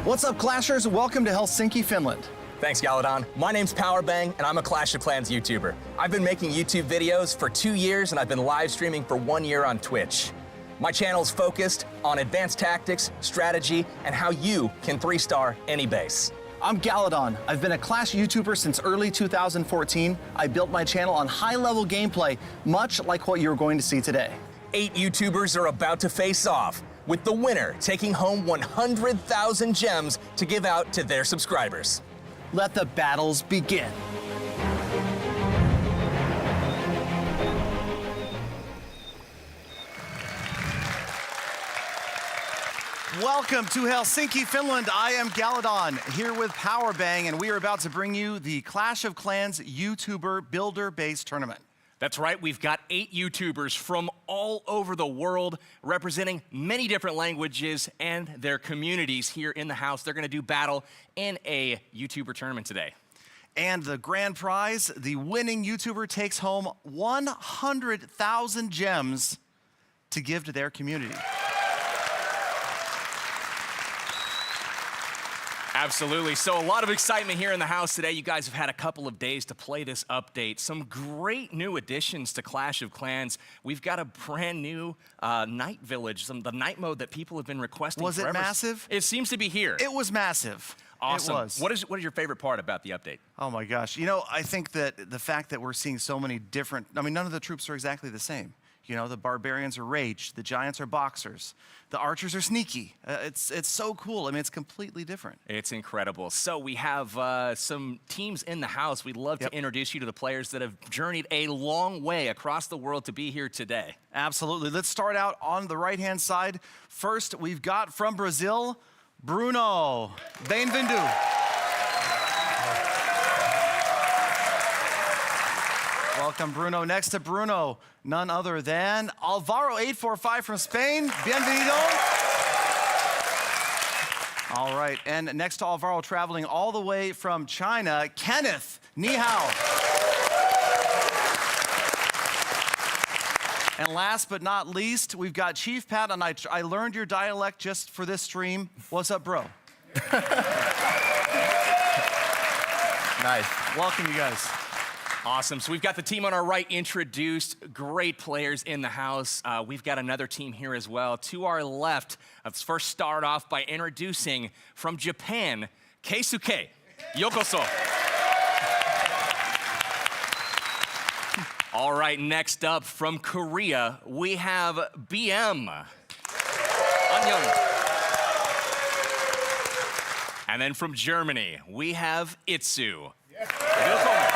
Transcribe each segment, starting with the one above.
What's up, Clashers? Welcome to Helsinki, Finland. Thanks, Galadon. My name's Powerbang, and I'm a Clash of Clans YouTuber. I've been making YouTube videos for 2 years, and I've been live streaming for 1 year on Twitch. My channel is focused on advanced tactics, strategy, and how you can 3-star any base. I'm Galadon. I've been a Clash YouTuber since early 2014. I built my channel on high-level gameplay, much like what you're going to see today. 8 YouTubers are about to face off, with the winner taking home 100,000 gems to give out to their subscribers. Let the battles begin. Welcome to Helsinki, Finland. I am Galadon, here with Powerbang, and we are about to bring you the Clash of Clans YouTuber Builder Base Tournament. That's right, we've got 8 YouTubers from all over the world representing many different languages and their communities here in the house. They're gonna do battle in a YouTuber tournament today. And the grand prize, the winning YouTuber takes home 100,000 gems to give to their community. Absolutely. So a lot of excitement here in the house today. You guys have had a couple of days to play this update. Some great new additions to Clash of Clans. We've got a brand new night village, the night mode that people have been requesting Was forever. it massive? It seems to be here. It was massive. Awesome. It was. What is your favorite part about the update? Oh my gosh. You know, I think that the fact that we're seeing so many different, I mean, none of the troops are exactly the same. You know, the barbarians are rage, the giants are boxers, the archers are sneaky. It's so cool. I mean, it's completely different. It's incredible. So we have some teams in the house. We'd love to introduce you to the players that have journeyed a long way across the world to be here today. Absolutely. Let's start out on the right-hand side. First, we've got from Brazil, Bruno. Bem-vindo. Welcome, Bruno. Next to Bruno, none other than Alvaro 845 from Spain. Bienvenido. All right, and next to Alvaro, traveling all the way from China, Kenneth. Ni hao. And last but not least, we've got Chief Pat, and I learned your dialect just for this stream. What's up, bro? Nice. Welcome, you guys. Awesome. So we've got the team on our right introduced, great players in the house. We've got another team here as well. To our left, let's first start off by introducing from Japan, Keisuke. Yokoso. All right, next up from Korea, we have BM. Annyeong. And then from Germany, we have Itsu. Willkommen.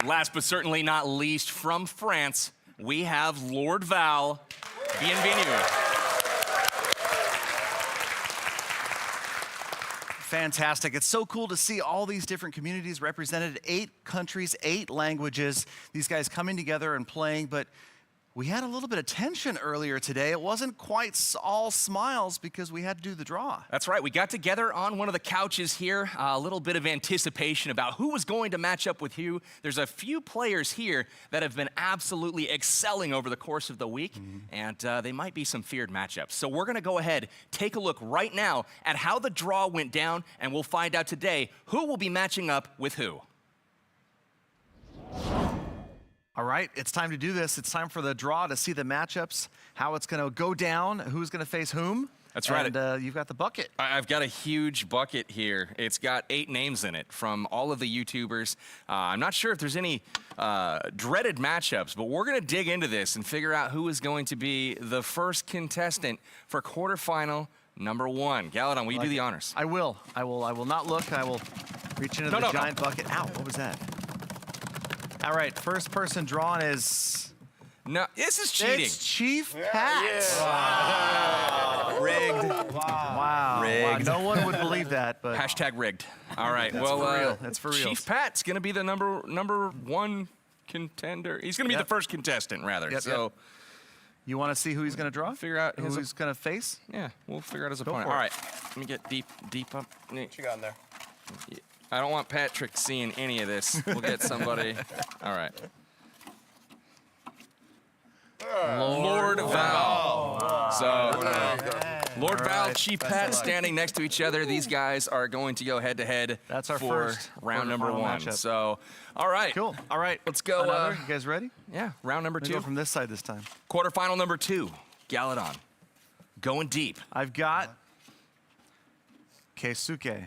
Last but certainly not least, from France, we have Lord Val. Bienvenue. Fantastic. It's so cool to see all these different communities represented, 8 countries, 8 languages, these guys coming together and playing, but we had a little bit of tension earlier today. It wasn't quite all smiles because we had to do the draw. That's right. We got together on one of the couches here, a little bit of anticipation about who was going to match up with who. There's a few players here that have been absolutely excelling over the course of the week, and they might be some feared matchups. So we're going to go ahead, take a look right now at how the draw went down, and we'll find out today who will be matching up with who. All right, it's time to do this. It's time for the draw to see the matchups, how it's going to go down, who's going to face whom. That's right. And you've got the bucket. I've got a huge bucket here. It's got 8 names in it from all of the YouTubers. I'm not sure if there's any dreaded matchups, but we're going to dig into this and figure out who is going to be the first contestant for quarterfinal number 1. Galadon, will you do the honors? I will. I will not look. I will reach into the giant bucket. Ow, what was that? All right, first person drawn is... No, this is cheating. It's Chief Pat. Yeah. Wow. Rigged. Wow. Rigged. No one would believe that, but... Hashtag rigged. All right, That's for real. That's for real. Chief Pat's going to be the number 1 contender. He's going to be the first contestant, rather. So, you want to see who he's going to draw? Figure out who he's going to face? Yeah, we'll figure out his Go opponent. for it. All right, let me get deep up. What you got in there? I don't want Patrick seeing any of this. We'll get somebody. All right. Lord Val. So, Lord Val, Chief Pat standing next to each other. These guys are going to go head-to-head That's our for first round number 1. matchup. So, all right. Cool. All right, let's go. You guys ready? Yeah, round number Let's 2. go from this side this time. Quarterfinal number 2. Galadon. Going deep. I've got Keisuke.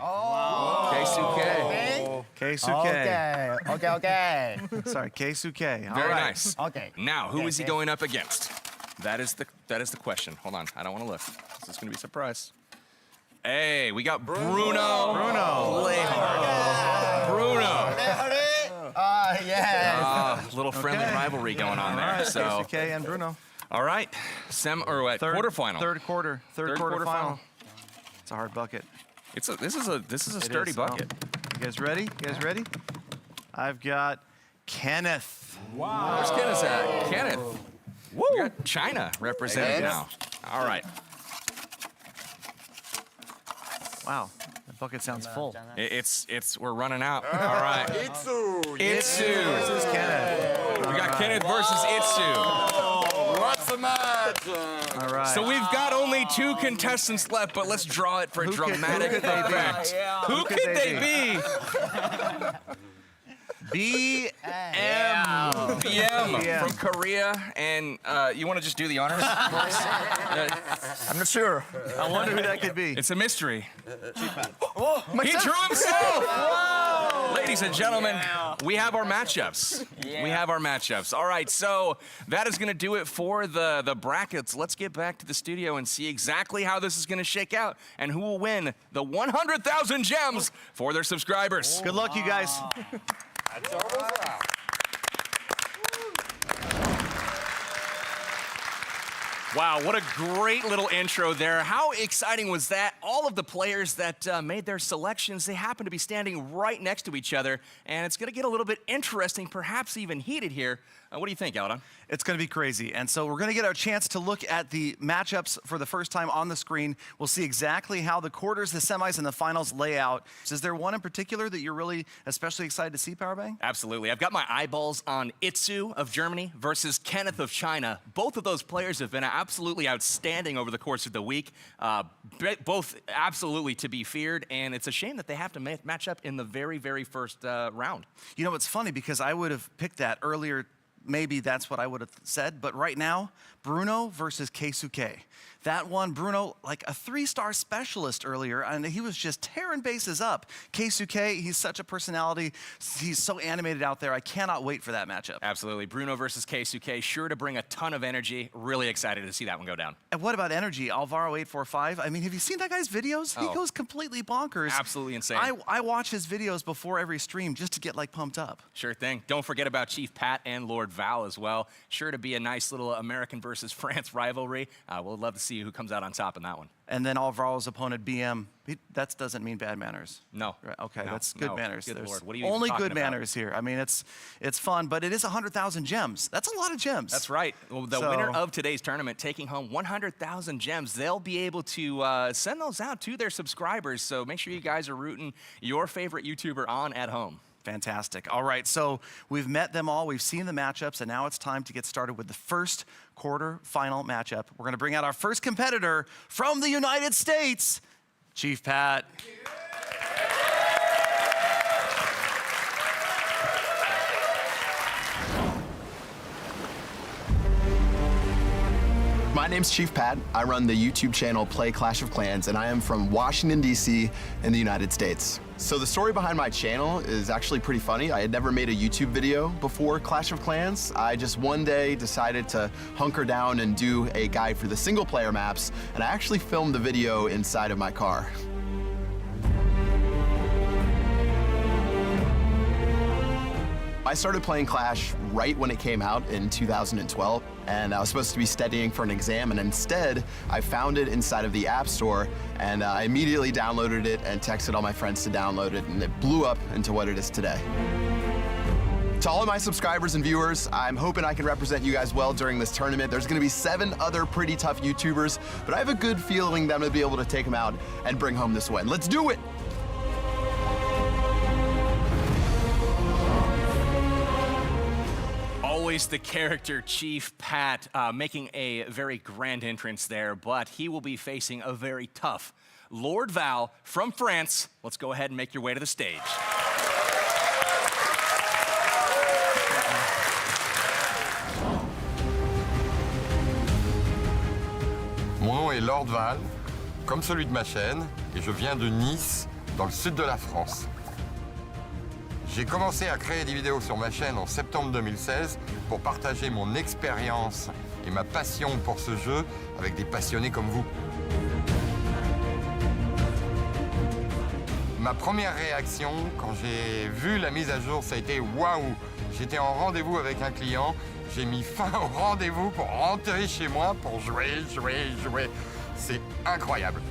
Keisuke. Keisuke. Okay. Sorry, Keisuke. All Very right. nice. Okay. Now, who is he going up against? That is the question. Hold on, I don't want to look. This is going to be a surprise. Hey, we got Bruno. Play hard. Bruno. Yes. Little friendly rivalry going on there. All right, So, Keisuke and Bruno. all right, quarterfinal. Third quarter final. It's a hard bucket. This is a It sturdy is. bucket. You guys ready? I've got Kenneth. Where's Kenneth at? Kenneth. Woo. We got China represented now. All right. Wow, that bucket sounds full. We're running out. All right. Itsu. This is Kenneth. We got Kenneth versus Itsu. What's the match? All right. So we've got only 2 contestants left, but let's draw it for a dramatic who could they be? effect. Who could could they they be? BM from Korea, and you want to just do the honors? I'm not sure. I wonder who that could be. It's a mystery. He drew himself! Ladies and gentlemen, we have our matchups. We have our matchups. All right, so that is going to do it for the brackets. Let's get back to the studio and see exactly how this is going to shake out and who will win the 100,000 gems for their subscribers. Good luck, you guys. Wow, what a great little intro there. How exciting was that? All of the players that made their selections, they happen to be standing right next to each other, and it's going to get a little bit interesting, perhaps even heated here. What do you think, Galadon? It's going to be crazy. And so we're going to get our chance to look at the matchups for the first time on the screen. We'll see exactly how the quarters, the semis, and the finals lay out. Is there one in particular that you're really especially excited to see, Powerbang? Absolutely. I've got my eyeballs on Itsu of Germany versus Kenneth of China. Both of those players have been absolutely outstanding over the course of the week. Both absolutely to be feared, and it's a shame that they have to match up in the very, very first round. You know, it's funny because I would have picked that earlier. Maybe that's what I would have said, but right now, Bruno versus Keisuke. That one, Bruno, like a 3-star specialist earlier, and he was just tearing bases up. Keisuke, he's such a personality. He's so animated out there. I cannot wait for that matchup. Absolutely. Bruno versus Keisuke, sure to bring a ton of energy. Really excited to see that one go down. And what about energy? Alvaro 845. I mean, have you seen that guy's videos? He goes completely bonkers. Absolutely insane. I watch his videos before every stream just to get like pumped up. Sure thing. Don't forget about Chief Pat and Lord Val as well. Sure to be a nice little American versus France rivalry. We'll love to see who comes out on top in that one. And then Alvaro's opponent, BM, that doesn't mean bad manners. No. Right, okay, No, that's good no. manners. Good There's Lord. What are you even only talking good about? manners here. I mean, it's fun, but it is 100,000 gems. That's a lot of gems. That's right. Well, the So- winner of today's tournament taking home 100,000 gems. They'll be able to send those out to their subscribers. So make sure you guys are rooting your favorite YouTuber on at home. Fantastic. All right, so we've met them all. We've seen the matchups, and now it's time to get started with the first quarter-final matchup. We're going to bring out our first competitor from the United States, Chief Pat. My name's Chief Pat. I run the YouTube channel Play Clash of Clans, and I am from Washington, D.C. in the United States. So the story behind my channel is actually pretty funny. I had never made a YouTube video before Clash of Clans. I just one day decided to hunker down and do a guide for the single player maps, and I actually filmed the video inside of my car. I started playing Clash right when it came out in 2012, and I was supposed to be studying for an exam, and instead, I found it inside of the App Store, and I immediately downloaded it and texted all my friends to download it, and it blew up into what it is today. To all of my subscribers and viewers, I'm hoping I can represent you guys well during this tournament. There's gonna be 7 other pretty tough YouTubers, but I have a good feeling that I'm gonna be able to take them out and bring home this win. Let's do it! always the character Chief Pat, making a very grand entrance there, but he will be facing a very tough Lord Val from France. Let's go ahead and make your way to the stage. Mon nom est Lord Val, comme celui de ma chaîne, et je viens de Nice, dans le sud de la France. J'ai commencé à créer des vidéos sur ma chaîne en septembre 2016 pour partager mon expérience et ma passion pour ce jeu avec des passionnés comme vous. Ma première réaction quand j'ai vu la mise à jour, ça a été waouh! J'étais en rendez-vous avec un client, j'ai mis fin au rendez-vous pour rentrer chez moi pour jouer. C'est incroyable.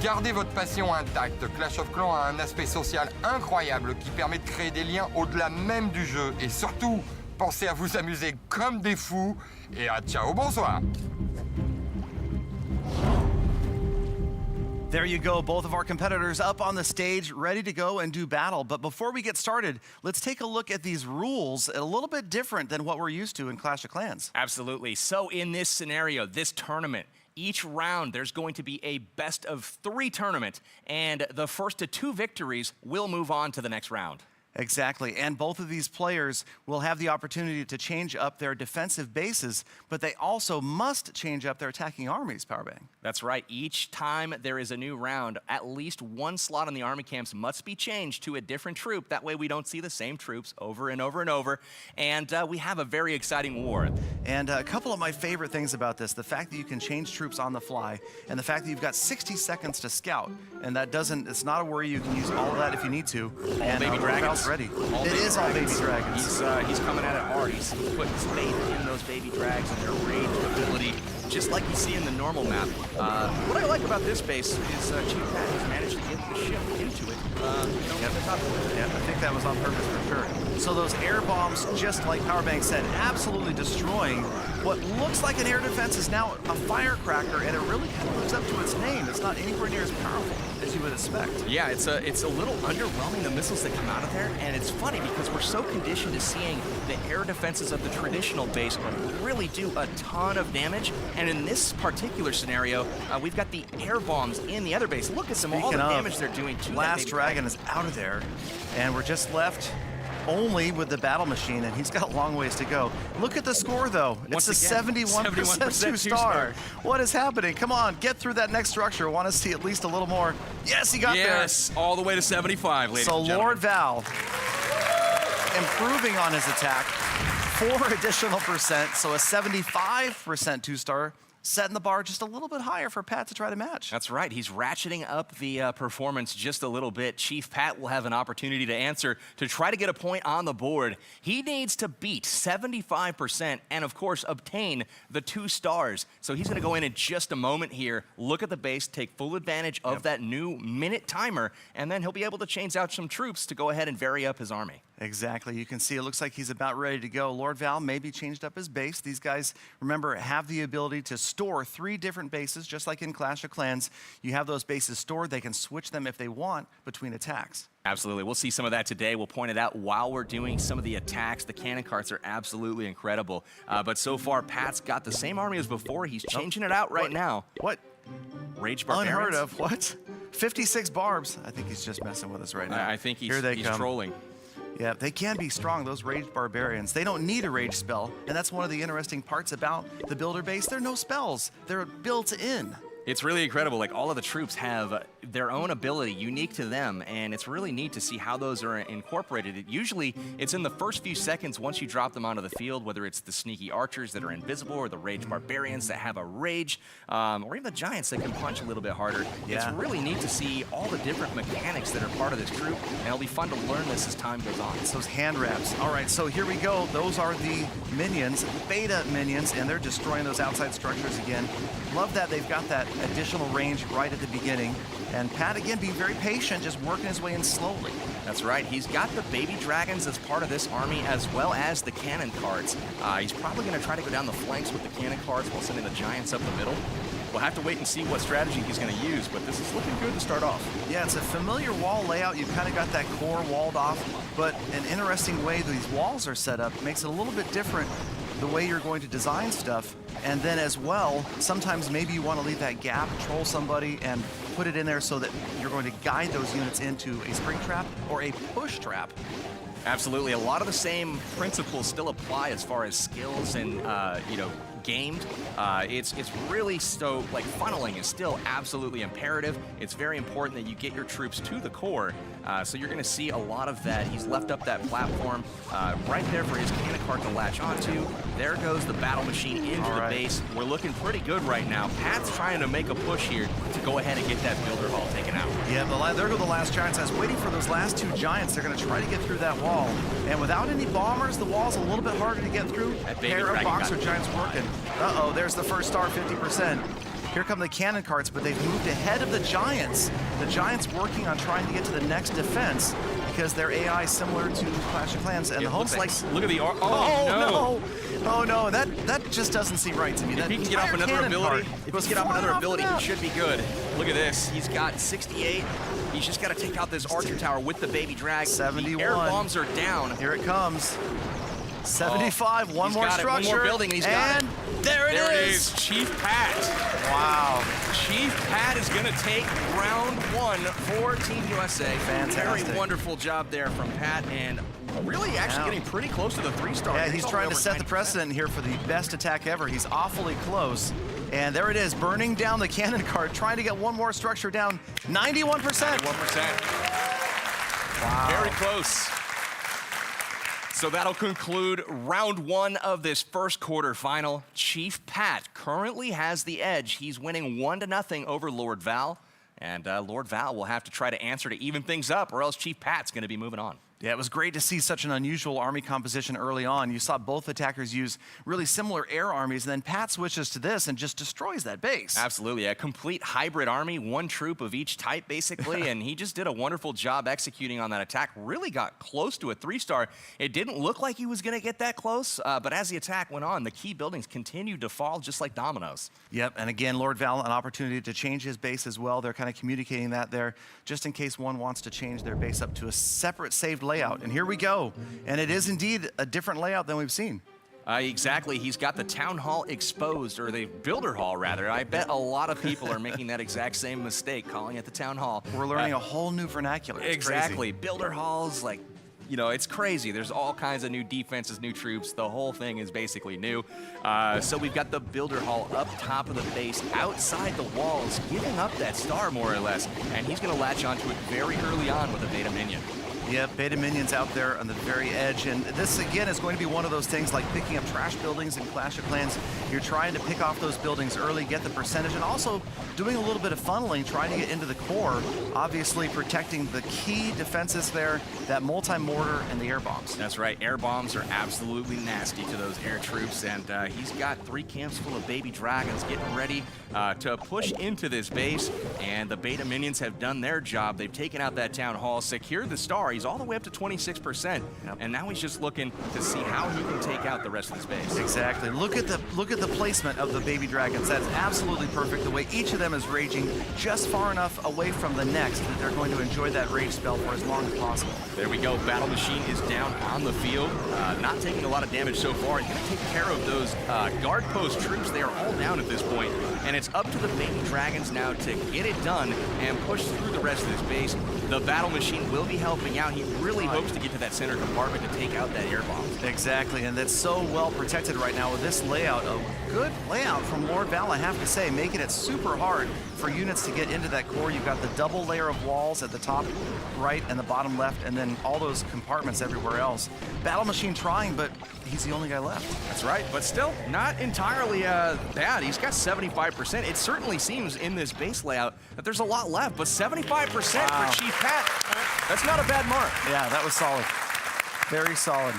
Gardez votre passion intacte. Clash of Clans a un aspect social incroyable qui permet de créer des liens au-delà même du jeu. Et surtout, pensez à vous amuser comme des fous. Et à ciao, bonsoir. There you go, both of our competitors up on the stage, ready to go and do battle. But before we get started, let's take a look at these rules, a little bit different than what we're used to in Clash of Clans. Absolutely. So in this scenario, this tournament, each round there's going to be a best of 3 tournament, and the first to 2 victories will move on to the next round. Exactly, and both of these players will have the opportunity to change up their defensive bases, but they also must change up their attacking armies, Powerbang. That's right. Each time there is a new round, at least one slot in the army camps must be changed to a different troop. That way we don't see the same troops over and over and over, and we have a very exciting war. And a couple of my favorite things about this, the fact that you can change troops on the fly, and the fact that you've got 60 seconds to scout, and that doesn't, it's not a worry, you can use all of that if you need to. All baby dragons. Ready. It is all baby dragons. He's coming at it hard. He's putting his faith in those baby drags and their rage ability, just like you see in the normal map. What I like about this base is Chief Pat has managed to get the ship into it. At the top. Yeah, I think that was on purpose for sure. So those air bombs, just like Powerbang said, absolutely destroying what looks like an air defense is now a firecracker, and it really kind of lives up to its name. It's not anywhere near as powerful as you would expect. Yeah, it's a little underwhelming, the missiles that come out of there, and it's funny because we're so conditioned to seeing the air defenses of the traditional base really do a ton of damage, and in this particular scenario, we've got the air bombs in the other base. Look at all the damage they're doing to Last Dragon is out of there, and we're just left only with the battle machine, and he's got a long ways to go. Look at the score, though. Once it's a again, 71% two-star. What is happening? Come on, get through that next structure. I want to see at least a little more. Yes, he got there. Yes, all the way to 75, ladies and gentlemen. So Lord Val improving on his attack, 4 additional percent, so a 75% two-star, setting the bar just a little bit higher for Pat to try to match. That's right. He's ratcheting up the performance just a little bit. Chief Pat will have an opportunity to answer to try to get a point on the board. He needs to beat 75% and, of course, obtain the 2 stars. So he's going to go in just a moment here, look at the base, take full advantage of that new minute timer, and then he'll be able to change out some troops to go ahead and vary up his army. Exactly. You can see it looks like he's about ready to go. Lord Val maybe changed up his base. These guys, remember, have the ability to store 3 different bases, just like in Clash of Clans. You have those bases stored. They can switch them if they want between attacks. Absolutely. We'll see some of that today. We'll point it out while we're doing some of the attacks. The cannon carts are absolutely incredible. But so far, Pat's got the same army as before. He's changing it out right now. What? Rage Barbarians. Unheard of. What? 56 barbs. I think he's just messing with us right now. I think he's come. trolling. Yeah, they can be strong, those Rage Barbarians. They don't need a rage spell, and that's one of the interesting parts about the builder base. There are no spells. They're built in. It's really incredible. Like, all of the troops have their own ability unique to them, and it's really neat to see how those are incorporated. Usually, it's in the first few seconds once you drop them onto the field, whether it's the sneaky archers that are invisible or the rage barbarians that have a rage, or even the giants that can punch a little bit harder. Yeah. It's really neat to see all the different mechanics that are part of this troop, and it'll be fun to learn this as time goes on. It's those hand wraps. All right, so here we go. Those are the minions, beta minions, and they're destroying those outside structures again. Love that they've got that additional range right at the beginning. And Pat, again, being very patient, just working his way in slowly. That's right. He's got the baby dragons as part of this army, as well as the cannon carts. He's probably going to try to go down the flanks with the cannon carts while sending the giants up the middle. We'll have to wait and see what strategy he's going to use, but this is looking good to start off. Yeah, it's a familiar wall layout. You've kind of got that core walled off, but an interesting way these walls are set up makes it a little bit different the way you're going to design stuff. And then as well, sometimes maybe you want to leave that gap, troll somebody, and put it in there so that you're going to guide those units into a spring trap or a push trap. Absolutely. A lot of the same principles still apply as far as skills and, gamed. It's really so, like, funneling is still absolutely imperative. It's very important that you get your troops to the core. So you're going to see a lot of that. He's left up that platform right there for his cannon cart to latch onto. There goes the battle machine into the base. We're looking pretty good right now. Pat's trying to make a push here to go ahead and get that builder hall taken out. Yeah, there go the last giants. I was waiting for those last two giants. They're going to try to get through that wall. And without any bombers, the wall's a little bit harder to get through. That baby Pair of dragon boxer got it. giants working. Uh-oh, there's the first star, 50%. Here come the cannon carts, but they've moved ahead of the giants. The giants working on trying to get to the next defense because their AI is similar to Clash of Clans. And the home's like, look at the oh no, that just doesn't seem right to me. If he can get off another ability, he should be good. Look at this. He's got 68. He's just got to take out this archer tower with the baby drag. 71. The air bombs are down. Here it comes. 75, one more structure. One more building, and he's got it. There it is. Chief Pat. Wow. Chief Pat is going to take round one for Team USA. Fantastic. Very wonderful job there from Pat, and really actually getting pretty close to the 3-star. Yeah, he's trying to set the precedent here for the best attack ever. He's awfully close. And there it is, burning down the cannon cart, trying to get one more structure down. 91%. 91%. Wow. Very close. So that'll conclude round one of this first quarterfinal. Chief Pat currently has the edge. He's winning 1-0 over Lord Val. And Lord Val will have to try to answer to even things up, or else Chief Pat's going to be moving on. Yeah, it was great to see such an unusual army composition early on. You saw both attackers use really similar air armies, and then Pat switches to this and just destroys that base. Absolutely, a complete hybrid army, one troop of each type, basically, and he just did a wonderful job executing on that attack. Really got close to a 3-star. It didn't look like he was going to get that close, but as the attack went on, the key buildings continued to fall just like dominoes. Yep, and again, Lord Val, an opportunity to change his base as well. They're kind of communicating that there, just in case one wants to change their base up to a separate saved layout. And here we go. And it is indeed a different layout than we've seen. Exactly. He's got the town hall exposed, or the builder hall, rather. I bet a lot of people are making that exact same mistake, calling it the town hall. We're learning a whole new vernacular. It's exactly. crazy. Builder halls, like, you know, it's crazy. There's all kinds of new defenses, new troops. The whole thing is basically new. So we've got the builder hall up top of the base, outside the walls, giving up that star more or less. And he's going to latch onto it very early on with a beta minion. Yep, beta minions out there on the very edge, and this again is going to be one of those things like picking up trash buildings in Clash of Clans. You're trying to pick off those buildings early, get the percentage, and also doing a little bit of funneling, trying to get into the core, obviously protecting the key defenses there, that multi-mortar and the air bombs. That's right, air bombs are absolutely nasty to those air troops, and he's got 3 camps full of baby dragons getting ready to push into this base, and the beta minions have done their job. They've taken out that town hall, secured the star. He's all the way up to 26%, and now he's just looking to see how he can take out the rest of the space. Exactly. Look at the placement of the baby dragons. That's absolutely perfect. The way each of them is raging just far enough away from the next that they're going to enjoy that rage spell for as long as possible. There we go. Battle machine is down on the field, not taking a lot of damage so far. He's going to take care of those guard post troops. They are all down at this point, and it's up to the baby dragons now to get it done and push through the rest of this base. The battle machine will be helping out. He really hopes to get to that center compartment to take out that air bomb. Exactly, and that's so well protected right now with this layout. A good layout from Lord Val, I have to say, making it super hard for units to get into that core. You've got the double layer of walls at the top right and the bottom left, and then all those compartments everywhere else. Battle machine trying, but he's the only guy left. That's right, but still not entirely bad. He's got 75%. It certainly seems in this base layout that there's a lot left, but 75% for Chief Pat, that's not a bad mark. Yeah, that was solid. Very solid.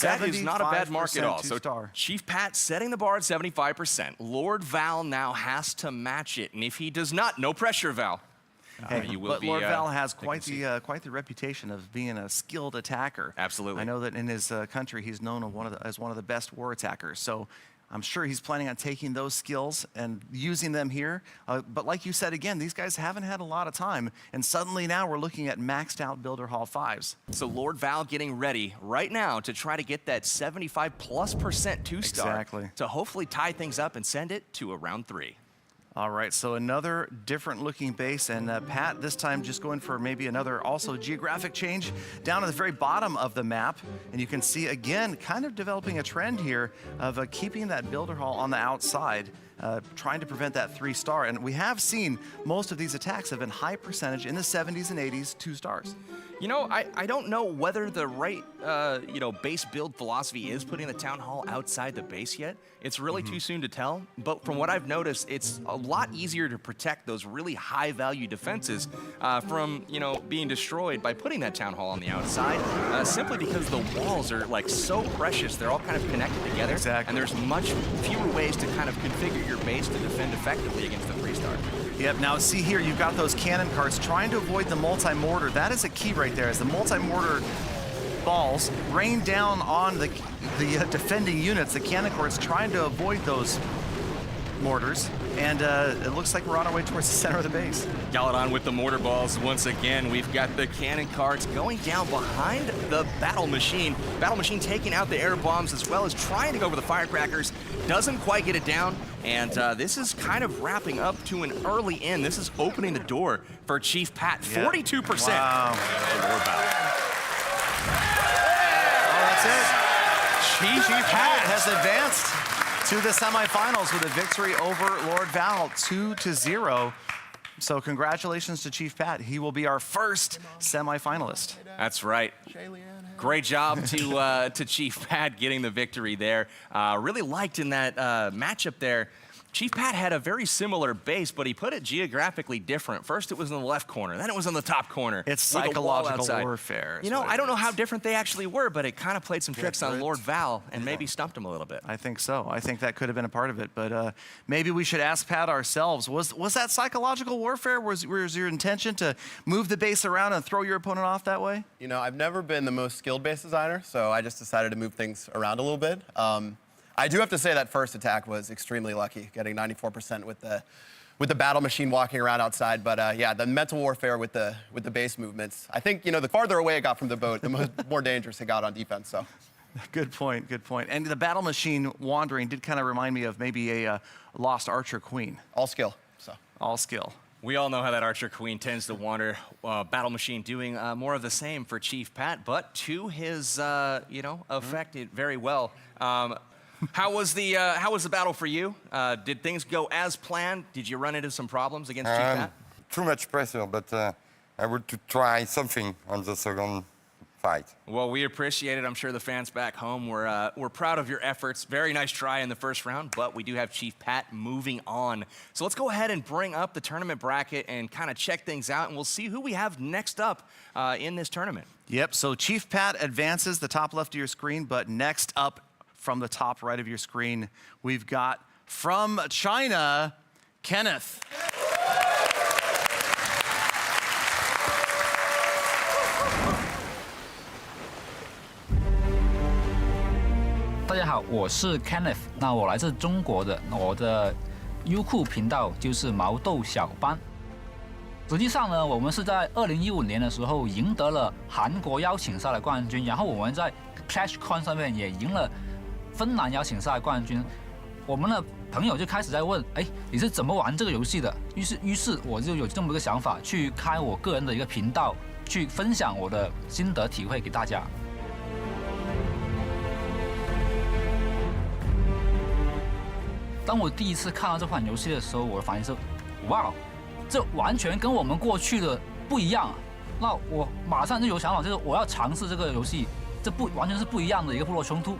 That is not a bad mark at all. So two-star. Chief Pat setting the bar at 75%. Lord Val now has to match it, and if he does not, no pressure, Val. Hey, but Lord Val has quite the reputation of being a skilled attacker. Absolutely. I know that in his country he's known as one of the best war attackers. So I'm sure he's planning on taking those skills and using them here. But like you said, again, these guys haven't had a lot of time. And suddenly now we're looking at maxed out Builder Hall 5s. So Lord Val getting ready right now to try to get that 75+% two-star Exactly. to hopefully tie things up and send it to a round 3. All right, so another different looking base, and Pat this time just going for maybe another also geographic change down at the very bottom of the map. And you can see again, kind of developing a trend here of keeping that Builder Hall on the outside, trying to prevent that 3-star. And we have seen most of these attacks have been high percentage in the 70s and 80s, 2 stars. You know, I don't know whether the right, base build philosophy is putting the Town Hall outside the base yet. It's really too soon to tell. But from what I've noticed, it's a lot easier to protect those really high-value defenses from, being destroyed by putting that Town Hall on the outside, simply because the walls are, like, so precious. They're all kind of connected together. Exactly. And there's much fewer ways to kind of configure your base to defend effectively against the 3-star. Yep, now see here, you've got those cannon carts trying to avoid the multi-mortar. That is a key right there, as the multi-mortar balls rain down on the defending units. The cannon carts trying to avoid those mortars, and it looks like we're on our way towards the center of the base. Galadon with the mortar balls once again. We've got the cannon carts going down behind the battle machine. Battle machine taking out the air bombs as well as trying to go over the firecrackers. Doesn't quite get it down, and this is kind of wrapping up to an early end. This is opening the door for Chief Pat. 42%. Wow. That's it. Chief Pat has advanced to the semifinals with a victory over Lord Val, 2-0. So congratulations to Chief Pat. He will be our first semifinalist. That's right. Great job to Chief Pat getting the victory there. Really liked in that matchup there. Chief Pat had a very similar base, but he put it geographically different. First it was in the left corner, then it was in the top corner. It's with a wall psychological outside. warfare. I don't know how different they actually were, but it kind of played some tricks on Lord Val and maybe stumped him a little bit. I think so. I think that could have been a part of it, but maybe we should ask Pat ourselves. Was that psychological warfare? Was your intention to move the base around and throw your opponent off that way? You know, I've never been the most skilled base designer, so I just decided to move things around a little bit. I do have to say that first attack was extremely lucky, getting 94% with the battle machine walking around outside. But yeah, the mental warfare with the base movements. I think, the farther away it got from the boat, the more dangerous it got on defense. So. Good point, good point. And the battle machine wandering did kind of remind me of maybe a lost Archer Queen. All skill. So. All skill. We all know how that Archer Queen tends to wander. Battle Machine doing more of the same for Chief Pat, but to his, effect very well. How was the battle for you? Did things go as planned? Did you run into some problems against Chief Pat? Too much pressure, but I would to try something on the second fight. Well, we appreciate it. I'm sure the fans back home we're proud of your efforts. Very nice try in the first round, but we do have Chief Pat moving on. So let's go ahead and bring up the tournament bracket and kind of check things out, and we'll see who we have next up in this tournament. Yep, so Chief Pat advances the top left of your screen, but next up from the top right of your screen, we've got from China, Kenneth. 大家好，我是 Kenneth， 那我来自中国的，我的优酷频道就是毛豆小班。实际上呢，我们是在2015年的时候赢得了韩国邀请赛的冠军，然后我们在 ClashCon 上面也赢了芬兰邀请赛冠军。我们的朋友就开始在问，哎，你是怎么玩这个游戏的？于是我就有这么一个想法，去开我个人的一个频道，去分享我的心得体会给大家。当我第一次看到这款游戏的时候，我的反应是，哇，这完全跟我们过去的不一样啊！那我马上就有想法，就是我要尝试这个游戏，这完全是不一样的一个部落冲突。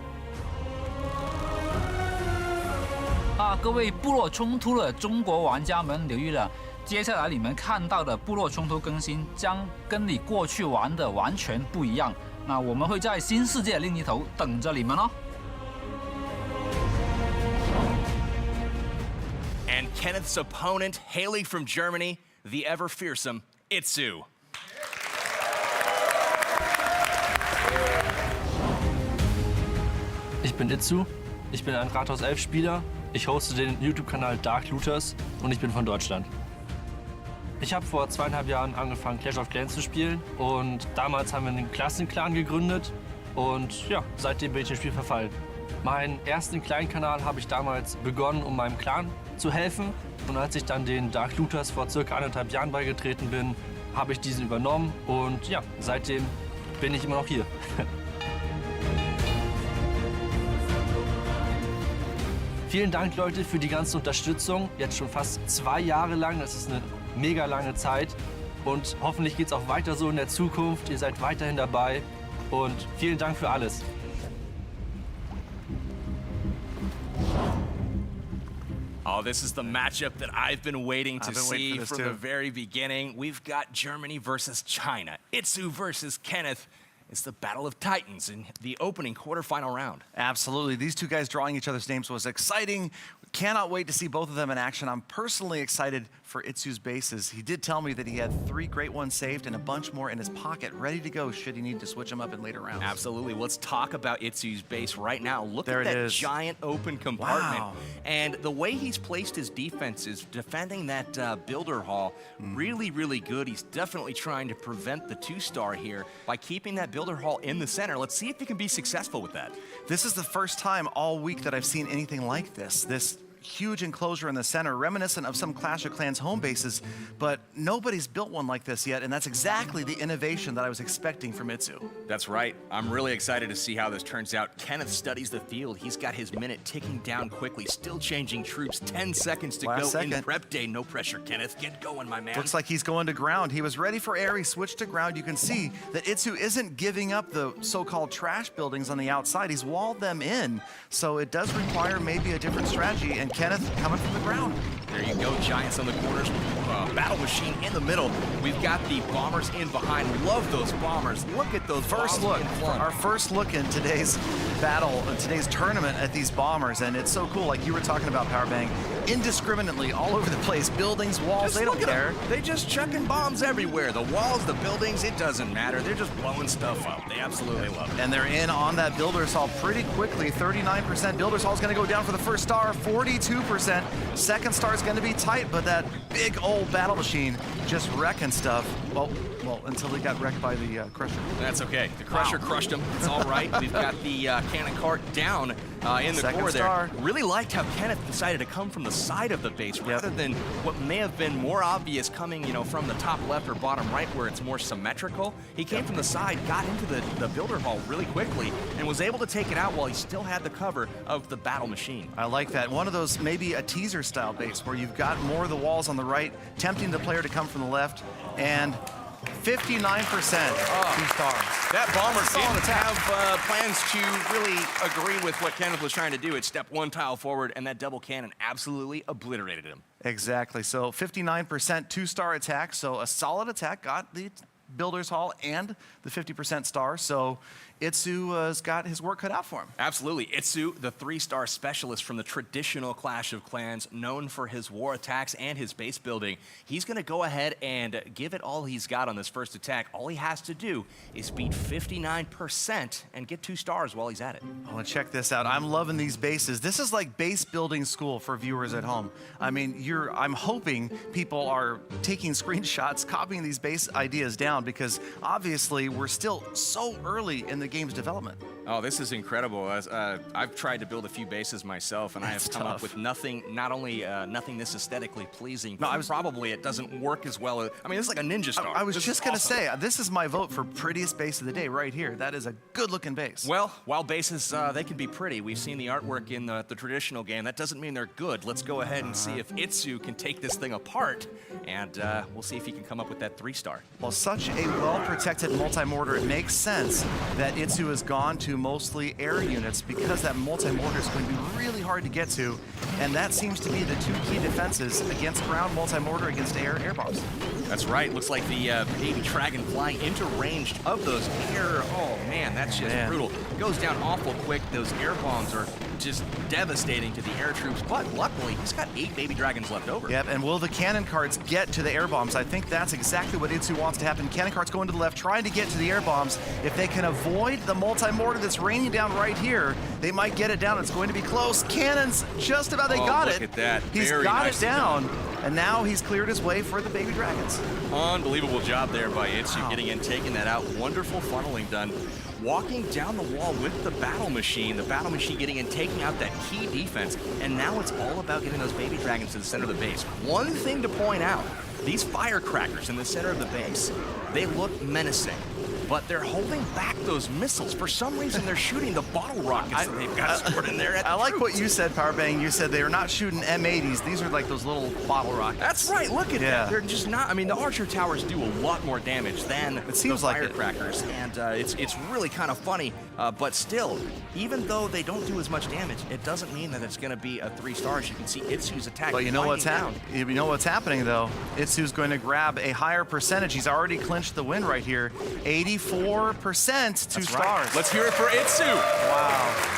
各位部落冲突的中国玩家们留意了，接下来你们看到的部落冲突更新将跟你过去玩的完全不一样。那我们会在新世界的另一头等着你们哦。And Kenneth's opponent, hailing from Germany, the ever fearsome Itsu. Ich bin Itsu. Ich bin ein Rathaus 11 Spieler. Ich hoste den YouTube-Kanal Dark Looters und ich bin von Deutschland. Ich habe vor 2,5 Jahren angefangen, Clash of Clans zu spielen und damals haben wir einen Klassenclan gegründet und ja, seitdem bin ich dem Spiel verfallen. Meinen ersten kleinen Kanal habe ich damals begonnen, um meinem Clan zu helfen und als ich dann den Dark Looters vor circa 1,5 Jahren beigetreten bin, habe ich diesen übernommen und ja, seitdem bin ich immer noch hier. Vielen Dank, Leute, für die ganze Unterstützung. Jetzt schon fast 2 Jahre lang. Das ist eine mega lange Zeit. Und hoffentlich geht es auch weiter so in der Zukunft. Ihr seid weiterhin dabei. Und vielen Dank für alles. Oh, this is the matchup that I've been waiting to see from the very beginning. We've got Germany versus China. Itsu versus Kenneth. It's the Battle of Titans in the opening quarterfinal round. Absolutely. These two guys drawing each other's names was exciting. Cannot wait to see both of them in action. I'm personally excited for Itsu's bases. He did tell me that he had 3 great ones saved and a bunch more in his pocket, ready to go should he need to switch them up in later rounds. Absolutely. Let's talk about Itsu's base right now. Look There at it that is. giant open compartment. Wow. And the way he's placed his defenses, defending that builder hall, really, really good. He's definitely trying to prevent the 2-star here by keeping that builder hall in the center. Let's see if he can be successful with that. This is the first time all week that I've seen anything like this. This huge enclosure in the center, reminiscent of some Clash of Clans home bases, but nobody's built one like this yet, and that's exactly the innovation that I was expecting from Itsu. That's right. I'm really excited to see how this turns out. Kenneth studies the field. He's got his minute ticking down quickly, still changing troops. 10 seconds to go in prep day. No pressure, Kenneth. Get going, my man. Looks like he's going to ground. He was ready for air. He switched to ground. You can see that Itsu isn't giving up the so-called trash buildings on the outside. He's walled them in, so it does require maybe a different strategy, and Kenneth coming from the ground. There you go, Giants on the corners, Battle Machine in the middle. We've got the bombers in behind. Love those bombers. Look at those First look, our first look in today's battle, today's tournament at these bombers, and it's so cool, like you were talking about, Powerbang, indiscriminately all over the place, buildings, walls, Just they don't care. They just chucking bombs everywhere. The walls, the buildings, it doesn't matter. They're just blowing stuff up. They absolutely love it. And they're in on that Builder's Hall pretty quickly. 39%. Builder's Hall is going to go down for the first star. 42%. Second star is going to be tight, but that big old battle machine just wrecking stuff. Well, until they got wrecked by the Crusher. That's okay. The Crusher crushed him. It's all right. We've got the cannon cart down in the Second core star. there. Really liked how Kenneth decided to come from the side of the base rather than what may have been more obvious coming, from the top left or bottom right where it's more symmetrical. He came from the side, got into the builder hall really quickly, and was able to take it out while he still had the cover of the battle machine. I like that. One of those maybe a teaser style base where you've got more of the walls on the right, tempting the player to come from the left, and 59%. 2 stars. That bomber didn't have plans to really agree with what Kenneth was trying to do. It stepped 1 tile forward, and that double cannon absolutely obliterated him. Exactly. So 59% 2-star attack. So a solid attack got the Builder's Hall and the 50% star. So Itsu has got his work cut out for him. Absolutely. Itsu, the 3-star specialist from the traditional Clash of Clans, known for his war attacks and his base building. He's going to go ahead and give it all he's got on this first attack. All he has to do is beat 59% and get 2 stars while he's at it. I want to check this out. I'm loving these bases. This is like base building school for viewers at home. I mean, I'm hoping people are taking screenshots, copying these base ideas down, because obviously we're still so early in the game's development. Oh, this is incredible. I've tried to build a few bases myself, and I have come up with nothing, not only nothing this aesthetically pleasing, but probably it doesn't work as well. I mean, it's like a ninja star. I was just going to say, this is my vote for prettiest base of the day right here. That is a good-looking base. Well, while bases, they can be pretty. We've seen the artwork in the traditional game. That doesn't mean they're good. Let's go ahead and see if Itsu can take this thing apart, and we'll see if he can come up with that 3-star. Well, such a well-protected multi-mortar, it makes sense that Itsu has gone to mostly air units, because that multi-mortar is going to be really hard to get to, and that seems to be the 2 key defenses against ground multi-mortar, against air bombs. That's right. Looks like the baby dragon flying into range of those air. Oh man, that's just brutal. It goes down awful quick. Those air bombs are just devastating to the air troops, but luckily he's got 8 baby dragons left over. Yep, and will the cannon carts get to the air bombs? I think that's exactly what Itsu wants to happen. Cannon carts going to the left, trying to get to the air bombs. If they can avoid the multi-mortar that's raining down right here, They might get it down. It's going to be close. Cannon's just about, they got it. Look at that. He's Very got it nicely down, and now he's cleared his way for the Baby Dragons. Unbelievable job there by Itsu, getting in, taking that out. Wonderful funneling done. Walking down the wall with the battle machine getting in, taking out that key defense, and now it's all about getting those Baby Dragons to the center of the base. One thing to point out, these firecrackers in the center of the base, they look menacing, but they're holding back those missiles. For some reason, they're shooting the bottle rockets that they've got stored in there. I like what you said, Powerbang. You said they are not shooting M80s. These are like those little bottle rockets. That's right. Look at that. They're just not. I mean, the Archer towers do a lot more damage than it seems the like firecrackers, and it's really kind of funny. But still, even though they don't do as much damage, it doesn't mean that it's going to be a 3-star. As you can see, Itsu's attack. But you know what's happening? You know what's happening though. Itsu's going to grab a higher percentage. He's already clinched the win right here. 84%. 2 stars. Right. Let's hear it for Itsu. Wow.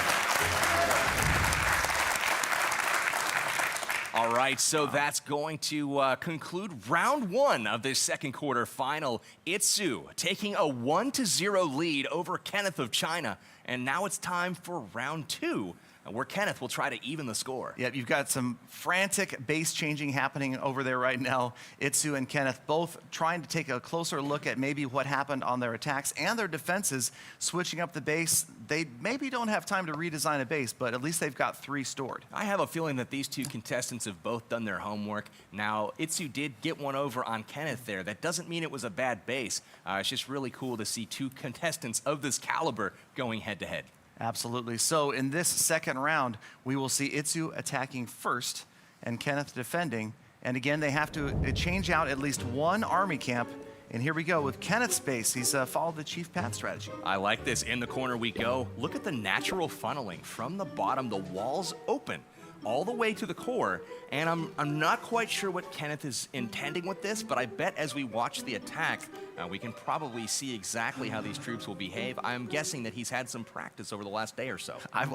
All right, so that's going to conclude round 1 of this second quarter final. Itsu taking a 1-0 lead over Kenneth of China. And now it's time for round 2, where Kenneth will try to even the score. Yeah, you've got some frantic base changing happening over there right now. Itsu and Kenneth both trying to take a closer look at maybe what happened on their attacks and their defenses, switching up the base. They maybe don't have time to redesign a base, but at least they've got 3 stored. I have a feeling that these 2 contestants have both done their homework. Now, Itsu did get one over on Kenneth there. That doesn't mean it was a bad base. It's just really cool to see 2 contestants of this caliber going head-to-head. Absolutely. So in this second round, we will see Itsu attacking first and Kenneth defending. And again, they have to change out at least 1 army camp. And here we go with Kenneth's base. He's followed the Chief Path strategy. I like this. In the corner we go. Look at the natural funneling from the bottom. The walls open all the way to the core. And I'm not quite sure what Kenneth is intending with this, but I bet as we watch the attack, we can probably see exactly how these troops will behave. I'm guessing that he's had some practice over the last day or so. I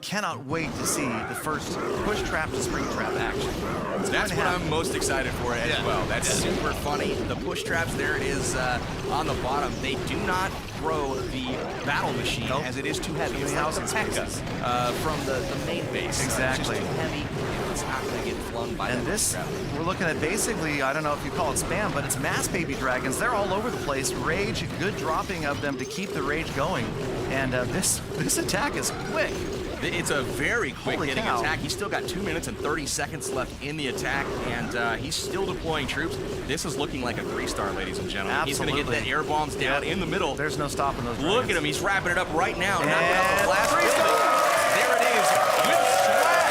cannot wait to see the first push trap to spring trap action. That's what I'm most excited for as well. That's super funny. The push traps, there it is on the bottom. They do not throw the battle machine as it is too heavy. It's like the P.E.K.K.A. from the main base. Exactly. It's just too heavy. It's not going to get flung by and this, we're looking at basically, I don't know if you call it spam, but it's mass Baby Dragons. They're all over the place. Rage, good dropping of them to keep the rage going. And this attack is quick. It's a very quick hitting attack. He's still got 2 minutes and 30 seconds left in the attack, and he's still deploying troops. This is looking like a 3-star, ladies and gentlemen. Absolutely. He's going to get that air bombs down in the middle. There's no stopping those dragons. Look at him. He's wrapping it up right now. And knocking out the last building. There it is with swag.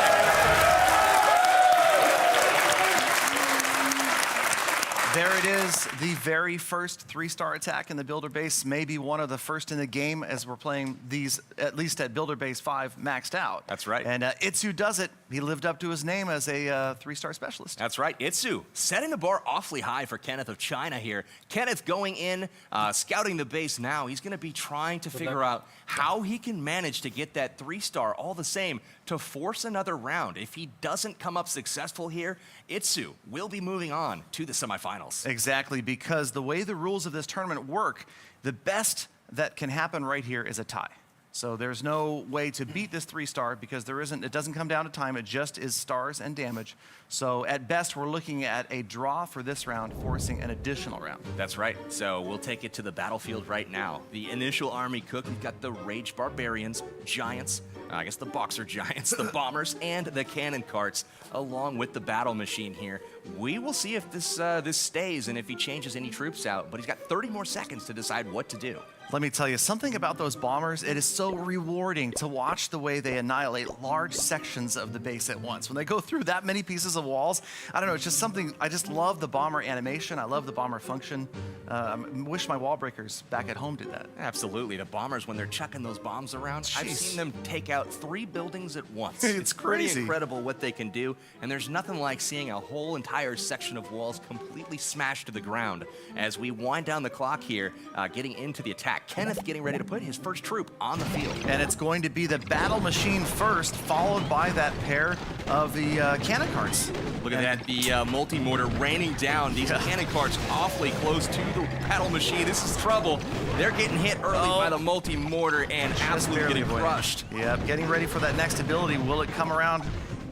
There it is, the very first 3-star attack in the Builder Base, maybe one of the first in the game as we're playing these, at least at Builder Base 5, maxed out. That's right. And Itsu does it. He lived up to his name as a 3-star specialist. That's right. Itsu setting the bar awfully high for Kenneth of China here. Kenneth going in, scouting the base now. He's going to be trying to figure out how he can manage to get that 3-star all the same to force another round. If he doesn't come up successful here, Itsu will be moving on to the semifinals. Exactly, because the way the rules of this tournament work, the best that can happen right here is a tie. So there's no way to beat this 3-star because it doesn't come down to time, it just is stars and damage. So at best, we're looking at a draw for this round, forcing an additional round. That's right. So we'll take it to the battlefield right now. The initial army cook, we've got the Rage Barbarians, Giants, I guess the Boxer Giants, the Bombers, and the Cannon Carts, along with the Battle Machine here. We will see if this stays and if he changes any troops out, but he's got 30 more seconds to decide what to do. Let me tell you, something about those bombers, it is so rewarding to watch the way they annihilate large sections of the base at once. When they go through that many pieces of walls, I don't know, it's just something, I just love the bomber animation, I love the bomber function. I wish my wall breakers back at home did that. Absolutely, the bombers, when they're chucking those bombs around, Jeez. I've seen them take out 3 buildings at once. It's crazy. Pretty incredible what they can do, and there's nothing like seeing a whole entire section of walls completely smashed to the ground. As we wind down the clock here, getting into the attack. back. Kenneth getting ready to put his first troop on the field. And it's going to be the battle machine first, followed by that pair of the cannon carts. Look at that, the multi-mortar raining down. These cannon carts awfully close to the battle machine. This is trouble. They're getting hit early by the multi-mortar and absolutely getting crushed. Yep, getting ready for that next ability. Will it come around?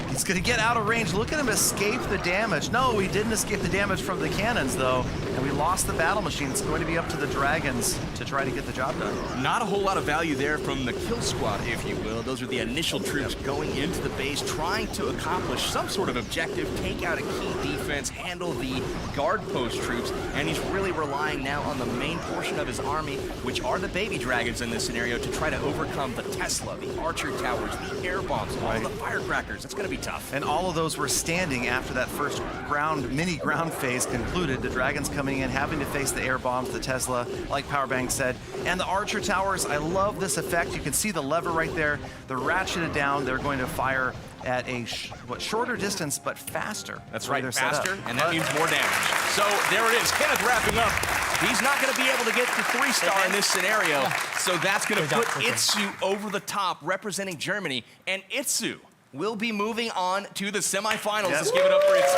He's going to get out of range. Look at him escape the damage. No, he didn't escape the damage from the cannons, though. And we lost the battle machine. It's going to be up to the dragons to try to get the job done. Not a whole lot of value there from the kill squad, if you will. Those are the initial troops going into the base, trying to accomplish some sort of objective, take out a key defense, handle the guard post troops, and he's really relying now on the main portion of his army, which are the baby dragons in this scenario, to try to overcome the Tesla, the archer towers, the air bombs, all the firecrackers. It's going to be tough. And all of those were standing after that first mini ground phase concluded. The dragons coming in, having to face the air bombs, the Tesla, like Powerbang said, and the archer towers. I love this effect. You can see the lever right there. They're ratcheted down. They're going to fire at a shorter distance, but faster. That's right, faster, and that means more damage. So there it is, Kenneth wrapping up. He's not going to be able to get the 3-star in this scenario, so that's going to put Itsu over the top, representing Germany, and Itsu will be moving on to the semifinals. Let's give it up for Itsu.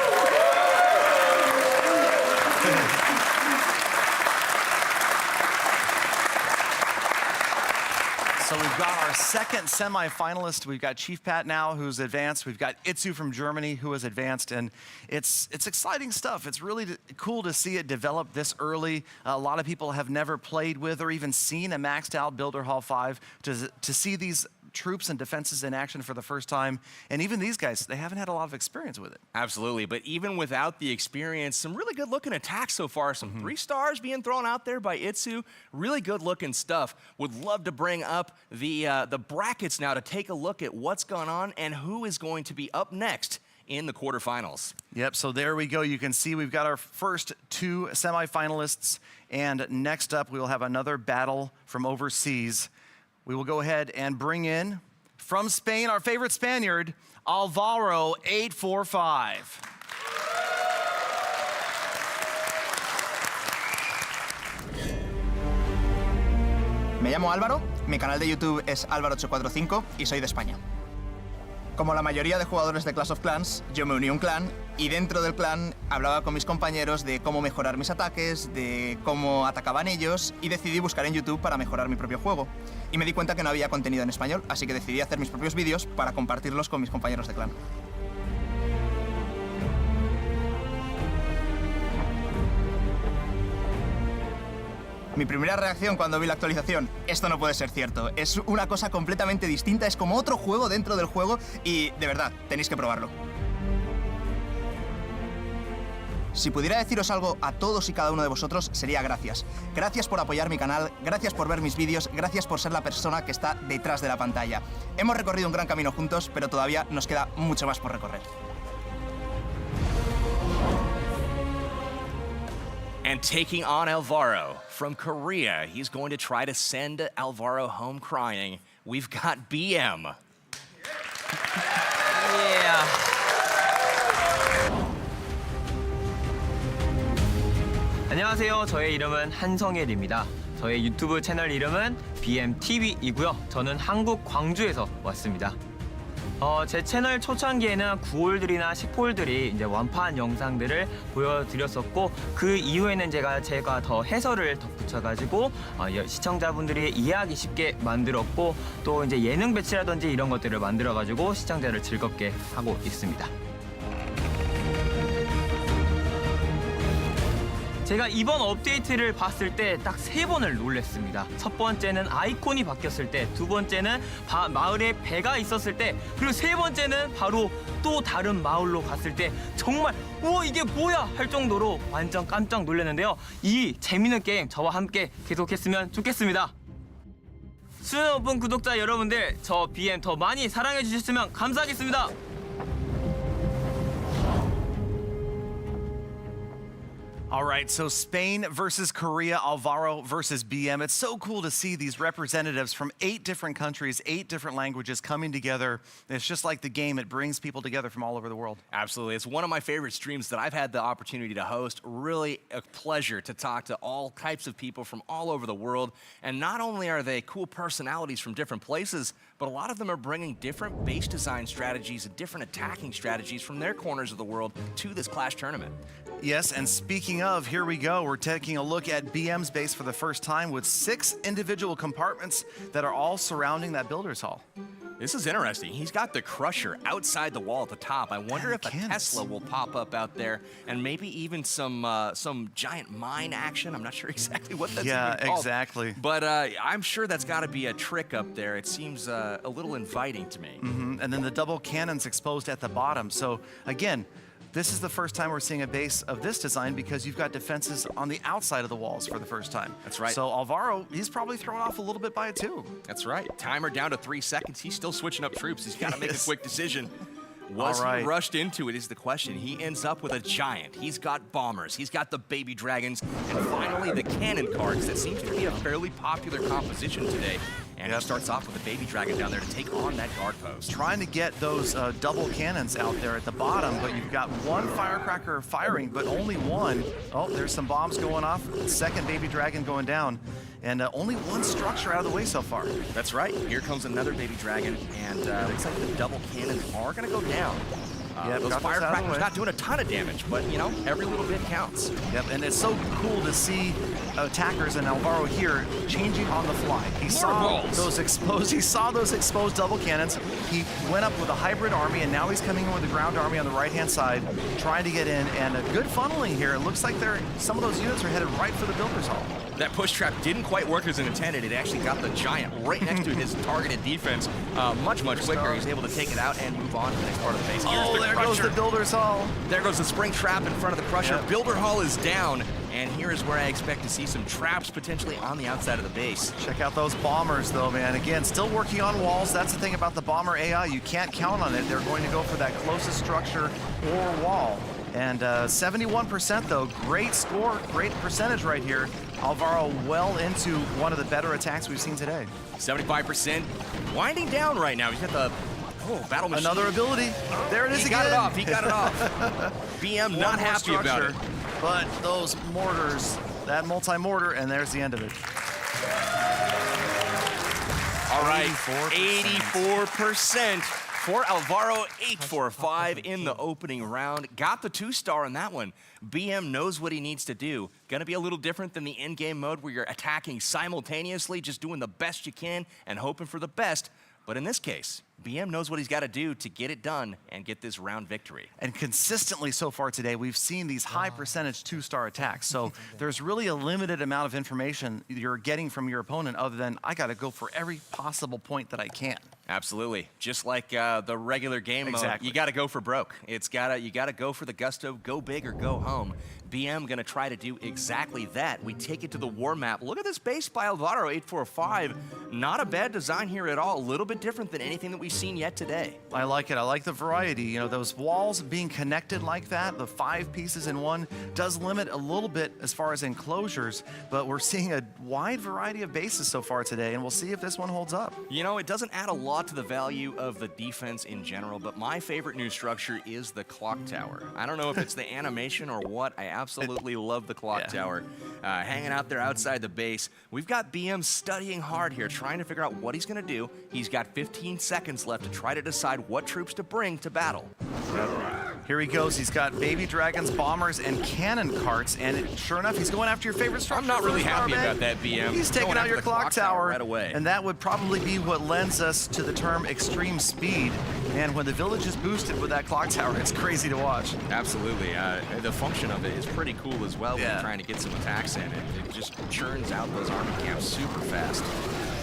So we've got our second semifinalist. We've got Chief Pat now, who's advanced. We've got Itsu from Germany, who has advanced, and it's exciting stuff. It's really cool to see it develop this early. A lot of people have never played with or even seen a maxed out Builder Hall 5. To see these troops and defenses in action for the first time, and even these guys, they haven't had a lot of experience with it. Absolutely, but even without the experience, some really good looking attacks so far. Some 3-stars being thrown out there by Itsu. Really good looking stuff. Would love to bring up the brackets now to take a look at what's going on and who is going to be up next in the quarterfinals. Yep, so there we go. You can see we've got our first 2 semifinalists, and next up we will have another battle from overseas. We will go ahead and bring in, from Spain, our favorite Spaniard, Alvaro 845. Me llamo Álvaro, mi canal de YouTube es Alvaro845 y soy de España. Como la mayoría de jugadores de Clash of Clans, yo me uní a un clan y dentro del clan hablaba con mis compañeros de cómo mejorar mis ataques, de cómo atacaban ellos y decidí buscar en YouTube para mejorar mi propio juego. Y me di cuenta que no había contenido en español, así que decidí hacer mis propios vídeos para compartirlos con mis compañeros de clan. Mi primera reacción cuando vi la actualización, esto no puede ser cierto, es una cosa completamente distinta, es como otro juego dentro del juego y de verdad, tenéis que probarlo. Si pudiera deciros algo a todos y cada uno de vosotros, sería gracias. Gracias por apoyar mi canal, gracias por ver mis vídeos, gracias por ser la persona que está detrás de la pantalla. Hemos recorrido un gran camino juntos, pero todavía nos queda mucho más por recorrer. And taking on Alvaro from Korea, he's going to try to send Alvaro home crying. We've got BM. Yeah. 안녕하세요. 저의 이름은 한성일입니다. 저의 유튜브 채널 이름은 BMTV이고요. 저는 한국 광주에서 왔습니다. 제 채널 초창기에는 9홀들이나 10홀들이 이제 완판 영상들을 보여드렸었고 그 이후에는 제가 더 해설을 덧붙여가지고 시청자분들이 이해하기 쉽게 만들었고 또 이제 예능 배치라든지 이런 것들을 만들어가지고 시청자를 즐겁게 하고 있습니다. 제가 이번 업데이트를 봤을 때 딱 3번을 놀랬습니다. 첫 번째는 아이콘이 바뀌었을 때, 두 번째는 마을에 배가 있었을 때, 그리고 세 번째는 바로 또 다른 마을로 갔을 때 정말 우와 이게 뭐야 할 정도로 완전 깜짝 놀랐는데요. 이 재밌는 게임 저와 함께 계속했으면 좋겠습니다. 수능 오픈 구독자 여러분들, 저 BM 더 많이 사랑해 주셨으면 감사하겠습니다. All right, so Spain versus Korea, Alvaro versus BM. It's so cool to see these representatives from 8 different countries, 8 different languages coming together. It's just like the game. It brings people together from all over the world. Absolutely. It's one of my favorite streams that I've had the opportunity to host. Really a pleasure to talk to all types of people from all over the world. And not only are they cool personalities from different places, but a lot of them are bringing different base design strategies and different attacking strategies from their corners of the world to this Clash tournament. Yes, and speaking of, here we go. We're taking a look at BM's base for the first time with 6 individual compartments that are all surrounding that builder's hall. This is interesting. He's got the Crusher outside the wall at the top. I wonder if a Tesla will pop up out there, and maybe even some giant mine action. I'm not sure exactly what that's even called. Exactly. But I'm sure that's got to be a trick up there. It seems a little inviting to me. And then the double cannons exposed at the bottom. So again, this is the first time we're seeing a base of this design because you've got defenses on the outside of the walls for the first time. That's right. So Alvaro, he's probably thrown off a little bit by it too. That's right. Timer down to 3 seconds. He's still switching up troops. He's got to make a quick decision. Was he rushed into it is the question. He ends up with a giant. He's got bombers. He's got the baby dragons. And finally, the cannon cards. That seems to be a fairly popular composition today. And he starts off with a baby dragon down there to take on that guard post. Trying to get those double cannons out there at the bottom, but you've got one firecracker firing, but only one. Oh, there's some bombs going off. Second baby dragon going down. And only one structure out of the way so far. That's right. Here comes another baby dragon, and looks like the double cannons are going to go down. Those firecrackers not doing a ton of damage, but, you know, every little bit counts. Yep, and it's so cool to see attackers and Alvaro here changing on the fly. He saw those exposed double cannons. He went up with a hybrid army, and now he's coming in with a ground army on the right-hand side, trying to get in, and a good funneling here. It looks like some of those units are headed right for the Builder's Hall. That push trap didn't quite work as intended. It actually got the giant right next to his targeted defense much quicker. He's able to take it out and move on to the next part of the base. There goes the Builder's Hall. There goes the spring trap in front of the Crusher. Yep. Builder Hall is down, and here is where I expect to see some traps potentially on the outside of the base. Check out those bombers, though, man. Again, still working on walls. That's the thing about the bomber AI. You can't count on it. They're going to go for that closest structure or wall. And 71%, though. Great score, great percentage right here. Alvaro well into one of the better attacks we've seen today. 75%. Winding down right now. He's got the battle machine. Another ability. There it is again. He got it off. BM not happy about it. But those mortars, that multi-mortar, and there's the end of it. All right, 84% for Alvaro, 845 in the opening round. Got the 2-star in that one. BM knows what he needs to do. Gonna be a little different than the in-game mode where you're attacking simultaneously, just doing the best you can and hoping for the best. But in this case, BM knows what he's got to do to get it done and get this round victory. And consistently so far today, we've seen these high percentage 2-star attacks. So there's really a limited amount of information you're getting from your opponent other than I got to go for every possible point that I can. Absolutely. Just like the regular game mode, you got to go for broke. You got to go for the gusto, go big or go home. BM gonna try to do exactly that. We take it to the war map. Look at this base by Alvaro, 845. Not a bad design here at all. A little bit different than anything that we've seen yet today. I like it. I like the variety. You know, those walls being connected like that, the 5 pieces in one, does limit a little bit as far as enclosures, but we're seeing a wide variety of bases so far today, and we'll see if this one holds up. You know, it doesn't add a lot to the value of the defense in general, but my favorite new structure is the clock tower. I don't know if it's the animation or what. I absolutely love the clock tower. Hanging out there outside the base. We've got BM studying hard here, trying to figure out what he's going to do. He's got 15 seconds left to try to decide what troops to bring to battle. Here he goes. He's got baby dragons, bombers, and cannon carts, and sure enough, he's going after your favorite structure. I'm not really happy about that, BM. He's taking out your clock tower right away. And that would probably be what lends us to the term extreme speed. And when the village is boosted with that clock tower, it's crazy to watch. Absolutely. The function of it is pretty cool as well when you're trying to get some attacks in. It just churns out those army camps super fast.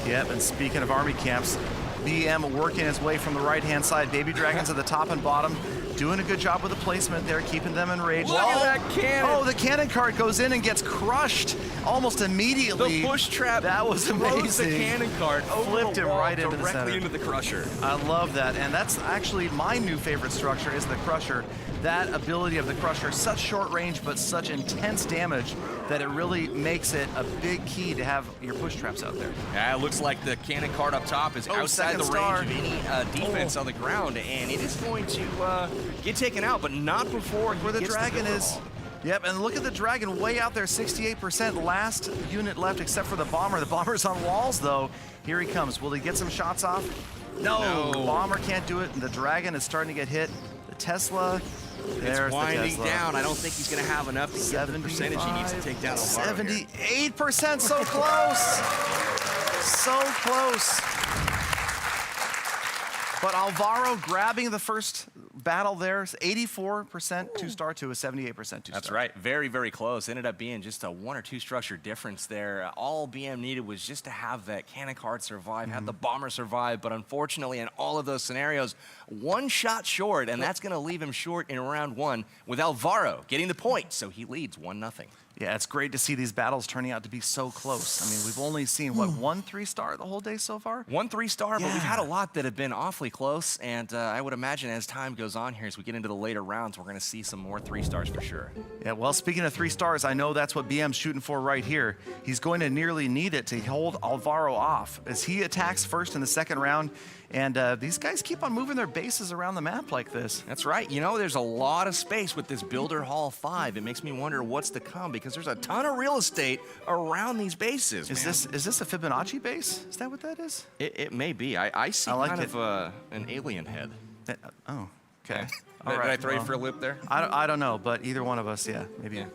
Yep, and speaking of army camps, BM working his way from the right-hand side. Baby dragons at the top and bottom. Doing a good job with the placement there, keeping them enraged. Look at that cannon. Oh, the cannon cart goes in and gets crushed almost immediately. The push trap. That was amazing. Throws the cannon cart over Flipped the him wall right into the directly center. into the crusher. I love that, and that's actually my new favorite structure is the crusher. That ability of the crusher, such short range but such intense damage that it really makes it a big key to have your push traps out there. Yeah, it looks like the cannon cart up top is outside second the star. range of any defense on the ground, and it is going to get taken out, but not before Where the gets dragon builder is. hall. Yep, and look at the dragon way out there, 68%. Last unit left except for the bomber. The bomber's on walls though. Here he comes. Will he get some shots off? No, the bomber can't do it, and the dragon is starting to get hit. The Tesla, there's It's winding the Tesla. down. I don't think he's going to have enough to get the percentage he needs to take down Alvaro here. 78%, so close. So close. But Alvaro grabbing the first battle there, 84% two-star to a 78% two-star. That's right. Very, very close. Ended up being just a 1 or 2 structure difference there. All BM needed was just to have that cannon cart survive, have the bomber survive, but unfortunately in all of those scenarios, 1 shot short, and that's going to leave him short in round 1 with Alvaro getting the point, so he leads 1-0. Yeah, it's great to see these battles turning out to be so close. I mean, we've only seen, what, 1 3-star the whole day so far? 1 3-star, but we've Yeah. had a lot that have been awfully close, and I would imagine as time goes on here, as we get into the later rounds, we're going to see some more 3-stars for sure. Yeah, well, speaking of 3 stars, I know that's what BM's shooting for right here. He's going to nearly need it to hold Alvaro off as he attacks first in the second round. And these guys keep on moving their bases around the map like this. That's right. You know, there's a lot of space with this Builder Hall 5. It makes me wonder what's to come because there's a ton of real estate around these bases. Is this a Fibonacci base? Is that what that is? It may be. I see like kind it. of an alien head. Oh, okay. Did I throw you for a loop there? I don't know, but either one of us, yeah, maybe. Yeah.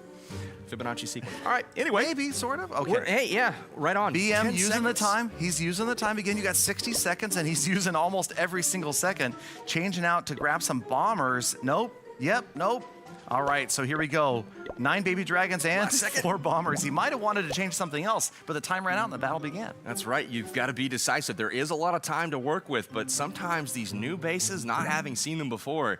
Fibonacci sequence. All right. Anyway, Maybe, sort of. Okay. hey, yeah, right on. BM 10 using the seconds. time. He's using the time. Again, you got 60 seconds, and he's using almost every single second. Changing out to grab some bombers. Nope. Yep. Nope. All right, so here we go. 9 baby dragons and Last second. 4 bombers. He might have wanted to change something else, but the time ran out and the battle began. That's right. You've got to be decisive. There is a lot of time to work with, but sometimes these new bases, not having seen them before,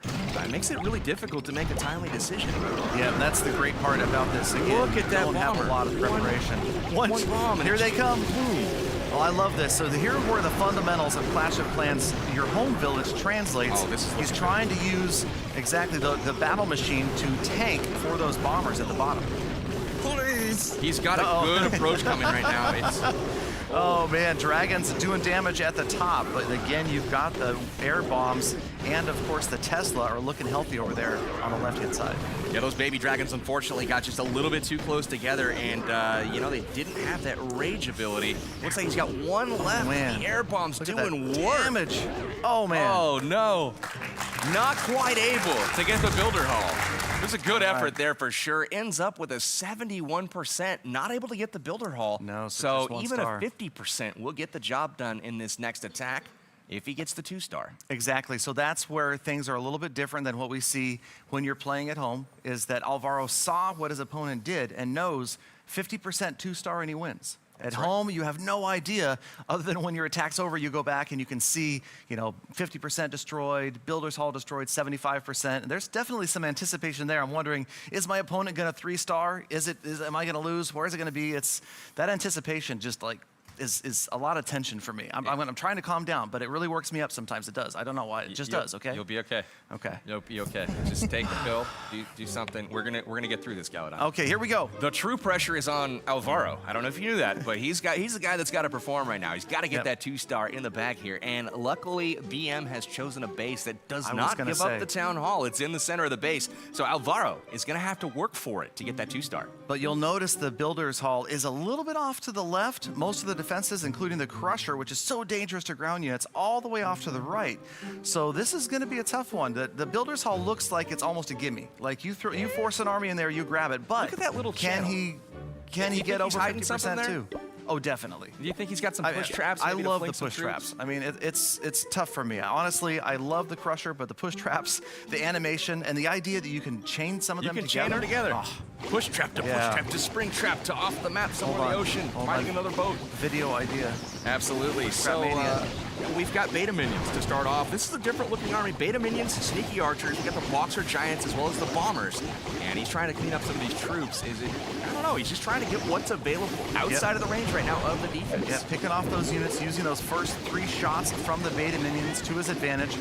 makes it really difficult to make a timely decision. Yeah, that's the great part about this. Again, Look at that don't have bomber. a lot of preparation. One bomb and Here they just come. Well, I love this. So here were the fundamentals of Clash of Clans. Your home village translates. Oh, this is He's looking trying to use exactly the battle machine to tank for those bombers at the bottom. Please. He's got a good approach coming right now. It's Oh man, dragons doing damage at the top, but again, you've got the air bombs and of course the Tesla are looking healthy over there on the left-hand side. Yeah, those baby dragons unfortunately got just a little bit too close together, and you know, they didn't have that rage ability. Looks like he's got 1 left. man. The air bomb's Look at doing that work. damage. Oh man. Oh no, not quite able to get the builder hall. There's a good effort there for sure. Ends up with a 71%, not able to get the builder hall. No, so just 1 even star. a 50% will get the job done in this next attack if he gets the 2-star. Exactly. So that's where things are a little bit different than what we see when you're playing at home, is that Alvaro saw what his opponent did and knows 50% 2-star and he wins. At home, you have no idea, other than when your attack's over, you go back and you can see, 50% destroyed, Builder's Hall destroyed, 75%. And there's definitely some anticipation there. I'm wondering, is my opponent going to 3-star? Am I going to lose? Where is it going to be? It's that anticipation just like is a lot of tension for me. I'm trying to calm down, but it really works me up sometimes. It does. I don't know why. It just does, okay? You'll be okay. Okay. You'll be okay. Just take the pill, do something. We're gonna get through this, Galadon. Okay, here we go. The true pressure is on Alvaro. I don't know if you knew that, but he's the guy that's got to perform right now. He's got to get that 2-star in the bag here. And luckily, BM has chosen a base that does not give up the town hall. It's in the center of the base. So Alvaro is going to have to work for it to get that 2-star. But you'll notice the Builder's Hall is a little bit off to the left. Most of the defenses, including the Crusher, which is so dangerous to ground units, all the way off to the right. So this is going to be a tough one. The Builder's Hall looks like it's almost a gimme. Like you force an army in there, you grab it. But look at that little can channel. he Do you get think he's over hiding something 50% there? too? Oh, definitely. Do you think he's got some push traps? I maybe to love the flank some push troops? traps. I mean, it's tough for me. Honestly, I love the Crusher, but the push traps, the animation, and the idea that you can chain some of them You can together. chain them together. Oh, Push trap to push trap to spring trap to off the map somewhere in the ocean, Hold finding on. another boat. video idea. Absolutely. So Mania. we've got beta minions to start off. This is a different looking army. Beta minions, sneaky archers, we got the boxer giants as well as the bombers. And he's trying to clean up some of these troops. I don't know, he's just trying to get what's available outside of the range right now of the defense. Yeah, picking off those units, using those first 3 shots from the beta minions to his advantage.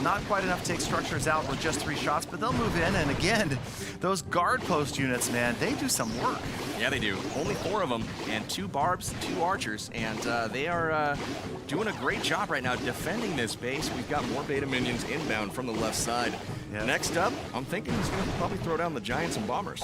Not quite enough to take structures out with just 3 shots, but they'll move in. And again, those guard post units, man, they do some work. Yeah, they do. Only 4 of them, and 2 barbs, 2 archers, and they are doing a great job right now defending this base. We've got more beta minions inbound from the left side. Yep. Next up, I'm thinking he's going to probably throw down the giants and bombers.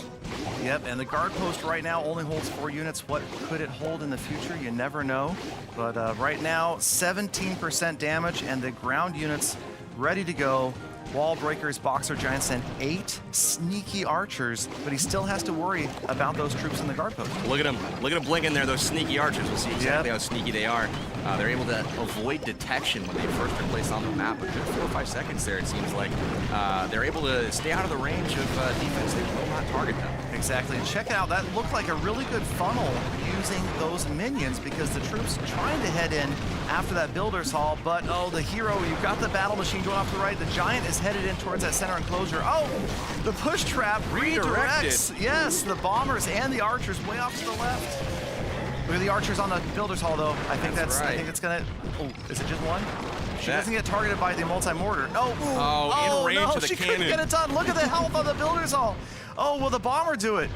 Yep, and the guard post right now only holds 4 units. What could it hold in the future? You never know. But right now, 17% damage, and the ground units ready to go. Wall breakers, boxer giants, and 8 sneaky archers, but he still has to worry about those troops in the guard post. Look at them blinking there, those sneaky archers. We'll see exactly how sneaky they are. They're able to avoid detection when they first are placed on the map, but just 4 or 5 seconds there, it seems like. They're able to stay out of the range of defense. They will not target them. Exactly, and check it out, that looked like a really good funnel using those minions because the troops trying to head in after that builder's hall, but oh, the hero, you've got the battle machine going off to the right, the giant is headed in towards that center enclosure. Oh, the push trap redirects. Yes, the bombers and the archers way off to the left. Look at the archers on the builder's hall, though. I think that's right. I think it's gonna. Oh, is it just one? She doesn't get targeted by the multi-mortar. No. In range no, of the she cannon. couldn't get it done. Look at the health on the builder's hall. Oh, will the bomber do it?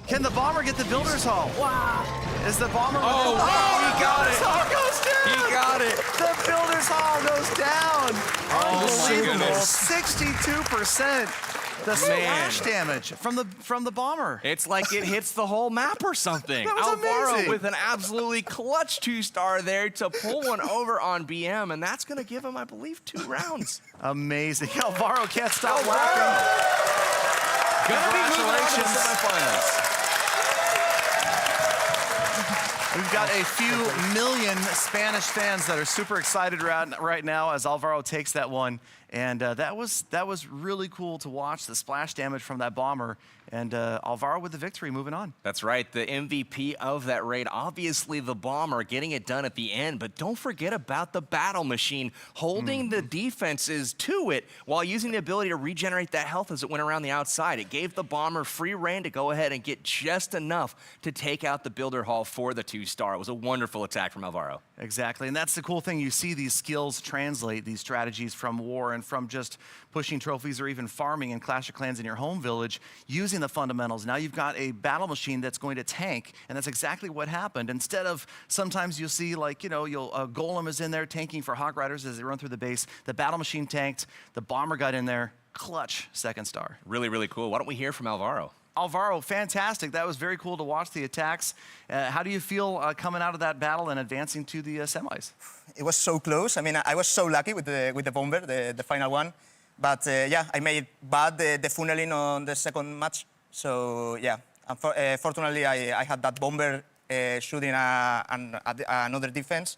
Can the bomber get the builder's hall? Wow. Is the bomber? Oh, wow, he got it. Goes down. He got it. The builder's hall goes down. Oh, my goodness. 62%. The splash damage from the bomber. It's like it hits the whole map or something. That was Alvaro amazing. with an absolutely clutch 2-star there to pull one over on BM, and that's going to give him, I believe, 2 rounds. Amazing. Alvaro can't stop laughing. Congratulations. Semifinals. We've got a few million Spanish fans that are super excited right now as Alvaro takes that one. And that was really cool to watch, the splash damage from that bomber. And Alvaro with the victory, moving on. That's right, the MVP of that raid. Obviously the bomber getting it done at the end, but don't forget about the battle machine, holding the defenses to it while using the ability to regenerate that health as it went around the outside. It gave the bomber free reign to go ahead and get just enough to take out the builder hall for the 2-star. It was a wonderful attack from Alvaro. Exactly, and that's the cool thing. You see these skills translate, these strategies from war and from just pushing trophies or even farming in Clash of Clans in your home village, using the fundamentals. Now you've got a battle machine that's going to tank, and that's exactly what happened. Instead of, sometimes you'll see like, a golem is in there tanking for Hog Riders as they run through the base. The battle machine tanked, the bomber got in there, clutch 2nd star. Really, really cool. Why don't we hear from Alvaro? Alvaro, fantastic. That was very cool to watch the attacks. How do you feel coming out of that battle and advancing to the semis? It was so close. I mean, I was so lucky with the bomber, the final one. But yeah, I made bad the funneling on the second match. So yeah, fortunately I had that bomber shooting another defense.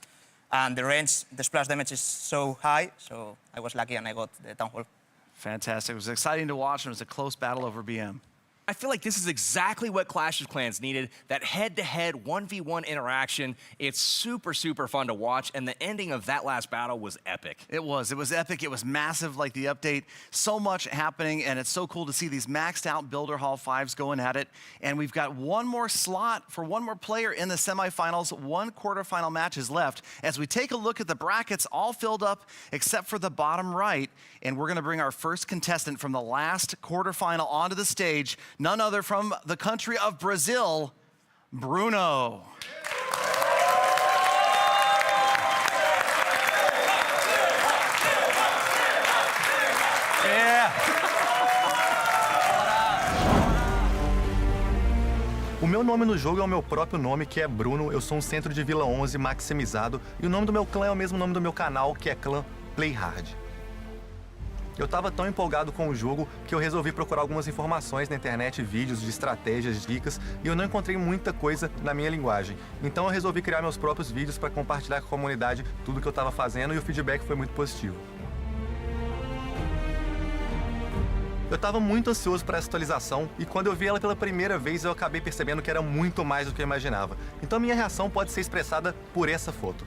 And the range, the splash damage is so high. So I was lucky and I got the town hall. Fantastic. It was exciting to watch, and it was a close battle over BM. I feel like this is exactly what Clash of Clans needed, that head-to-head 1v1 interaction. It's super, super fun to watch, and the ending of that last battle was epic. It was epic, it was massive, like the update. So much happening, and it's so cool to see these maxed out Builder Hall 5s going at it. And we've got one more slot for one more player in the semifinals. 1 quarterfinal match is left. As we take a look at the brackets, all filled up except for the bottom right. And we're gonna bring our first contestant from the last quarterfinal onto the stage. None other from the country of Brazil, Bruno. O meu nome no jogo é o meu próprio nome, que é Bruno. Eu sou um centro de Vila 11 maximizado. E o nome do meu clã é o mesmo nome do meu canal, que é Clã Play Hard. Eu estava tão empolgado com o jogo que eu resolvi procurar algumas informações na internet, vídeos de estratégias, dicas, e eu não encontrei muita coisa na minha linguagem. Então eu resolvi criar meus próprios vídeos para compartilhar com a comunidade tudo que eu estava fazendo, e o feedback foi muito positivo. Eu estava muito ansioso para essa atualização, e quando eu vi ela pela primeira vez eu acabei percebendo que era muito mais do que eu imaginava. Então a minha reação pode ser expressada por essa foto.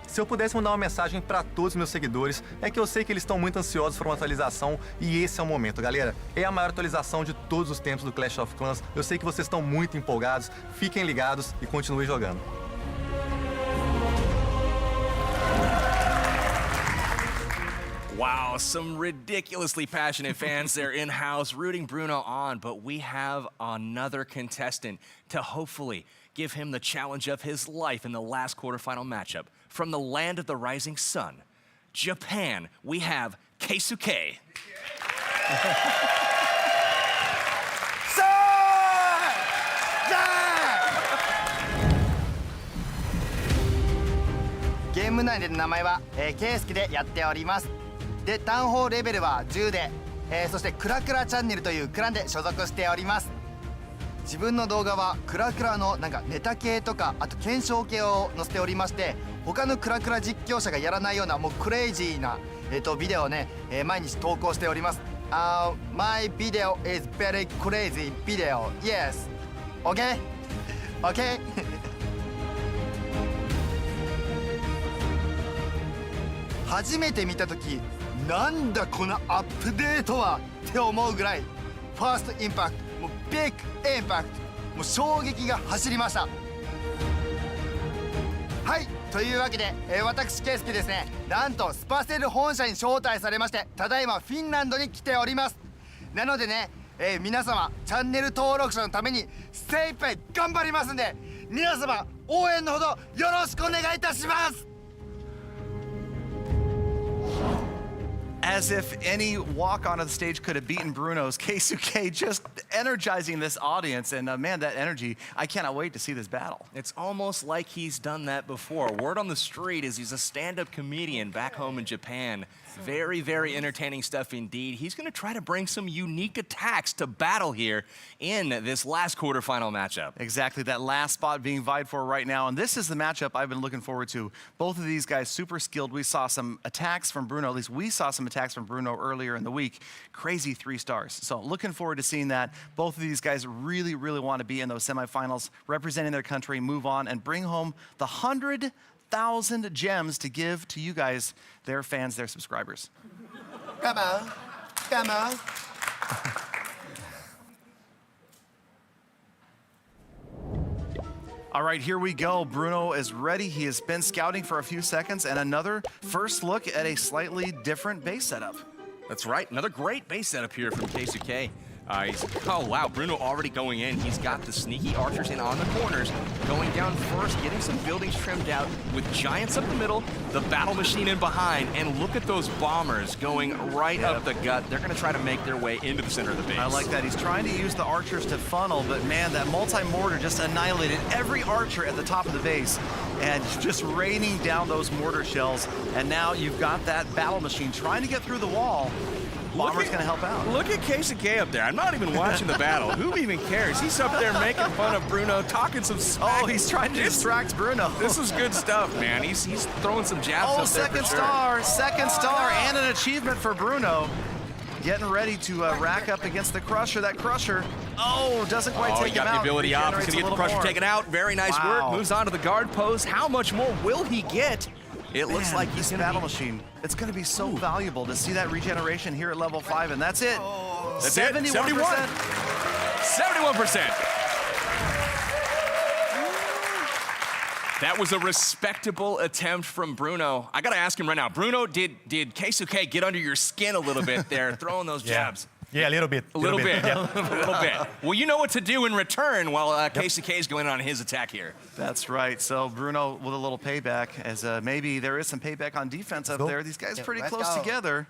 Se eu pudesse mandar uma mensagem para todos os meus seguidores, é que eu sei que eles estão muito ansiosos por uma atualização e esse é o momento, galera. É a maior atualização de todos os tempos do Clash of Clans. Eu sei que vocês estão muito empolgados, fiquem ligados e continuem jogando. Wow, some ridiculously passionate fans there in-house rooting Bruno on, but we have another contestant to hopefully give him the challenge of his life in the last quarterfinal matchup. From the land of the rising sun, Japan, we have Keisuke.ゲーム内での名前は、ケイスケでやっております。で、タウンホールレベルは10で、そしてクラクラチャンネルというクランで所属しております。自分の動画はクラクラのなんかネタ系とかあと検証系を載せておりまして、他のクラクラ実況者がやらないようなもうクレイジーな、ビデオをね、毎日投稿しております。My video is very crazy video. Yes. Okay? Okay? 初めて見た時なんだこのアップデートはって思うぐらいファーストインパクトもうビッグインパクトもう衝撃が走りました。はいというわけで、私ケイスケですねなんとスパセル本社に招待されましてただいまフィンランドに来ております。なのでね、皆様チャンネル登録者のために精一杯頑張りますんで皆様応援のほどよろしくお願いいたします。As if any walk onto the stage could have beaten Bruno's, Keisuke just energizing this audience. And man, that energy, I cannot wait to see this battle. It's almost like he's done that before. Word on the street is he's a stand-up comedian back home in Japan. Very, very entertaining stuff indeed. He's going to try to bring some unique attacks to battle here in this last quarterfinal matchup. Exactly, that last spot being vied for right now. And this is the matchup I've been looking forward to. Both of these guys super skilled. We saw some attacks from Bruno, at least we saw some attacks from Bruno earlier in the week. Crazy 3 stars. So looking forward to seeing that. Both of these guys really, really want to be in those semifinals, representing their country, move on, and bring home the 100,000 gems to give to you guys, their fans, their subscribers. Come on. Come on. All right, here we go. Bruno is ready. He has been scouting for a few seconds, and another first look at a slightly different base setup. That's right, another great base setup here from Keisuke. Oh wow, Bruno already going in. He's got the sneaky archers in on the corners, going down first, getting some buildings trimmed out with giants up the middle, the battle machine in behind, and look at those bombers going right up the gut. They're going to try to make their way into the center of the base. I like that. He's trying to use the archers to funnel, but man, that multi-mortar just annihilated every archer at the top of the base and just raining down those mortar shells. And now you've got that battle machine trying to get through the wall. Bomber's going to help out. Look at Keisuke up there. I'm not even watching the battle. Who even cares? He's up there making fun of Bruno, talking some smack. Oh, he's trying to distract Bruno. This is good stuff, man. He's throwing some jabs up there for sure. Second star, and an achievement for Bruno. Getting ready to rack up against the Crusher. That Crusher, doesn't quite take him out. He got the ability off. He's going to get the Crusher taken out. Very nice work. Moves on to the guard pose. How much more will he get? It looks like he's this battle machine. It's going to be so valuable to see that regeneration here at level 5, and that's it. That's 71%. 71%. That was a respectable attempt from Bruno. I got to ask him right now. Bruno, did Keisuke get under your skin a little bit there, throwing those jabs? Yeah, a little bit. A little bit. A little bit. Well, you know what to do in return while Keisuke is going on his attack here. That's right. So Bruno with a little payback, as maybe there is some payback on defense up there. These guys pretty close together.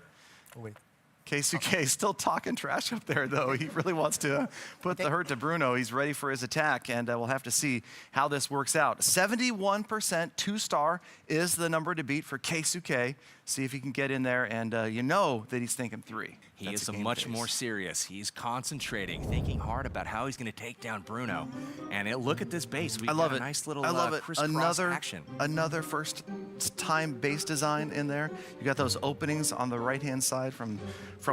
Keisuke is still talking trash up there, though. He really wants to put the hurt to Bruno. He's ready for his attack, and we'll have to see how this works out. 71% 2-star is the number to beat for Keisuke. See if he can get in there, and you know that he's thinking 3. He is much more serious. He's concentrating, thinking hard about how he's going to take down Bruno. And look at this base. We've got a nice little crisscross action. Another first-time base design in there. You got those openings on the right-hand side from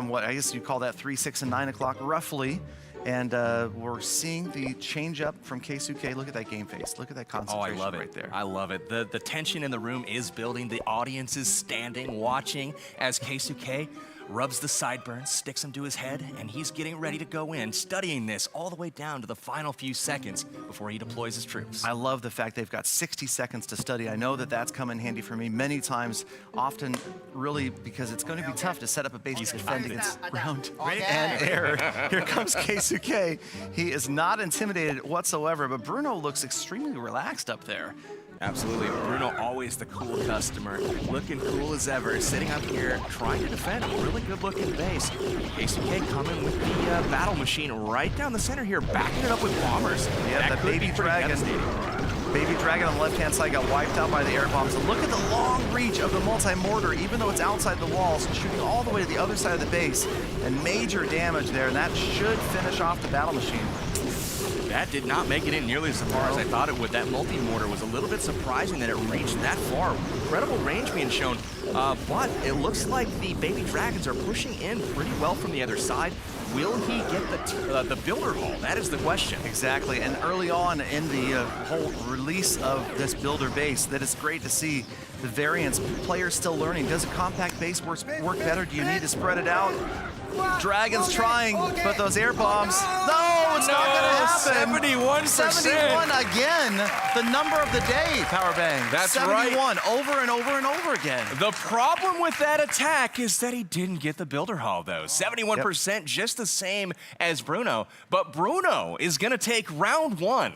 what I guess you call that 3, 6, and 9 o'clock roughly. And we're seeing the change up from Keisuke. Look at that game face. Look at that Oh, concentration I love it. right there. I love it. The tension in the room is building. The audience is standing, watching as Keisuke rubs the sideburns, sticks them to his head, and he's getting ready to go in, studying this all the way down to the final few seconds before he deploys his troops. I love the fact they've got 60 seconds to study. I know that that's come in handy for me many times, often really because it's going to be tough to set up a base to defend against ground and air. Here comes Keisuke. He is not intimidated whatsoever, but Bruno looks extremely relaxed up there. Absolutely. Bruno, always the cool customer, looking cool as ever, sitting up here trying to defend a really good-looking base. Keisuke coming with the battle machine right down the center here, backing it up with bombers. Yeah, that the baby dragon. Baby dragon on the left-hand side got wiped out by the air bombs. And look at the long reach of the multi-mortar, even though it's outside the walls, shooting all the way to the other side of the base. And major damage there, and that should finish off the battle machine. That did not make it in nearly as far as I thought it would. That multi-mortar was a little bit surprising that it reached that far. Incredible range being shown, but it looks like the baby dragons are pushing in pretty well from the other side. Will he get the builder hall? That is the question. Exactly, and early on in the whole release of this builder base, that is great to see the variants, players still learning. Does a compact base work better? Do you need to spread it out? Dragons trying, but those air bombs, no, it's not going to happen. 71%. 71 again, the number of the day, Power Bang. That's 71, right. over and over and over again. The problem with that attack is that he didn't get the builder hall, though. 71%, just the same as Bruno, but Bruno is going to take round one.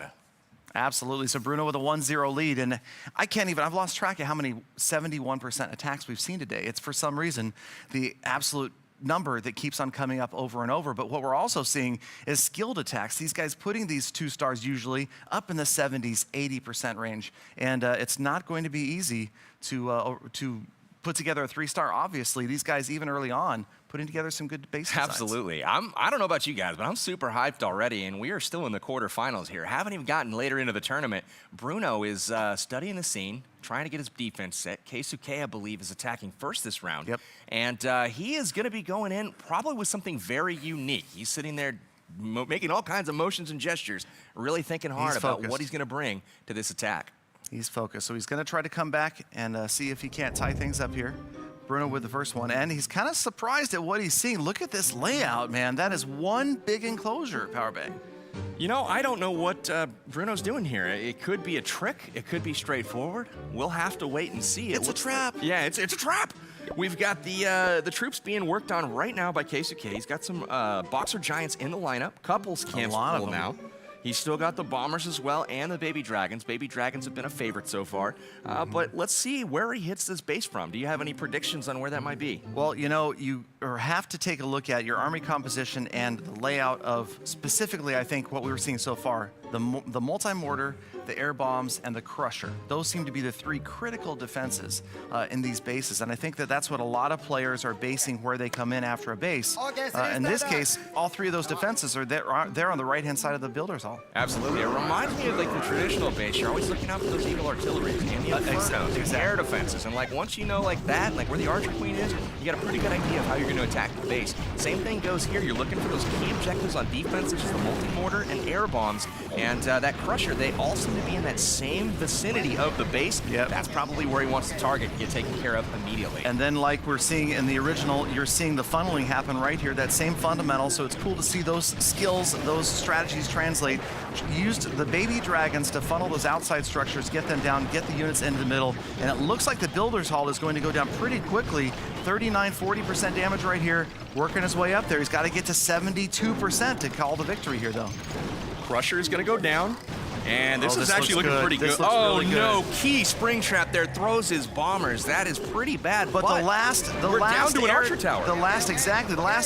Absolutely. So Bruno with a 1-0 lead, and I've lost track of how many 71% attacks we've seen today. It's for some reason the absolute number that keeps on coming up over and over. But what we're also seeing is skilled attacks. These guys putting these 2 stars usually up in the 70s, 80% range. And it's not going to be easy to put together a 3-star. Obviously, these guys, even early on, putting together some good base designs. Absolutely. I don't know about you guys, but I'm super hyped already, and we are still in the quarterfinals here. Haven't even gotten later into the tournament. Bruno is studying the scene, trying to get his defense set. Keisuke, I believe, is attacking first this round. Yep. And he is going to be going in probably with something very unique. He's sitting there making all kinds of motions and gestures, really thinking hard about what he's going to bring to this attack. He's focused, so he's going to try to come back and see if he can't tie things up here. Bruno with the first one, and he's kind of surprised at what he's seeing. Look at this layout, man. That is one big enclosure, Power Bang. You know, I don't know what Bruno's doing here. It could be a trick. It could be straightforward. We'll have to wait and see. It's a trap. Yeah, it's a trap. We've got the troops being worked on right now by Keisuke. He's got some boxer giants in the lineup. Couples camps full now. He's still got the bombers as well and the baby dragons. Baby dragons have been a favorite so far. But let's see where he hits this base from. Do you have any predictions on where that might be? Well, you know, you have to take a look at your army composition and the layout of specifically, I think, what we were seeing so far. The multi-mortar, the air bombs, and the crusher. Those seem to be the 3 critical defenses in these bases. And I think that that's what a lot of players are basing where they come in after a base. In this case, all 3 of those defenses are there on the right-hand side of the builder's hall. Absolutely. It reminds me of like the traditional base. You're always looking out for those Eagle artilleries and the Infernos and air defenses. And like once you know like that, like where the Archer Queen is, you got a pretty good idea of how you're going to attack the base. Same thing goes here. You're looking for those key objectives on defense, such as the multi-mortar and air bombs. And that crusher, they all seem to be in that same vicinity of the base. Yep. That's probably where he wants to target and get taken care of immediately. And then like we're seeing in the original, you're seeing the funneling happen right here, that same fundamental. So it's cool to see those skills, those strategies translate. Used the baby dragons to funnel those outside structures, get them down, get the units into the middle. And it looks like the builder's hall is going to go down pretty quickly. 39, 40% damage right here, working his way up there. He's got to get to 72% to call the victory here, though. Crusher is going to go down. And this is actually looking pretty good. Oh, really no, key spring trap there, throws his bombers. That is pretty bad. But the last down to an archer tower. The last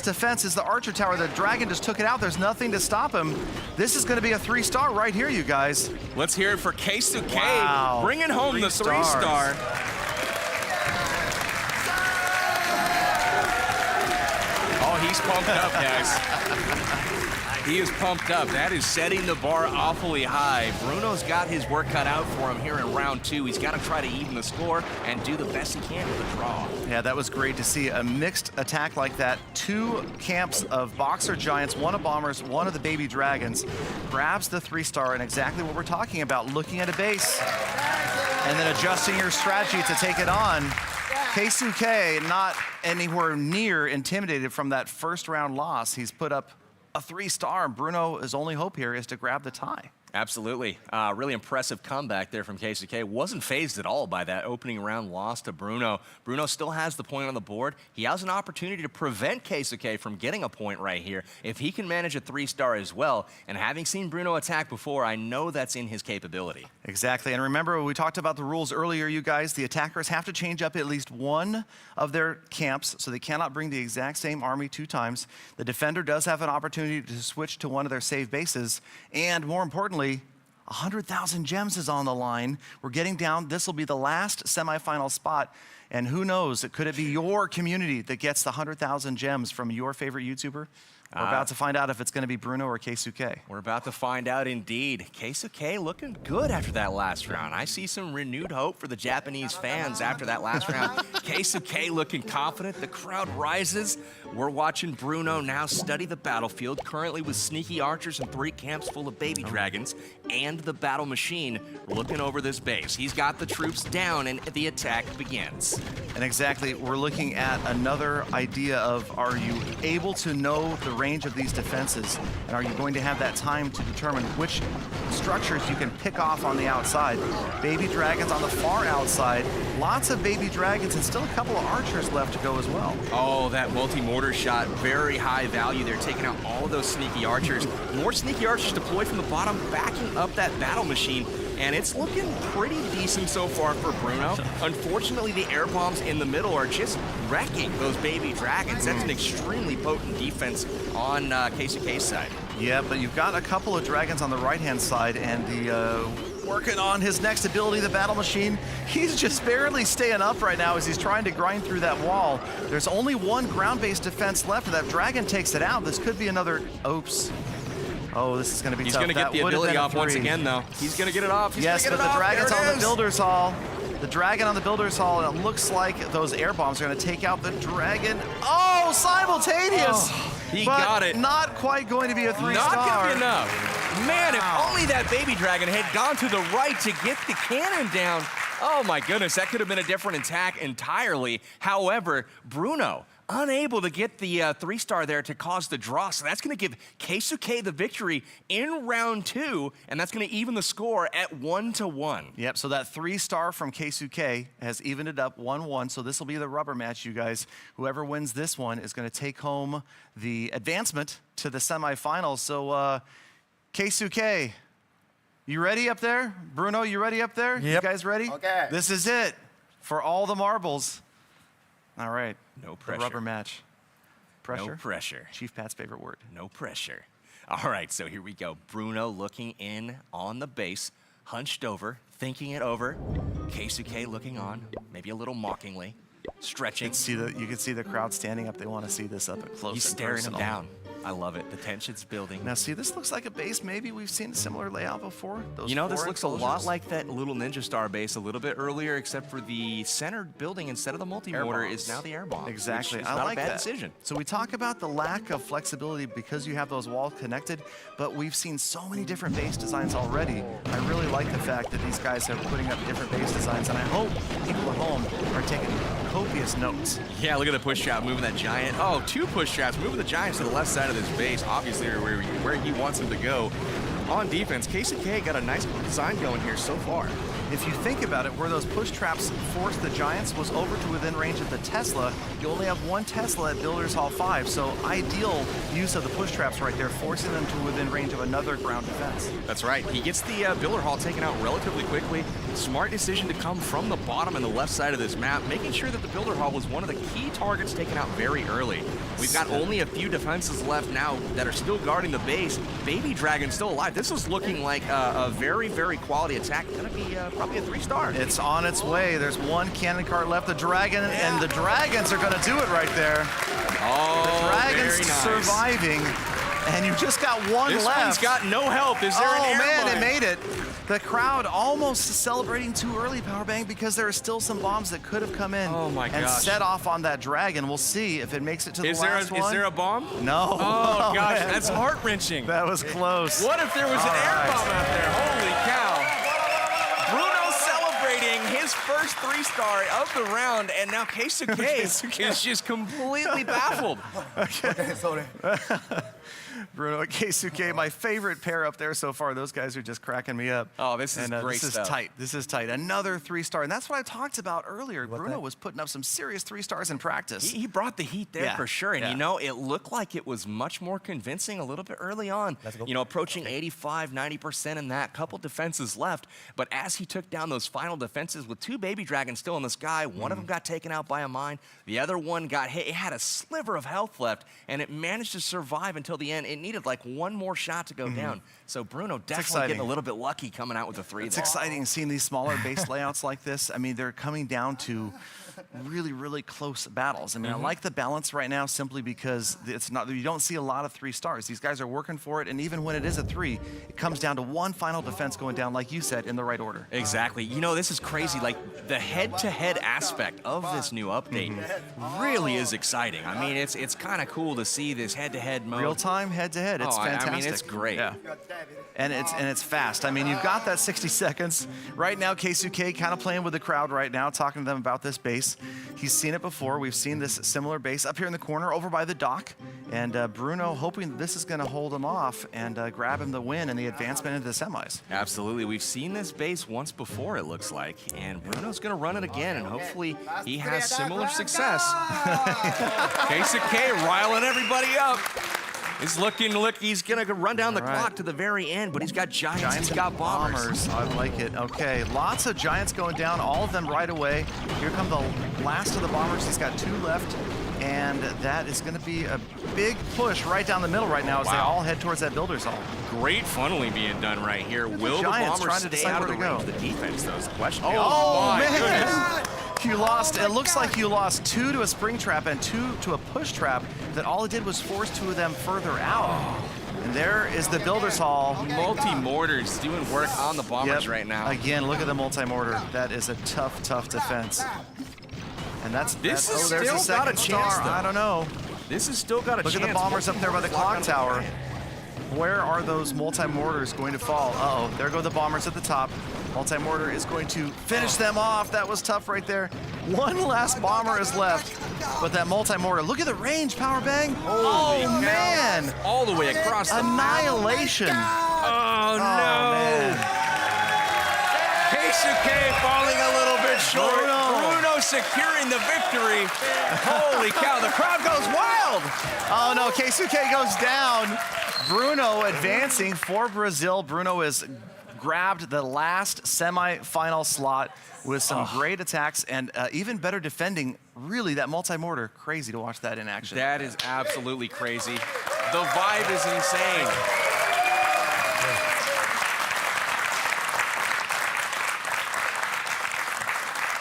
defense is the archer tower. The dragon just took it out. There's nothing to stop him. This is going to be a 3-star right here, you guys. Let's hear it for Keisuke, wow. bringing home the 3-star. Oh, he's pumped up, guys. He is pumped up. That is setting the bar awfully high. Bruno's got his work cut out for him here in round 2. He's got to try to even the score and do the best he can with a draw. Yeah, that was great to see a mixed attack like that. 2 camps of boxer giants, 1 of bombers, 1 of the baby dragons, grabs the 3-star, and exactly what we're talking about, looking at a base and then adjusting your strategy to take it on. Keisuke not anywhere near intimidated from that first round loss. He's put up a 3-star, and Bruno's only hope here is to grab the tie. Absolutely. Really impressive comeback there from Keisuke. Wasn't fazed at all by that opening round loss to Bruno. Bruno still has the point on the board. He has an opportunity to prevent Keisuke from getting a point right here if he can manage a 3-star as well. And having seen Bruno attack before, I know that's in his capability. Exactly. And remember, we talked about the rules earlier, you guys. The attackers have to change up at least 1 of their camps, so they cannot bring the exact same army 2 times. The defender does have an opportunity to switch to 1 of their save bases. And more importantly, 100,000 gems is on the line. We're getting down. This will be the last semifinal spot. And who knows, could it be your community that gets the 100,000 gems from your favorite YouTuber? We're about to find out if it's going to be Bruno or Keisuke. We're about to find out indeed. Keisuke looking good after that last round. I see some renewed hope for the Japanese fans after that last round. Keisuke looking confident. The crowd rises. We're watching Bruno now study the battlefield, currently with sneaky archers and 3 camps full of baby dragons, and the battle machine looking over this base. He's got the troops down, and the attack begins. And exactly, we're looking at another idea of, are you able to know the range of these defenses, and are you going to have that time to determine which structures you can pick off on the outside? Baby dragons on the far outside, lots of baby dragons, and still a couple of archers left to go as well. Oh, that multi-mortar shot, very high value. They're taking out all of those sneaky archers. More sneaky archers deployed from the bottom, backing up that battle machine. And it's looking pretty decent so far for Bruno. Unfortunately, the air bombs in the middle are just wrecking those baby dragons. That's an extremely potent defense on Keisuke's side. Yeah, but you've got a couple of dragons on the right-hand side, and the working on his next ability, the battle machine. He's just barely staying up right now as he's trying to grind through that wall. There's only 1 ground-based defense left. If that dragon takes it out, this could be another... Oops. Oh, this is going to be tough. He's going to get the ability off once again, though. He's going to get it off. Yes, but the dragon's on the builder's hall. The dragon on the builder's hall, and it looks like those air bombs are going to take out the dragon. Oh, simultaneous! He got it. Not quite going to be a 3-star. Not going to be enough. Man, if only that baby dragon had gone to the right to get the cannon down. Oh my goodness, that could have been a different attack entirely. However, Bruno unable to get the 3-star there to cause the draw. So that's going to give Keisuke the victory in round 2, and that's going to even the score at 1-1. Yep, so that 3-star from Keisuke has evened it up 1-1. So this will be the rubber match, you guys. Whoever wins this one is going to take home the advancement to the semifinals. So Keisuke, you ready up there? Bruno, you ready up there? Yep. You guys ready? Okay. This is it for all the marbles. All right. No pressure. The rubber match. Pressure? No pressure. Chief Pat's favorite word. No pressure. All right, so here we go. Bruno looking in on the base, hunched over, thinking it over. Keisuke looking on, maybe a little mockingly, stretching. You can see the crowd standing up. They want to see this up close. He's and staring personal. him down. I love it. The tension's building. Now, see, this looks like a base. Maybe we've seen a similar layout before. Those You know, this 4 looks a lot enclosures. like that little Ninja Star base a little bit earlier, except for the centered building instead of the multi-mortar is now the air bomb. Exactly. Which is I not like a bad that. decision. So we talk about the lack of flexibility because you have those walls connected, but we've seen so many different base designs already. I really like the fact that these guys are putting up different base designs, and I hope people at home are taking copious notes. Yeah, look at the push trap moving that giant. Oh, 2 push traps moving the giants to the left side of this base. Obviously, where he wants him to go. On defense, Keisuke got a nice design going here so far. If you think about it, where those push traps forced the Giants was over to within range of the Tesla. You only have 1 Tesla at Builders Hall 5, so ideal use of the push traps right there, forcing them to within range of another ground defense. That's right. He gets the Builder Hall taken out relatively quickly. Smart decision to come from the bottom and the left side of this map, making sure that the Builder Hall was one of the key targets taken out very early. We've got only a few defenses left now that are still guarding the base. Baby Dragon still alive. This is looking like a very, very quality attack. Gonna be probably a 3-star. It's on its way. There's 1 cannon cart left. The Dragon, and the Dragons are going to do it right there. Oh, The Dragons very nice. surviving And you just got one This left. one's got no help. Is there an Oh air man, mine? it made it. The crowd almost celebrating too early, Powerbang, because there are still some bombs that could have come in Oh my and gosh. set off on that dragon. We'll see if it makes it to the Is there, last one. is there a bomb? No. Oh, gosh, man. that's heart-wrenching. That was close. What if there was an All air right. bomb out there? Holy cow. Bruno celebrating his first 3-star of the round, and now Keisuke is just completely baffled. Bruno and Keisuke, my favorite pair up there so far. Those guys are just cracking me up. Oh, this is great This stuff. is tight. This is tight. Another 3-star, and that's what I talked about earlier. Bruno was putting up some serious 3-stars in practice. He brought the heat there Yeah, for sure. And yeah. you know, it looked like it was much more convincing a little bit early on. You know, approaching 85, 90% in that, couple defenses left. But as he took down those final defenses with 2 baby dragons still in the sky, one of them got taken out by a mine. The other one got hit. It had a sliver of health left, and it managed to survive until the end. It needed like one more shot to go down. So Bruno definitely exciting. getting a little bit lucky coming out with a 3 It's there. exciting seeing these smaller base layouts like this. I mean, they're coming down to really, really close battles. I mean, I like the balance right now simply because it's not, you don't see a lot of 3-stars. These guys are working for it, and even when it is a 3, it comes down to one final defense going down, like you said, in the right order. Exactly. You know, this is crazy. Like, the head-to-head aspect of this new update really is exciting. I mean, it's kind of cool to see this head-to-head mode. Real time, head to head. It's Oh, fantastic. I mean, it's great. Yeah. And it's fast. I mean, you've got that 60 seconds. Right now, Keisuke kind of playing with the crowd right now, talking to them about this base. He's seen it before. We've seen this similar base up here in the corner over by the dock. And Bruno hoping that this is going to hold him off and grab him the win and the advancement into the semis. Absolutely. We've seen this base once before, it looks like. And Bruno's going to run it again, and hopefully he has similar success. Keisuke riling everybody up. He's he's going to run down the clock to the very end, but he's got giants, he's got bombers. I like it. Okay, lots of giants going down, all of them right away. Here come the last of the bombers. He's got 2 left, and that is going to be a big push right down the middle right now as they all head towards that builder's hall. Great funneling being done right here. Will the Giants trying bombers to stay decide out of where the to range go. of the defense, though, is the question. Oh, my man! goodness. You lost, it looks like you lost 2 to a spring trap and 2 to a push trap that all it did was force 2 of them further out. And there is the builder's hall. Multi-mortars doing work on the bombers right now. Again, look at the multi-mortar. That is a tough, tough defense. And This there's has a still got a second chance, star. though. I don't know. This has still got a Look chance. at the bombers up there by the clock tower. Where are those multi-mortars going to fall? Uh-oh, there go the bombers at the top. Multi-mortar is going to finish them off. That was tough right there. One last bomber is left, but that multi-mortar, look at the range, Powerbang. Holy cow. Man. All the way across the Annihilation. Oh, no. Man. Keisuke falling a little bit short. Bruno. Securing the victory. Holy cow, the crowd goes wild. Oh no, Keisuke goes down. Bruno advancing for Brazil. Bruno has grabbed the last semi-final slot with some great attacks and even better defending. Really, that multi-mortar, crazy to watch that in action. That is absolutely crazy. The vibe is insane.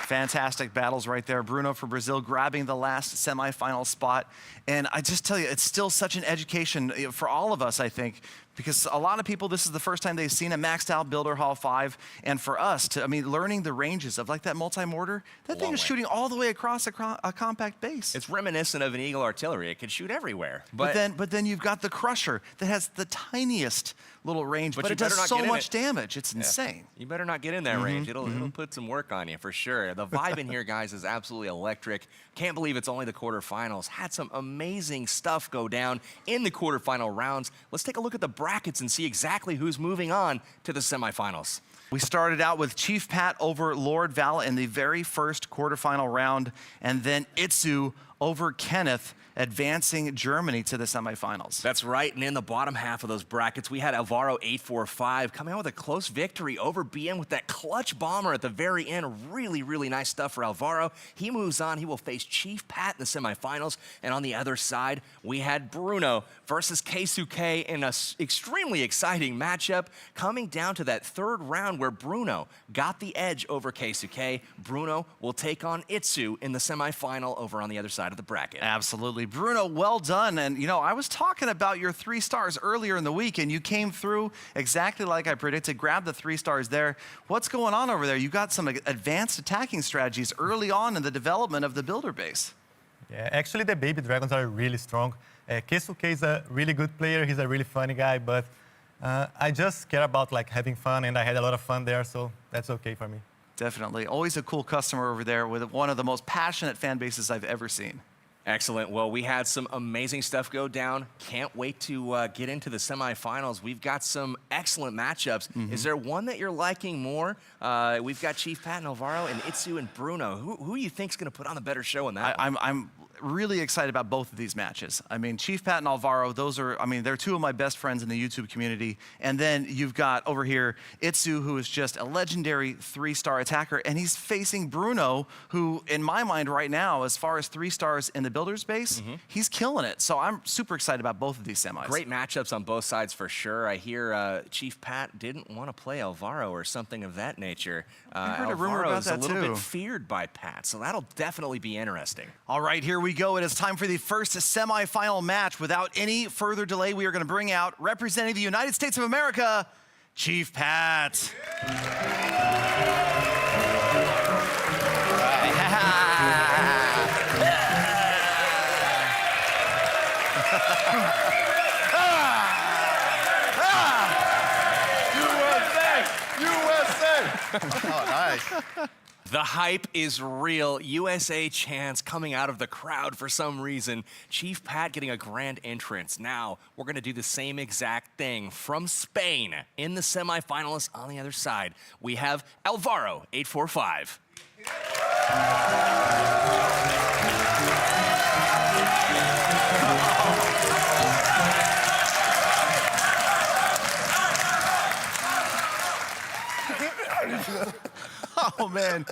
Fantastic battles right there. Bruno for Brazil grabbing the last semifinal spot. And I just tell you, it's still such an education for all of us, I think, because a lot of people, this is the first time they've seen a maxed out Builder Hall 5. And for us, learning the ranges of like that multi-mortar, that thing is shooting all the way across a compact base. It's reminiscent of an Eagle artillery. It can shoot everywhere. But then you've got the Crusher that has the tiniest little range, but you it does better not so get in much it. damage. It's insane. You better not get in that range. It'll put some work on you for sure. The vibe in here, guys, is absolutely electric. Can't believe it's only the quarterfinals. Had some amazing stuff go down in the quarterfinal rounds. Let's take a look at the brackets and see exactly who's moving on to the semifinals. We started out with Chief Pat over Lord Val in the very first quarterfinal round, and then Itsu over Kenneth, advancing Germany to the semifinals. That's right, and in the bottom half of those brackets, we had Alvaro 845 coming out with a close victory over BM with that clutch bomber at the very end. Really, really nice stuff for Alvaro. He moves on. He will face Chief Pat in the semifinals. And on the other side, we had Bruno versus Keisuke in an extremely exciting matchup, coming down to that third round where Bruno got the edge over Keisuke. Bruno will take on Itsu in the semifinal over on the other side of the bracket. Absolutely. Bruno, well done. And, you know, I was talking about your 3 stars earlier in the week, and you came through exactly like I predicted. Grab the 3 stars there. What's going on over there? You got some advanced attacking strategies early on in the development of the builder base. Yeah, actually, the baby dragons are really strong. Keisuke is a really good player. He's a really funny guy, but I just care about like having fun, and I had a lot of fun there, so that's okay for me. Definitely. Always a cool customer over there with one of the most passionate fan bases I've ever seen. Excellent. Well, we had some amazing stuff go down. Can't wait to get into the semifinals. We've got some excellent matchups. Is there one that you're liking more? We've got Chief Pat and Alvaro and Itsu and Bruno. Who do you think's going to put on the better show in that one? I'm really excited about both of these matches. I mean, Chief Pat and Alvaro, those are, I mean, they're 2 of my best friends in the YouTube community. And then you've got over here Itsu, who is just a legendary 3-star attacker, and he's facing Bruno, who, in my mind right now, as far as 3 stars in the builder space, he's killing it. So I'm super excited about both of these semis. Great matchups on both sides for sure. I hear Chief Pat didn't want to play Alvaro or something of that nature. I heard a rumor about that a little too. bit feared by Pat, so that'll definitely be interesting. All right, here we go. It is time for the first semifinal match. Without any further delay, we are going to bring out, representing the United States of America, Chief Pat. Oh, nice. The hype is real. USA chants coming out of the crowd for some reason. Chief Pat getting a grand entrance. Now, we're going to do the same exact thing from Spain. In the semifinalists on the other side, we have Alvaro, 845. Oh, man.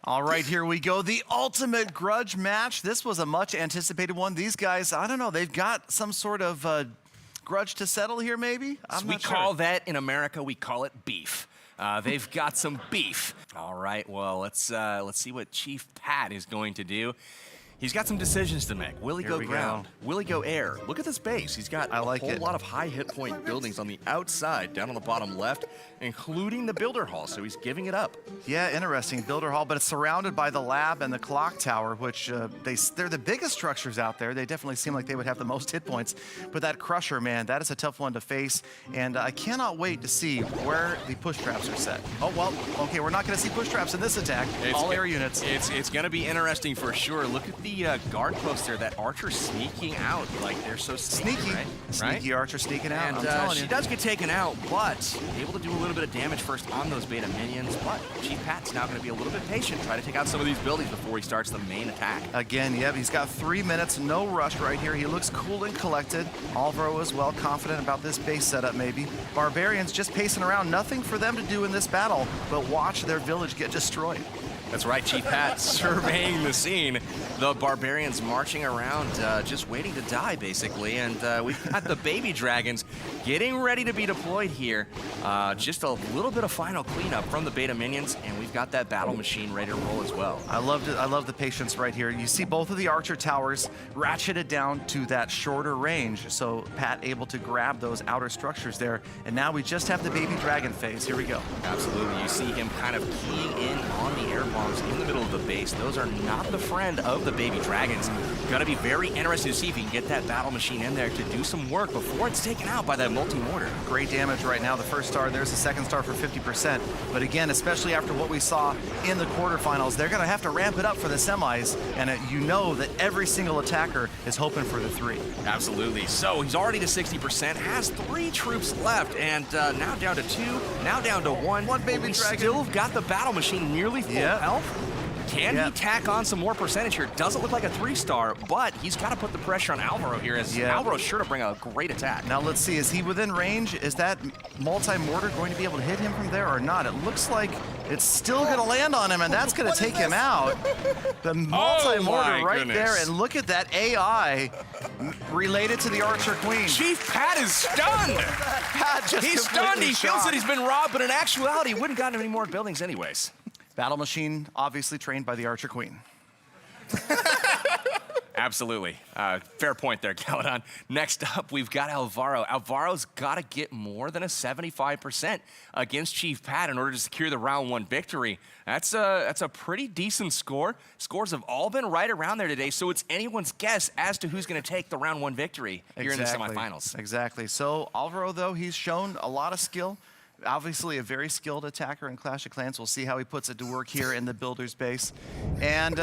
All right, here we go. The ultimate grudge match. This was a much anticipated one. These guys, I don't know, they've got some sort of grudge to settle here, maybe? We call that, in America, we call it beef. They've got some beef. All right, well, let's see what Chief Pat is going to do. He's got some decisions to make. Will he go ground? Will he go air? Look at this base. He's got a whole lot of high hit point buildings on the outside, down on the bottom left, including the builder hall, so he's giving it up. Yeah, interesting. Builder hall, but it's surrounded by the lab and the clock tower, which they're the biggest structures out there. They definitely seem like they would have the most hit points. But that crusher, man, that is a tough one to face. And I cannot wait to see where the push traps are set. Oh, well, okay, we're not going to see push traps in this attack. All air units. It's going to be interesting for sure. Look at the guard post there. That archer sneaking out. Like, they're so sneaky. Right? Sneaky archer sneaking out. And I'm telling you. she does get taken out, but able to do a little bit of damage first on those beta minions. But Chief Pat's now going to be a little bit patient, try to take out some of these buildings before he starts the main attack. Again, yep, he's got 3 minutes, no rush right here. He looks cool and collected. Alvaro as well, confident about this base setup maybe. Barbarians just pacing around, nothing for them to do in this battle, but watch their village get destroyed. That's right, Chief Pat surveying the scene. The barbarians marching around, just waiting to die, basically. And we've got the baby dragons getting ready to be deployed here. Just a little bit of final cleanup from the beta minions, and we've got that battle machine ready to roll as well. I loved it. I love the patience right here. You see both of the archer towers ratcheted down to that shorter range, so Pat able to grab those outer structures there. And now we just have the baby dragon phase. Here we go. Absolutely. You see him kind of keying in on the air bombs in the middle of the base. Those are not the friend of the baby dragons. Gonna be very interested to see if he can get that battle machine in there to do some work before it's taken out by that multi-mortar. Great damage right now. The first star, there's the second star for 50%. But again, especially after what we saw in the quarterfinals, they're gonna have to ramp it up for the semis. And you know that every single attacker is hoping for the 3. Absolutely. So he's already to 60%, has 3 troops left, and now down to 2, now down to 1. One baby dragon. Still got the battle machine nearly full health. Can he tack on some more percentage here? Doesn't look like a 3-star, but he's got to put the pressure on Alvaro here, as Alvaro's sure to bring a great attack. Now let's see, is he within range? Is that multi-mortar going to be able to hit him from there or not? It looks like it's still going to land on him, and that's going to take him out. The multi-mortar right there, and look at that AI related to the Archer Queen. Chief Pat is stunned. He's stunned. He feels that he's been robbed, but in actuality, he wouldn't have gotten any more buildings anyways. Battle machine, obviously trained by the Archer Queen. Absolutely. Fair point there, Galadon. Next up, we've got Alvaro. Alvaro's got to get more than a 75% against Chief Pat in order to secure the round 1 victory. That's a pretty decent score. Scores have all been right around there today, so it's anyone's guess as to who's going to take the round 1 victory here in the semifinals. Exactly. So Alvaro, though, he's shown a lot of skill. Obviously a very skilled attacker in Clash of Clans. We'll see how he puts it to work here in the builder's base. And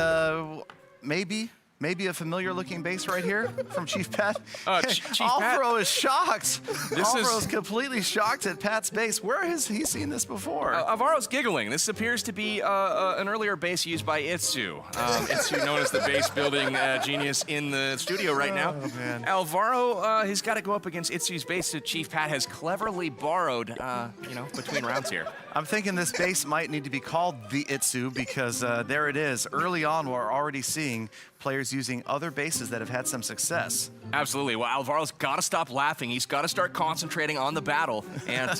maybe a familiar-looking base right here from Chief Pat. Chief Alvaro Pat is shocked. Alvaro's completely shocked at Pat's base. Where has he seen this before? Alvaro's giggling. This appears to be an earlier base used by Itsu. Itsu, known as the base building genius in the studio right now. Oh, man. Alvaro, he's got to go up against Itsu's base that Chief Pat has cleverly borrowed, between rounds here. I'm thinking this base might need to be called the Itsu because there it is. Early on, we're already seeing players using other bases that have had some success. Absolutely. Well, Alvaro's got to stop laughing. He's got to start concentrating on the battle and,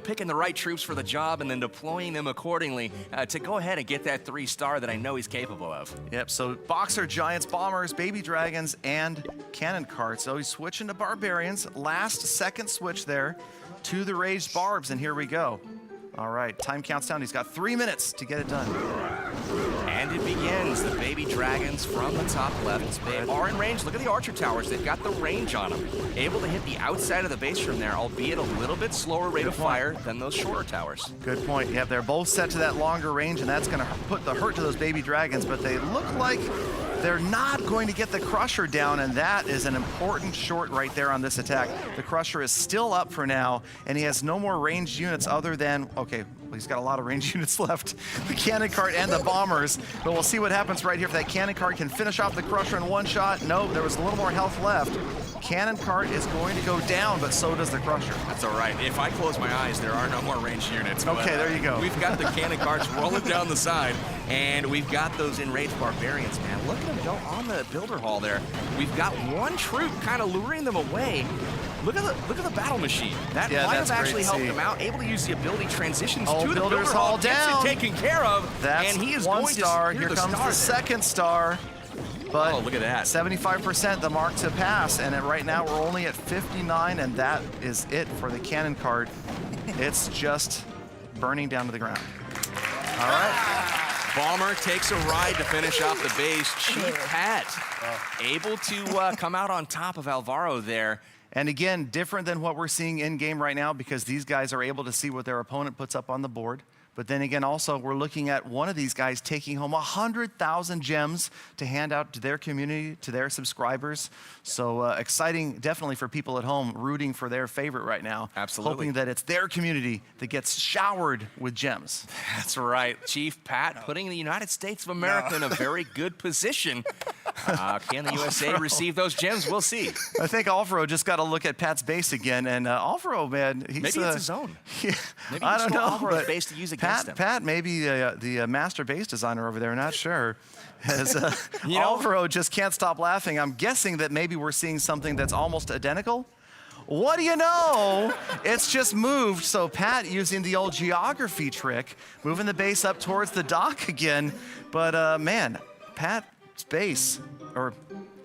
picking the right troops for the job and then deploying them accordingly to go ahead and get that 3-star that I know he's capable of. Yep, so Boxer, Giants, Bombers, Baby Dragons, and Cannon Carts. So he's switching to Barbarians. Last second switch there to the Raged Barbs, and here we go. All right, time counts down. He's got 3 minutes to get it done. And it begins. The Baby Dragons from the top left. They are in range. Look at the Archer Towers. They've got the range on them. Able to hit the outside of the base from there, albeit a little bit slower rate of fire than those shorter towers. Good point. Yep, they're both set to that longer range, and that's going to put the hurt to those Baby Dragons, but they look like they're not going to get the Crusher down, and that is an important short right there on this attack. The Crusher is still up for now, and he has no more ranged units other than, okay, well, he's got a lot of ranged units left. The Cannon Cart and the Bombers, but we'll see what happens right here. If that Cannon Cart can finish off the Crusher in one shot. No, there was a little more health left. Cannon Cart is going to go down, but so does the Crusher. That's all right. If I close my eyes, there are no more ranged units. Okay, there you go. We've got the Cannon Carts rolling down the side, and we've got those enraged Barbarians, man. Look at them go on the builder hall there. We've got one troop kind of luring them away. Look at the battle machine. That might have actually helped him out. Able to use the ability transitions to the builder hall, gets it taken care of, That's and he is one going star. to Here comes the second star. But look at that. 75% the mark to pass, and right now we're only at 59, and that is it for the Cannon Cart. It's just burning down to the ground. All right. Bomber takes a ride to finish off the base. Chief Pat able to come out on top of Alvaro there. And again, different than what we're seeing in game right now because these guys are able to see what their opponent puts up on the board. But then again, also, we're looking at one of these guys taking home 100,000 gems to hand out to their community, to their subscribers. So exciting, definitely for people at home rooting for their favorite right now. Absolutely. Hoping that it's their community that gets showered with gems. That's right. Chief Pat putting the United States of America in a very good position. Can the USA receive those gems? We'll see. I think Alvaro just got to look at Pat's base again. And Alvaro, man, he's... Maybe it's his own. Yeah, Maybe I don't know. Alvaro's base to use against him. Pat may be the master base designer over there, not sure. As Alvaro just can't stop laughing. I'm guessing that maybe we're seeing something that's almost identical. What do you know? It's just moved. So Pat using the old geography trick, moving the base up towards the dock again. But man, Pat's base, or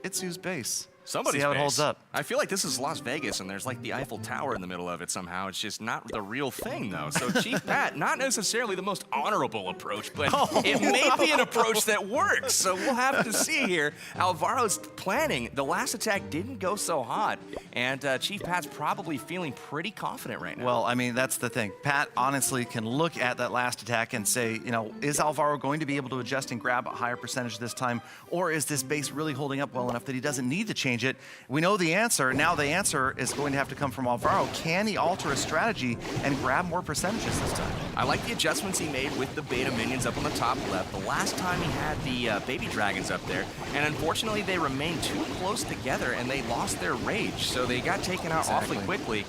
Itsu's base. Somebody's See how base. it holds up. I feel like this is Las Vegas, and there's like the Eiffel Tower in the middle of it somehow. It's just not the real thing, though. So Chief Pat, not necessarily the most honorable approach, but it may be an approach that works. So we'll have to see here. Alvaro's planning. The last attack didn't go so hot, and Chief Pat's probably feeling pretty confident right now. Well, I mean, that's the thing. Pat honestly can look at that last attack and say, you know, is Alvaro going to be able to adjust and grab a higher percentage this time, or is this base really holding up well enough that he doesn't need to change it? We know the answer. Now the answer is going to have to come from Alvaro. Can he alter his strategy and grab more percentages this time? I like the adjustments he made with the beta minions up on the top left. The last time he had the baby dragons up there, and unfortunately they remained too close together and they lost their rage, so they got taken out awfully quickly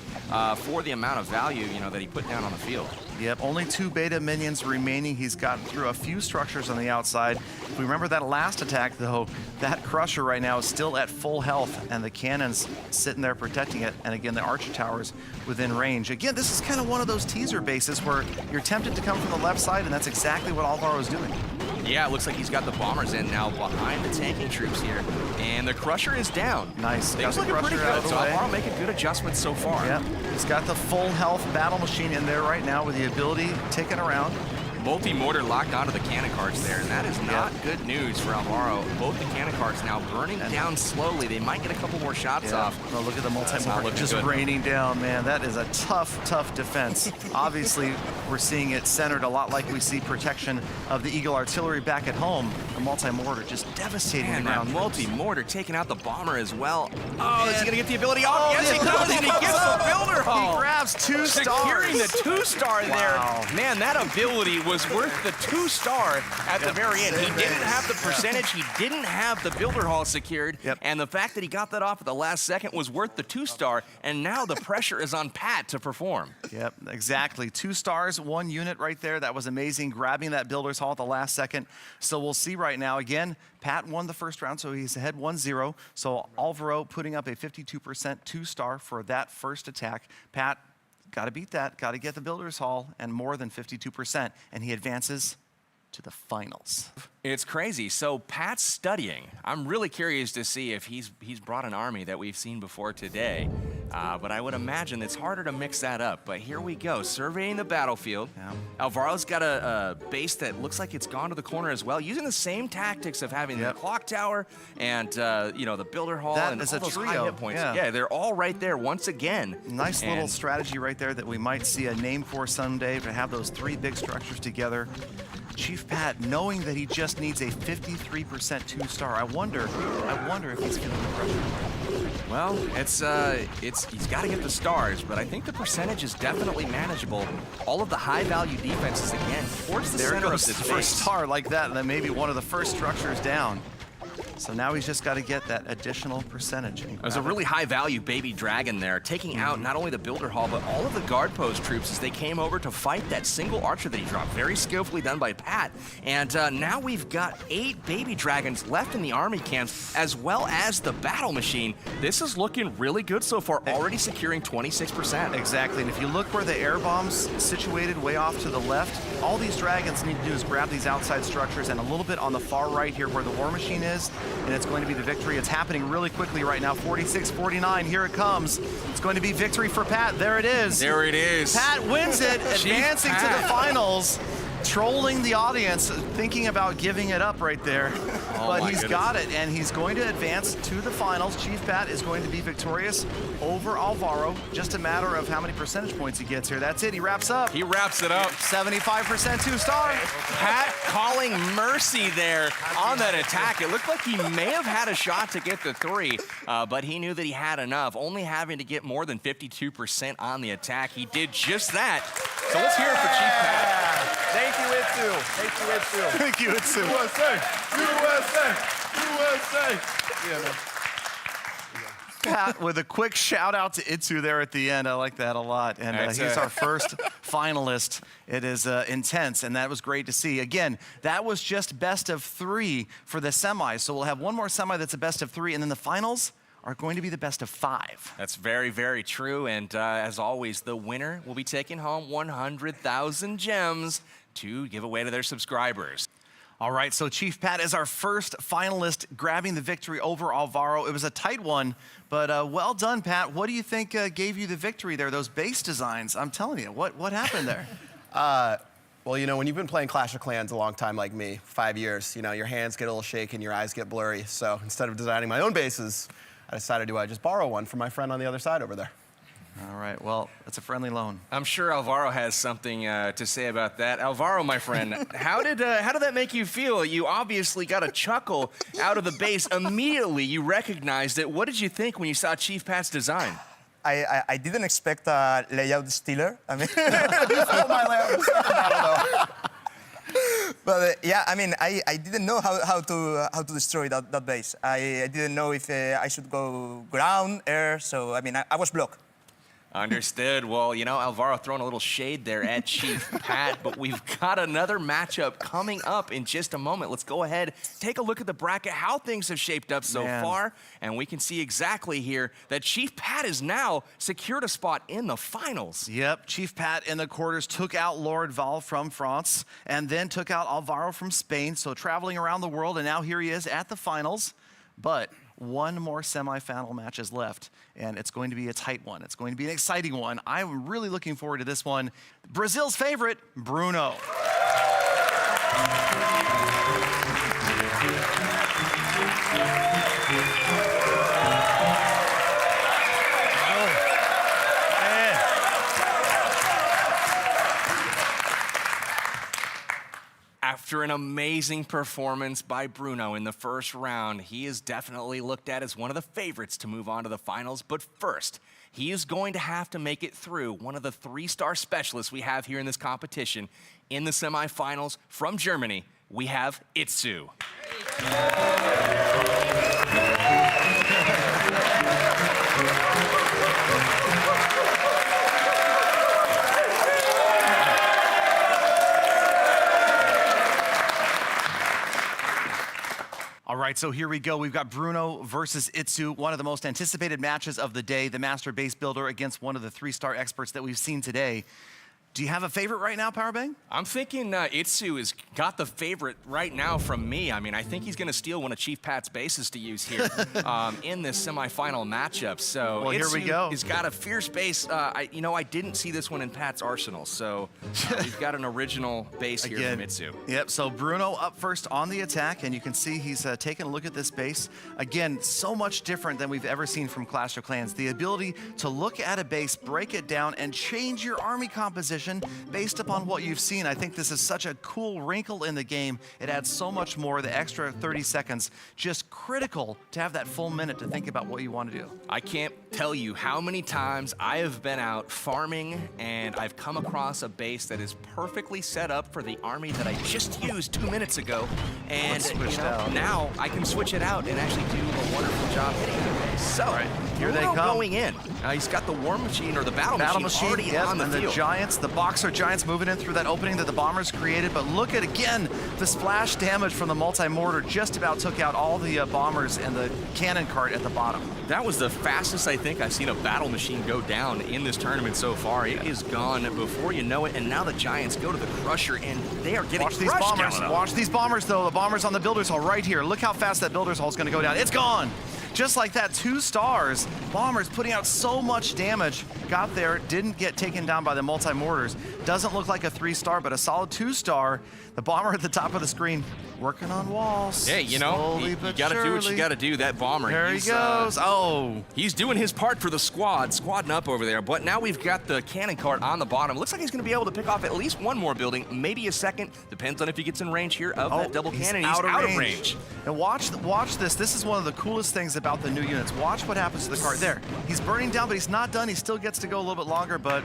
for the amount of value that he put down on the field. Yep, only 2 beta minions remaining. He's gotten through a few structures on the outside. If we remember that last attack, though, that Crusher right now is still at full health, and the cannons sitting there protecting it. And again, the Archer Towers within range. Again, this is kind of one of those teaser bases where you're tempted to come from the left side, and that's exactly what Alvaro is doing. Yeah, it looks like he's got the bombers in now behind the tanking troops here. And the Crusher is down. Nice. Things looking pretty good, so Alvaro making good adjustments so far. Yep, he's got the full health battle machine in there right now with the ability ticking around. Multi-mortar locked onto the cannon carts there, and that is not good news for Alvaro. Both the cannon carts now burning down slowly. They might get a couple more shots off. Well, look at the multi-mortar just raining down, man. That is a tough, tough defense. Obviously, we're seeing it centered a lot like we see protection of the Eagle artillery back at home. The multi-mortar just devastating the ground. Multi-mortar taking out the bomber as well. Oh, is he gonna get the ability off? Yes, he does, and he gets the builder hull. He grabs 2 stars. Securing the 2-star there. Man, that ability was worth the 2-star at the very end. He didn't have the percentage, he didn't have the builder hall secured, and the fact that he got that off at the last second was worth the 2-star, and now the pressure is on Pat to perform. Yep, exactly. 2 stars, 1 unit right there. That was amazing, grabbing that builder's hall at the last second. So we'll see right now. Again, Pat won the first round, so he's ahead 1-0. So Alvaro putting up a 52% 2-star for that first attack. Pat, got to beat that, got to get the builder's hall and more than 52%, and he advances to the finals. It's crazy. So Pat's studying. I'm really curious to see if he's brought an army that we've seen before today. But I would imagine it's harder to mix that up. But here we go, surveying the battlefield. Yeah. Alvaro's got a base that looks like it's gone to the corner as well, using the same tactics of having the clock tower and the builder hall that and is all a those trio. high hit points. Yeah, they're all right there once again. Nice little strategy right there that we might see a name for someday, to have those 3 big structures together. Chief Pat, knowing that he just needs a 53% 2-star, I wonder if he's feeling the pressure. Well, he's got to get the stars, but I think the percentage is definitely manageable. All of the high-value defenses again towards the center of this base. First star like that, and then maybe one of the first structures down. So now he's just got to get that additional percentage. There's a really high-value baby dragon there, taking out not only the builder hall, but all of the guard post troops as they came over to fight that single archer that he dropped. Very skillfully done by Pat. And now we've got 8 baby dragons left in the army camps, as well as the battle machine. This is looking really good so far, already securing 26%. Exactly, and if you look where the air bomb's situated way off to the left, all these dragons need to do is grab these outside structures and a little bit on the far right here where the war machine is, and it's going to be the victory. It's happening really quickly right now. 46-49, here it comes. It's going to be victory for Pat. There it is. There it is. Pat wins it, advancing to the finals. Trolling the audience, thinking about giving it up right there. But he's got it, and he's going to advance to the finals. Chief Pat is going to be victorious over Alvaro. Just a matter of how many percentage points he gets here. That's it, he wraps up. He wraps it up. 75% 2-star. Pat calling mercy there on that attack. It looked like he may have had a shot to get the 3, but he knew that he had enough, only having to get more than 52% on the attack. He did just that. So let's hear it for Chief Pat. Thank you, Itsu. Thank you, Itsu. Thank you, Itsu. USA. Pat with a quick shout out to Itsu there at the end. I like that a lot. And he's our first finalist. It is intense, and that was great to see. Again, that was just best of 3 for the semis. So we'll have one more semi that's a best of 3, and then the finals are going to be the best of 5. That's very, very true. And as always, the winner will be taking home 100,000 gems to give away to their subscribers. All right, so Chief Pat is our first finalist, grabbing the victory over Alvaro. It was a tight one, but well done, Pat. What do you think gave you the victory there, those base designs? I'm telling you, what happened there? Well, when you've been playing Clash of Clans a long time like me, 5 years, your hands get a little shaky and your eyes get blurry. So instead of designing my own bases, I decided to just borrow one from my friend on the other side over there. All right, well, it's a friendly loan. I'm sure Alvaro has something to say about that. Alvaro, my friend, how did that make you feel? You obviously got a chuckle out of the base. Immediately, you recognized it. What did you think when you saw Chief Pat's design? I didn't expect a layout stealer. I mean, you stole my layout. But yeah, I mean, I didn't know how to destroy that base. I didn't know if I should go ground, air. So I mean, I was blocked. Understood. Well, Alvaro throwing a little shade there at Chief Pat, but we've got another matchup coming up in just a moment. Let's go ahead, take a look at the bracket, how things have shaped up so far, and we can see exactly here that Chief Pat has now secured a spot in the finals. Yep, Chief Pat in the quarters took out Lord Val from France and then took out Alvaro from Spain, so traveling around the world, and now here he is at the finals. But one more semifinal match is left, and it's going to be a tight one. It's going to be an exciting one. I'm really looking forward to this one. Brazil's favorite, Bruno. After an amazing performance by Bruno in the first round, he is definitely looked at as one of the favorites to move on to the finals. But first, he is going to have to make it through one of the 3-star specialists we have here in this competition. In the semifinals from Germany, we have Itsu. All right, so here we go. We've got Bruno versus Itsu, one of the most anticipated matches of the day, the master base builder against one of the 3-star experts that we've seen today. Do you have a favorite right now, Powerbang? I'm thinking Itsu has got the favorite right now from me. I mean, I think he's going to steal one of Chief Pat's bases to use here in this semifinal matchup. So well, here we go. He's got a fierce base. I didn't see this one in Pat's arsenal, so we've got an original base here from Itsu. Yep, so Bruno up first on the attack, and you can see he's taking a look at this base. Again, so much different than we've ever seen from Clash of Clans. The ability to look at a base, break it down, and change your army composition based upon what you've seen. I think this is such a cool wrinkle in the game. It adds so much more. The extra 30 seconds, just critical to have that full minute to think about what you want to do. I can't tell you how many times I have been out farming and I've come across a base that is perfectly set up for the army that I just used 2 minutes ago. And now I can switch it out and actually do a wonderful job hitting the base. So here they come. Going in. He's got the war machine or the battle machine already on the field. The Giants, the Boxer Giants moving in through that opening that the Bombers created. But look at, again, the splash damage from the multi-mortar just about took out all the Bombers and the cannon cart at the bottom. That was the fastest I think I've seen a battle machine go down in this tournament so far. It is gone before you know it, and now the Giants go to the Crusher, and they are getting crushed. Watch these Bombers, though. The Bombers on the Builder's Hall right here. Look how fast that Builder's Hall is going to go down. It's gone. Just like that, 2 stars. Bombers putting out so much damage. Got there, didn't get taken down by the multi-mortars. Doesn't look like a 3-star, but a solid 2-star. The Bomber at the top of the screen, working on walls. Hey, you got to do what you got to do. That Bomber. There he goes. He's doing his part for the squadding up over there. But now we've got the cannon cart on the bottom. Looks like he's going to be able to pick off at least one more building, maybe a second. Depends on if he gets in range here of that double cannon. He's out of range. And watch this. This is one of the coolest things about the new units. Watch what happens to the cart. There, he's burning down, but he's not done. He still gets to go a little bit longer, but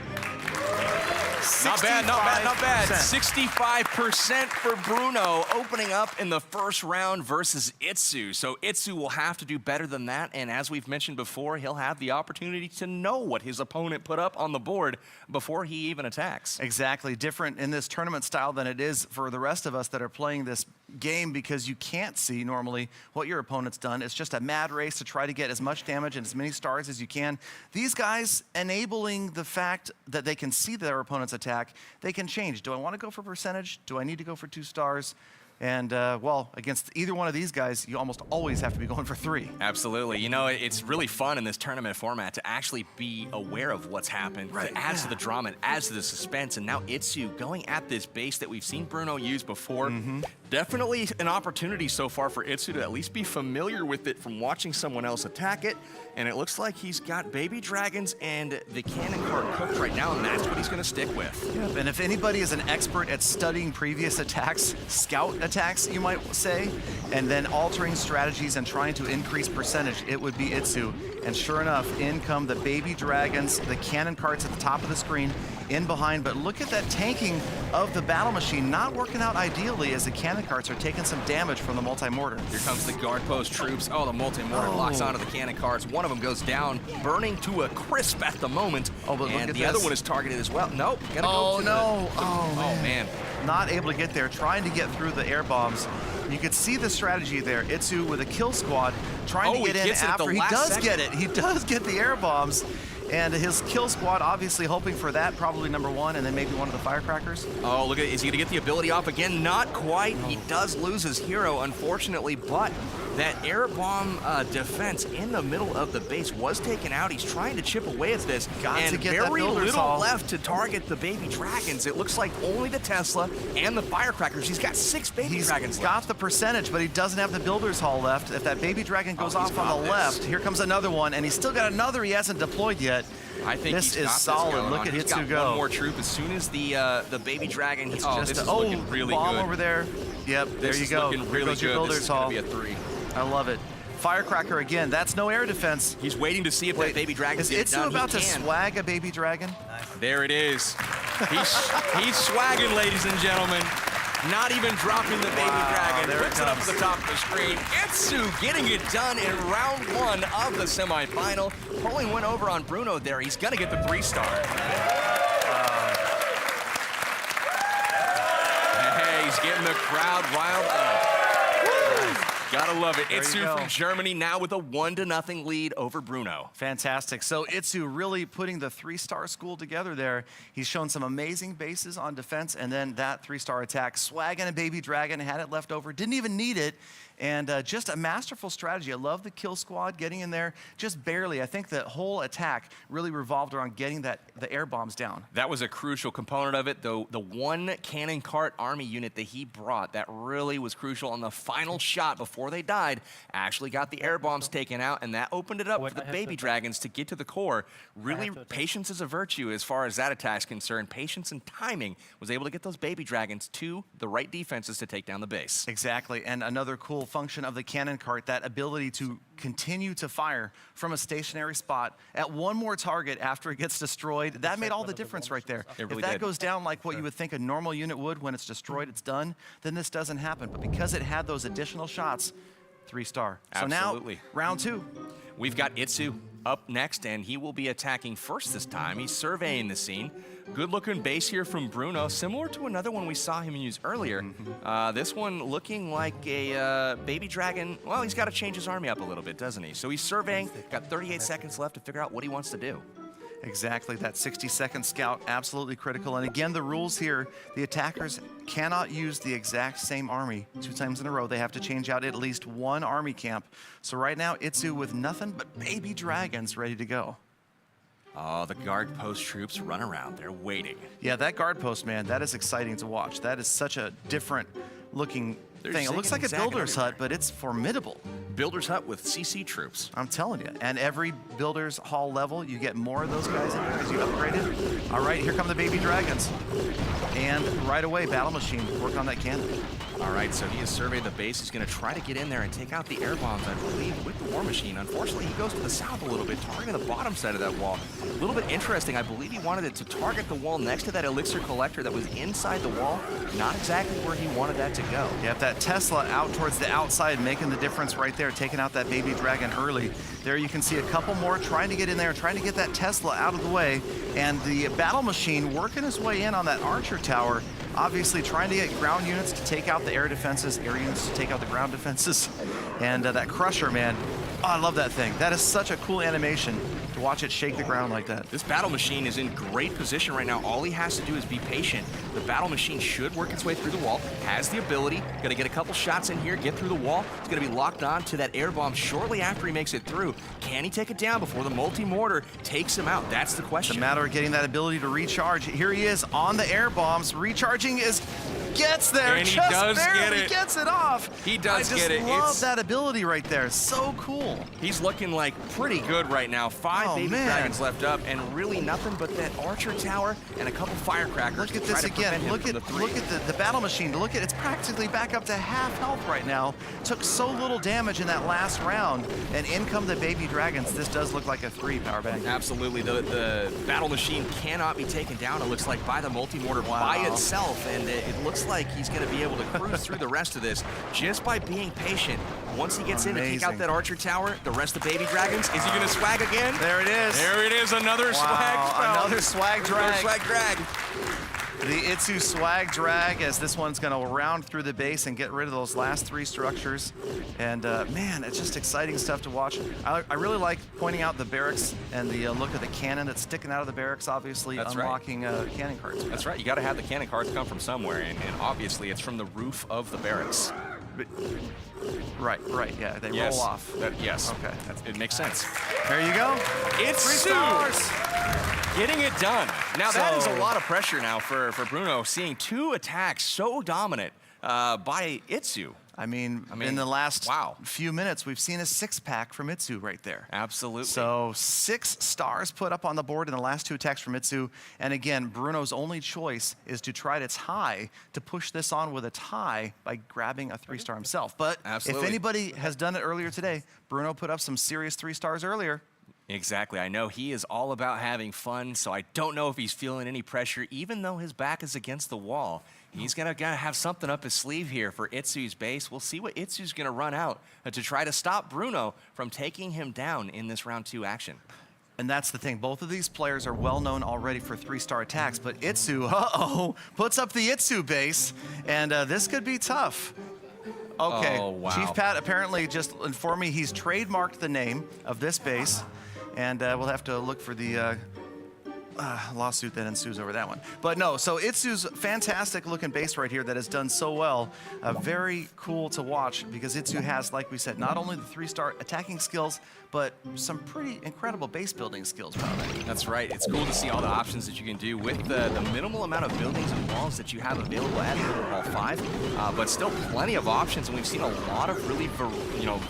not bad. 65% for Bruno opening up in the first round versus Itsu. So Itsu will have to do better than that. And as we've mentioned before, he'll have the opportunity to know what his opponent put up on the board before he even attacks. Exactly. Different in this tournament style than it is for the rest of us that are playing this game, because you can't see normally what your opponent's done. It's just a mad race to try to get as much damage and as many stars as you can. These guys enabling the fact that they can see their opponent's attack, they can change. Do I want to go for percentage? Do I need to go for 2 stars? And, well, against either one of these guys, you almost always have to be going for 3. Absolutely. You know, it's really fun in this tournament format to actually be aware of what's happened. It adds to the drama, it adds to the suspense. And now Itsu going at this base that we've seen Bruno use before. Definitely an opportunity so far for Itsu to at least be familiar with it from watching someone else attack it. And it looks like he's got baby dragons and the cannon cart cooked right now, and that's what he's going to stick with. Yep. And if anybody is an expert at studying previous attacks, scout attacks, you might say, and then altering strategies and trying to increase percentage, it would be Itsu. And sure enough, in come the baby dragons, the cannon carts at the top of the screen, in behind. But look at that tanking of the battle machine, not working out ideally as the cannon cannon carts are taking some damage from the multi-mortar. Here comes the guard post troops. Oh, the multi-mortar locks onto the cannon carts. One of them goes down, burning to a crisp at the moment. Oh, but look and at the this. other one is targeted as well. Nope. Gotta Oh, go to no. The, oh, man. Not able to get there, trying to get through the air bombs. You could see the strategy there. Itsu with a kill squad trying to get in after he does get it. He does get the air bombs. And his kill squad obviously hoping for that, probably number one, and then maybe one of the firecrackers. Oh, look at it. Is he going to get the ability off again? Not quite. He does lose his hero, unfortunately, but that air bomb defense in the middle of the base was taken out. He's trying to chip away at this. Got and to get that very builder's little hall. left to target the baby dragons. It looks like only the Tesla and the firecrackers. He's got 6 baby dragons He's got left. the percentage, but he doesn't have the builder's hall left. If that baby dragon goes off he's on got the this. left, here comes another one, and he's still got another he hasn't deployed yet. I think this he's is got solid. This Look on. at He's Itsu got go. one more troop. As soon as the baby dragon, this is oh, looking really bomb good. over there. Yep, there This you is go. looking Here really goes your good. builder's This is hall. going to be a 3. I love it. Firecracker again. That's no air defense. He's waiting to see if that baby dragon Is gets Itsu done. about He to can. swag a baby dragon? There it is. He's swagging, ladies and gentlemen. Not even dropping the baby dragon. there it Puts it up at comes. the top of the screen. Itsu getting it done in round 1 of the semifinal. Pulling one over on Bruno there. He's going to get the 3-star. Hey, he's getting the crowd riled up. Gotta love it. There you Itsu go. from Germany now with a 1-0 lead over Bruno. Fantastic. So Itsu really putting the 3-star school together there. He's shown some amazing bases on defense, and then that 3-star attack. Swagging a baby dragon, had it left over, didn't even need it. And just a masterful strategy. I love the kill squad getting in there just barely. I think the whole attack really revolved around getting the air bombs down. That was a crucial component of it, though. The one cannon cart army unit that he brought that really was crucial on the final shot before they died actually got the air bombs taken out, and that opened it up for the baby dragons to get to the core. Really, patience is a virtue as far as that attack's concerned. Patience and timing was able to get those baby dragons to the right defenses to take down the base. Exactly, and another cool function of the cannon cart, that ability to continue to fire from a stationary spot at one more target after it gets destroyed. That made all the difference right there. It really if that did. goes down like what you would think a normal unit would when it's destroyed, it's done, then this doesn't happen. But because it had those additional shots, 3-star. So Absolutely. now, round 2. We've got Itsu up next, and he will be attacking first this time. He's surveying the scene. Good-looking base here from Bruno, similar to another one we saw him use earlier. This one looking like a baby dragon. Well, he's got to change his army up a little bit, doesn't he? So he's surveying, got 38 seconds left to figure out what he wants to do. Exactly, that 60-second scout, absolutely critical. And again, the rules here, the attackers cannot use the exact same army 2 times in a row. They have to change out at least one army camp. So right now, Itsu with nothing but baby dragons ready to go. Oh, the guard post troops run around. They're waiting. Yeah, that guard post, man, that is exciting to watch. That is such a different looking thing. It looks zigging like a and zagging builder's everywhere. hut, but it's formidable. Builder's hut with CC troops. I'm telling you. And every builder's hall level, you get more of those guys in here as you upgrade it. All right, here come the baby dragons. And right away, battle machine, work on that cannon. All right, so he has surveyed the base. He's going to try to get in there and take out the air bombs, I believe, with the war machine. Unfortunately, he goes to the south a little bit, targeting the bottom side of that wall. A little bit interesting. I believe he wanted it to target the wall next to that elixir collector that was inside the wall. Not exactly where he wanted that to go. Yeah, that Tesla out towards the outside, making the difference right there, taking out that baby dragon early. There you can see a couple more trying to get in there, trying to get that Tesla out of the way. And the battle machine working his way in on that archer tower, obviously trying to get ground units to take out the air defenses, air units to take out the ground defenses. And that crusher, man, oh, I love that thing. That is such a cool animation to watch it shake the ground like that. This battle machine is in great position right now. All he has to do is be patient. The battle machine should work its way through the wall, has the ability, gonna get a couple shots in here, get through the wall. It's gonna be locked on to that air bomb shortly after he makes it through. Can he take it down before the multi-mortar takes him out? That's the question. It's a matter of getting that ability to recharge. Here he is on the air bombs. Recharging gets there. And he just does barely get it. gets it off. He does get it. I just love It's- that ability right there. So cool. He's looking like pretty good right now. 5 baby man. dragons left up, and really nothing but that archer tower and a couple firecrackers. Look at to try this to prevent again. him Look from at the three. look at the battle machine. Look at it's practically back up to half health right now. Took so little damage in that last round, and in come the baby dragons. This does look like a 3 power bank. Absolutely. The battle machine cannot be taken down, it looks like, by the multi-mortar by itself, and it looks looks like he's going to be able to cruise through the rest of this just by being patient. Once he gets in to take out that archer tower, the rest of Baby Dragons, is he going to swag again? There it is. There it is, another swag. Another swag drag. Another swag drag. The Itsu swag drag, as this one's going to round through the base and get rid of those last 3 structures. And man, it's just exciting stuff to watch. I really like pointing out the barracks and the look of the cannon that's sticking out of the barracks, obviously unlocking cannon carts. That's right, you got to have the cannon carts come from somewhere, and obviously it's from the roof of the barracks. Right, yeah, they roll off. Yes, okay. It makes sense. There you go. It's 3 stars. Getting it done. Now that is a lot of pressure now for Bruno, seeing 2 attacks so dominant by Itsu. I mean, in the last few minutes, we've seen a 6-pack from Itsu right there. Absolutely. So 6 stars put up on the board in the last 2 attacks from Itsu. And again, Bruno's only choice is to try to tie, to push this on with a tie by grabbing a 3-star himself. But if anybody has done it earlier today, Bruno put up some serious 3 stars earlier. Exactly. I know he is all about having fun, so I don't know if he's feeling any pressure, even though his back is against the wall. He's gotta have something up his sleeve here for Itsu's base. We'll see what Itsu's gonna run out to try to stop Bruno from taking him down in this round 2 action. And that's the thing. Both of these players are well known already for 3-star attacks, but Itsu, puts up the Itsu base, and this could be tough. Okay, oh, wow. Chief Pat apparently just informed me he's trademarked the name of this base, and we'll have to look for the lawsuit that ensues over that one. But no, so Itsu's fantastic looking base right here that has done so well. Very cool to watch because Itsu has, like we said, not only the 3-star attacking skills, but some pretty incredible base building skills. That's right. It's cool to see all the options that you can do with the minimal amount of buildings and walls that you have available at Hall 5, but still plenty of options, and we've seen a lot of really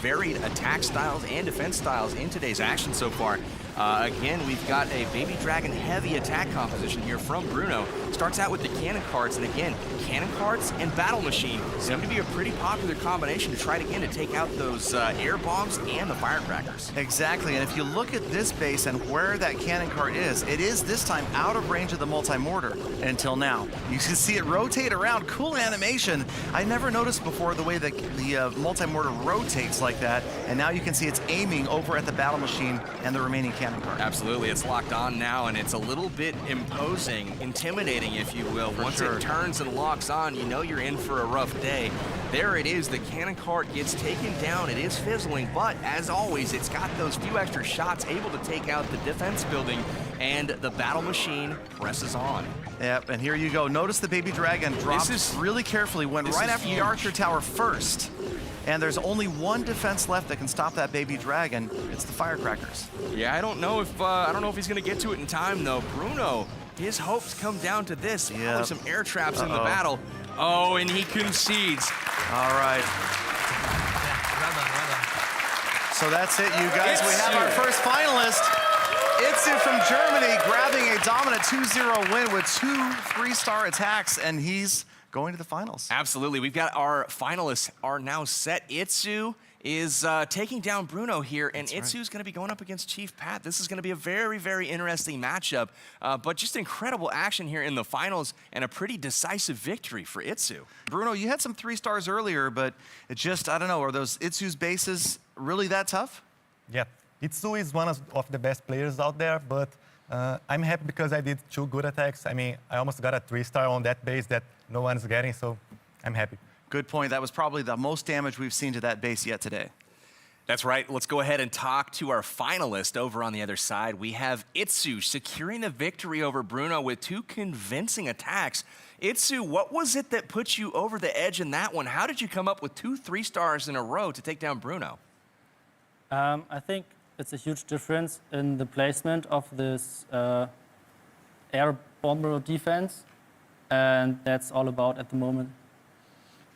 varied attack styles and defense styles in today's action so far. Again, we've got a Baby Dragon heavy attack composition here from Bruno. Starts out with the cannon carts, and again, cannon carts and battle machine seem to be a pretty popular combination to try to take out those air bombs and the firecrackers. Exactly, and if you look at this base and where that cannon cart is, it is this time out of range of the multi-mortar until now. You can see it rotate around. Cool animation. I never noticed before the way that the multi-mortar rotates like that, and now you can see it's aiming over at the battle machine and the remaining cannon cart. Absolutely, it's locked on now, and it's a little bit imposing, intimidating, if you will. Once it turns and locks on, you know you're in for a rough day. There it is, the cannon cart gets taken down. It is fizzling, but as always, it's got those few extra shots, able to take out the defense building, and the battle machine presses on. Yep, and here you go. Notice the Baby Dragon dropped really carefully, went right after the Archer Tower first. And there's only one defense left that can stop that Baby Dragon. It's the firecrackers. Yeah, I don't know if he's gonna get to it in time though. Bruno, his hopes come down to this. Probably some air traps in the battle. Oh, and he concedes. All right. So that's it, you guys. We have our first finalist. Itsu from Germany grabbing a dominant 2-0 win with 2 3-star attacks, and he's going to the finals. Absolutely. We've got our finalists are now set. Itsu is taking down Bruno here, and Itsu's going to be going up against Chief Pat. This is going to be a very, very interesting matchup, but just incredible action here in the finals and a pretty decisive victory for Itsu. Bruno, you had some 3 stars earlier, but it just, I don't know, are those Itsu's bases really that tough? Yeah, Itsu is one of the best players out there, but I'm happy because I did 2 good attacks. I mean, I almost got a 3-star on that base that no one's getting, so I'm happy. Good point. That was probably the most damage we've seen to that base yet today. That's right. Let's go ahead and talk to our finalist over on the other side. We have Itsu securing the victory over Bruno with 2 convincing attacks. Itsu, what was it that put you over the edge in that one? How did you come up with 2 3-stars in a row to take down Bruno? I think it's a huge difference in the placement of this air bomber defense, and that's all about at the moment.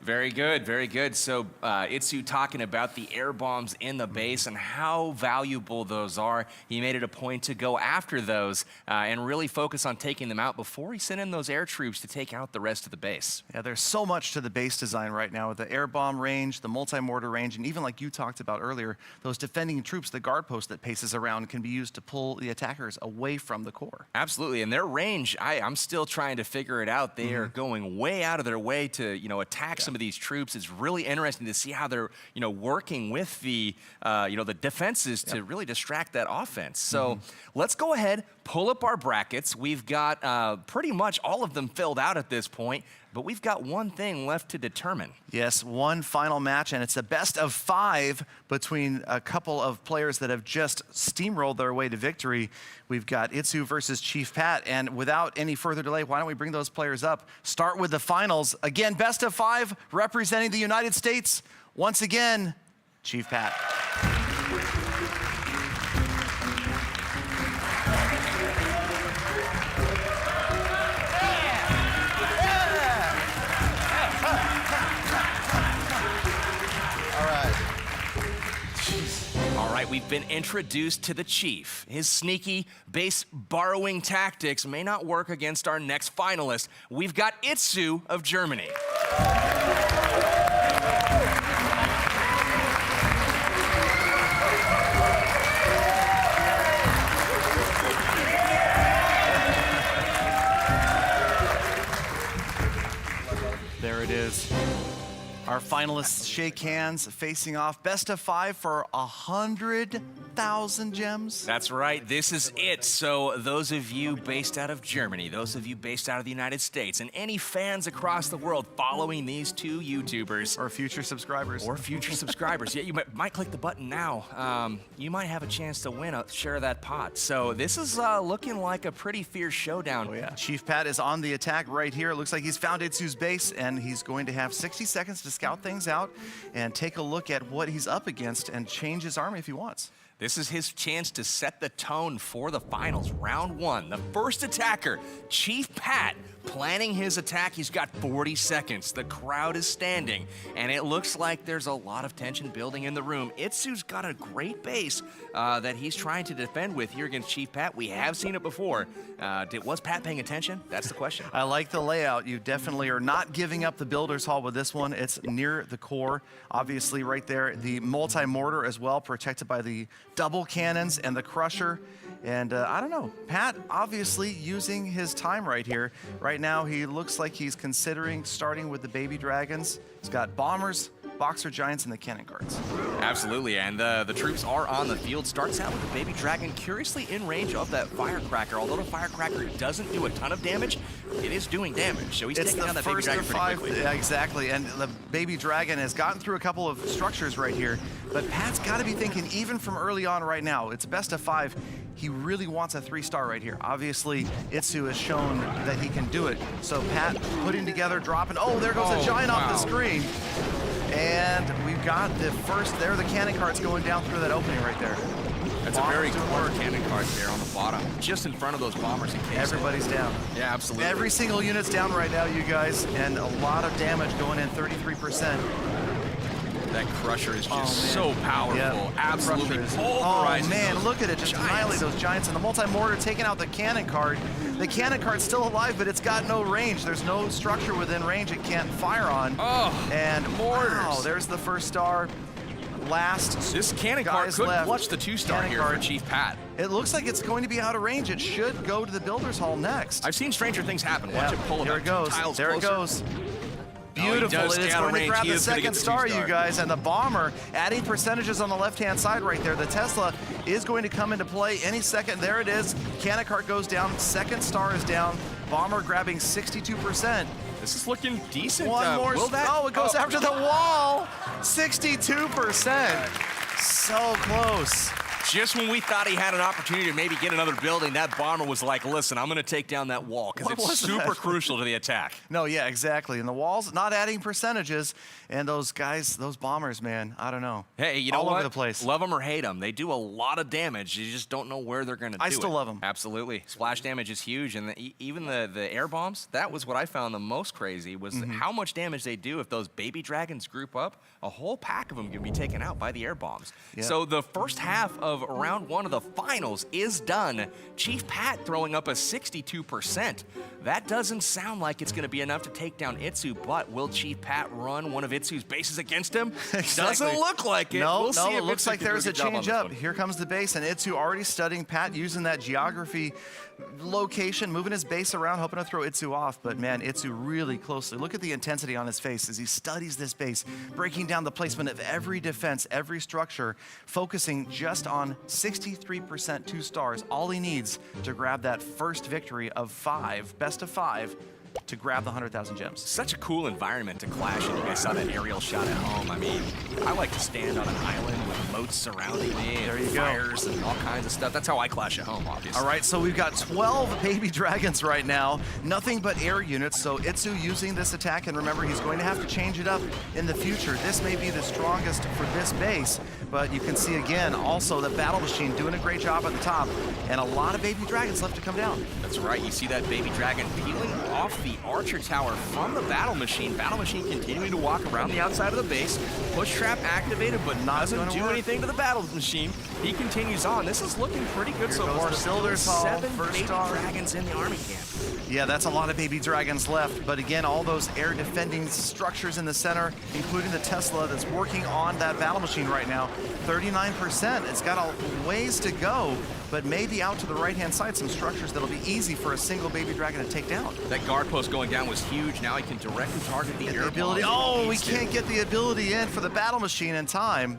Very good, very good. So Itsu talking about the air bombs in the base and how valuable those are. He made it a point to go after those and really focus on taking them out before he sent in those air troops to take out the rest of the base. Yeah, there's so much to the base design right now with the air bomb range, the multi-mortar range, and even like you talked about earlier, those defending troops, the guard post that paces around can be used to pull the attackers away from the core. Absolutely, and their range, I'm still trying to figure it out. They are going way out of their way to, attack some of these troops. It's really interesting to see how they're, working with the, the defenses to really distract that offense. So let's go ahead, pull up our brackets. We've got pretty much all of them filled out at this point, but we've got one thing left to determine. Yes, one final match, and it's a best of 5 between a couple of players that have just steamrolled their way to victory. We've got Itsu versus Chief Pat, and without any further delay, why don't we bring those players up? Start with the finals. Again, best of 5 representing the United States. Once again, Chief Pat. All right, we've been introduced to the Chief. His sneaky base borrowing tactics may not work against our next finalist. We've got Itsu of Germany. There it is. Our finalists shake hands, facing off. Best of 5 for 100,000 gems. That's right, this is it. So those of you based out of Germany, those of you based out of the United States, and any fans across the world following these two YouTubers. Or future subscribers. Yeah, you might click the button now. You might have a chance to win a share of that pot. So this is looking like a pretty fierce showdown. Oh, yeah. Chief Pat is on the attack right here. It looks like he's found Itsu's base, and he's going to have 60 seconds to scout things out and take a look at what he's up against and change his army if he wants. This is his chance to set the tone for the finals. Round 1, the first attacker, Chief Pat, planning his attack. He's got 40 seconds. The crowd is standing, and it looks like there's a lot of tension building in the room. Itsu's got a great base that he's trying to defend with here against Chief Pat. We have seen it before. Was Pat paying attention? That's the question. I like the layout. You definitely are not giving up the Builder's Hall with this one. It's near the core. Obviously, right there, the multi-mortar as well, protected by the double cannons and the crusher. And I don't know, Pat obviously using his time right here. Right now, he looks like he's considering starting with the baby dragons. He's got bombers, boxer giants, and the cannon cards. Absolutely, and the troops are on the field. Starts out with the baby dragon, curiously in range of that firecracker. Although the firecracker doesn't do a ton of damage, it is doing damage. So he's taking down that baby dragon pretty quickly. Yeah, exactly, and the baby dragon has gotten through a couple of structures right here, but Pat's got to be thinking, even from early on right now, it's best of 5. He really wants a 3-star right here. Obviously, Itsu has shown that he can do it. So Pat putting together, dropping. Oh, there goes a giant off the screen. And we've got the first, there are the cannon cards going down through that opening right there. That's a very clever cannon card there on the bottom, just in front of those bombers in case. Everybody's down. Yeah, absolutely. Every single unit's down right now, you guys, and a lot of damage going in, 33%. That crusher is just so powerful. Yep. Absolutely pulverizing. Oh man, look at it, just annihilate those giants. And the multi-mortar taking out the cannon card. The cannon card's still alive, but it's got no range. There's no structure within range it can't fire on. Oh, and mortars. Wow, there's the first star. Last This cannon card could clutch the 2-star here for Chief Pat. It looks like it's going to be out of range. It should go to the Builder's Hall next. I've seen stranger things happen. Watch it pull There it goes. There it goes. Beautiful. Oh, It is going to grab the second star, you guys. And the bomber adding percentages on the left-hand side right there. The Tesla is going to come into play any second. There it is. Cannon cart goes down. Second star is down. Bomber grabbing 62%. This is looking decent. One more. Oh, it goes after the wall. 62%. So close. Just when we thought he had an opportunity to maybe get another building, that bomber was like, listen, I'm going to take down that wall because What it's was super that? crucial to the attack. No, yeah, exactly. And the walls not adding percentages, and those guys, those bombers, man, I don't know. Hey, you know all what? over the place. Love them or hate them. They do a lot of damage. You just don't know where they're going to do it. I still love them. Absolutely. Splash damage is huge. And even the air bombs, that was what I found the most crazy, was how much damage they do if those baby dragons group up. A whole pack of them can be taken out by the air bombs. Yeah. So the first half of round one of the finals is done. Chief Pat throwing up a 62%. That doesn't sound like it's going to be enough to take down Itsu, but will Chief Pat run one of Itsu's bases against him? Exactly. Doesn't look like it. No, We'll see it if looks Itsu like can do there's a good job on change this up. one. Here comes the base, and Itsu already studying Pat, using that geography location, moving his base around, hoping to throw Itsu off. But man, Itsu really closely. Look at the intensity on his face as he studies this base, breaking down the placement of every defense, every structure, focusing just on 63% 2 stars. All he needs to grab that first victory of 5, best of 5, to grab the 100,000 gems. Such a cool environment to clash in. You guys saw that aerial shot at home. I mean, I like to stand on an island with moats surrounding me There and you go. fires and all kinds of stuff. That's how I clash at home, obviously. All right, so we've got 12 baby dragons right now, nothing but air units. So Itsu using this attack, and remember, he's going to have to change it up in the future. This may be the strongest for this base, but you can see again also the battle machine doing a great job at the top, and a lot of baby dragons left to come down. That's right. You see that baby dragon peeling off the archer tower from the battle machine. Battle machine continuing to walk around the outside of the base. Push trap activated, but doesn't gonna do work. anything to the battle machine. He continues on. This is looking pretty good so goes far. the Silder's Hall, 7 first baby star. dragons in the army camp. Yeah, that's a lot of baby dragons left, but again, all those air defending structures in the center, including the Tesla that's working on that battle machine right now, 39%. It's got a ways to go, but maybe out to the right-hand side, some structures that'll be easy for a single baby dragon to take down. That guard post going down was huge. Now he can directly target the air The ability. bombs if he Oh, we needs to. can't get the ability in for the battle machine in time.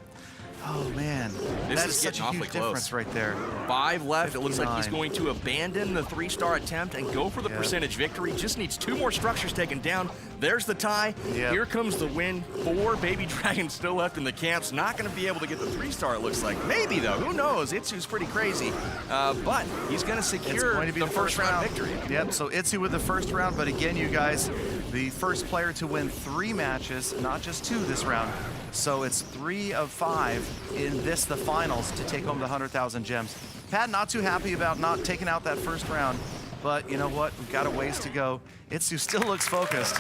Oh man, This that is is such getting a awfully huge close. difference right there. 5 left. It looks like he's 59. going to abandon the 3-star attempt and go for the Yeah. percentage victory. Just needs 2 more structures taken down. There's the tie. Yep. Here comes the win. 4 baby dragons still left in the camps. Not going to be able to get the 3-star, it looks like. Maybe, though. Who knows? Itsu's pretty crazy. But he's going to It's secure going to be the first round victory. Yep, so Itsu with the first round, but again, you guys, the first player to win 3 matches, not just 2 this round. So it's 3 of 5 in this, the finals, to take home the 100,000 gems. Pat not too happy about not taking out that first round, but you know what? We've got a ways to go. Itsu still looks focused.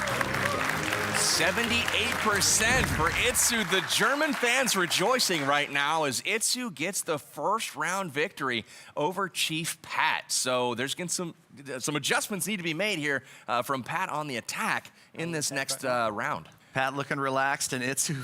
78% for Itsu. The German fans rejoicing right now as Itsu gets the first round victory over Chief Pat. So there's going to some adjustments need to be made here from Pat on the attack in this next round. Pat looking relaxed, and Itsu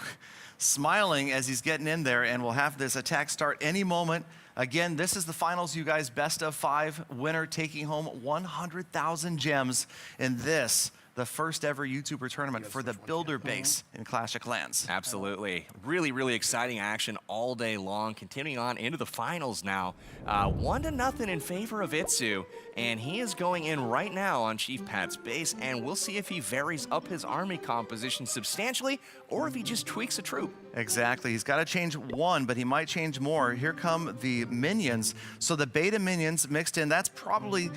smiling as he's getting in there, and we'll have this attack start any moment. Again, this is the finals, you guys. Best of 5 winner taking home 100,000 gems in this, the first ever YouTuber tournament for the builder base in Clash of Clans. Absolutely. Really, really exciting action all day long. Continuing on into the finals now. 1-0 in favor of Itsu. And he is going in right now on Chief Pat's base. And we'll see if he varies up his army composition substantially or if he just tweaks a troop. Exactly. He's got to change 1, but he might change more. Here come the minions. So the beta minions mixed in, that's probably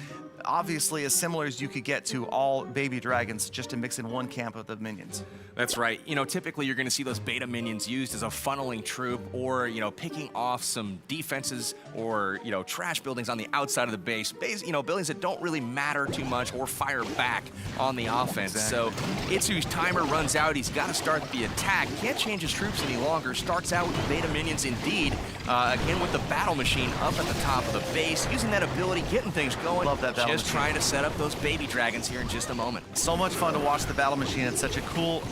obviously as similar as you could get to all baby dragons, just to mix in 1 camp of the minions. That's right. You know, typically you're going to see those beta minions used as a funneling troop or, you know, picking off some defenses or, you know, trash buildings on the outside of the base. You know, buildings that don't really matter too much or fire back on the offense. Exactly. So Itsu's timer runs out. He's got to start the attack. Can't change his troops any longer. Starts out with the beta minions indeed. Again, with the battle machine up at the top of the base, using that ability, getting things going. Love that battle Just machine. trying to set up those baby dragons here in just a moment. So much fun to watch the battle machine. It's such a cool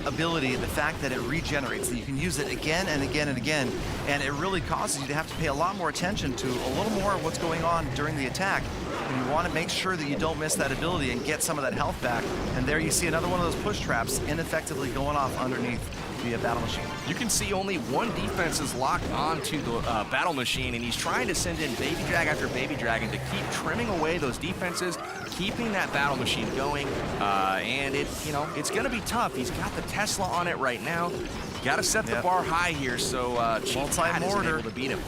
ability, the fact that it regenerates, that you can use it again and again and again, and it really causes you to have to pay a lot more attention to a little more of what's going on during the attack. And you want to make sure that you don't miss that ability and get some of that health back. And there you see another one of those push traps ineffectively going off underneath the battle machine. You can see only 1 defense is locked onto the battle machine, and he's trying to send in baby drag after baby dragon to keep trimming away those defenses, keeping that battle machine going. And it's going to be tough. He's got the Tesla on it right now. Got to set the bar high here, so Chief Pat isn't Multi-mortar. able to beat him.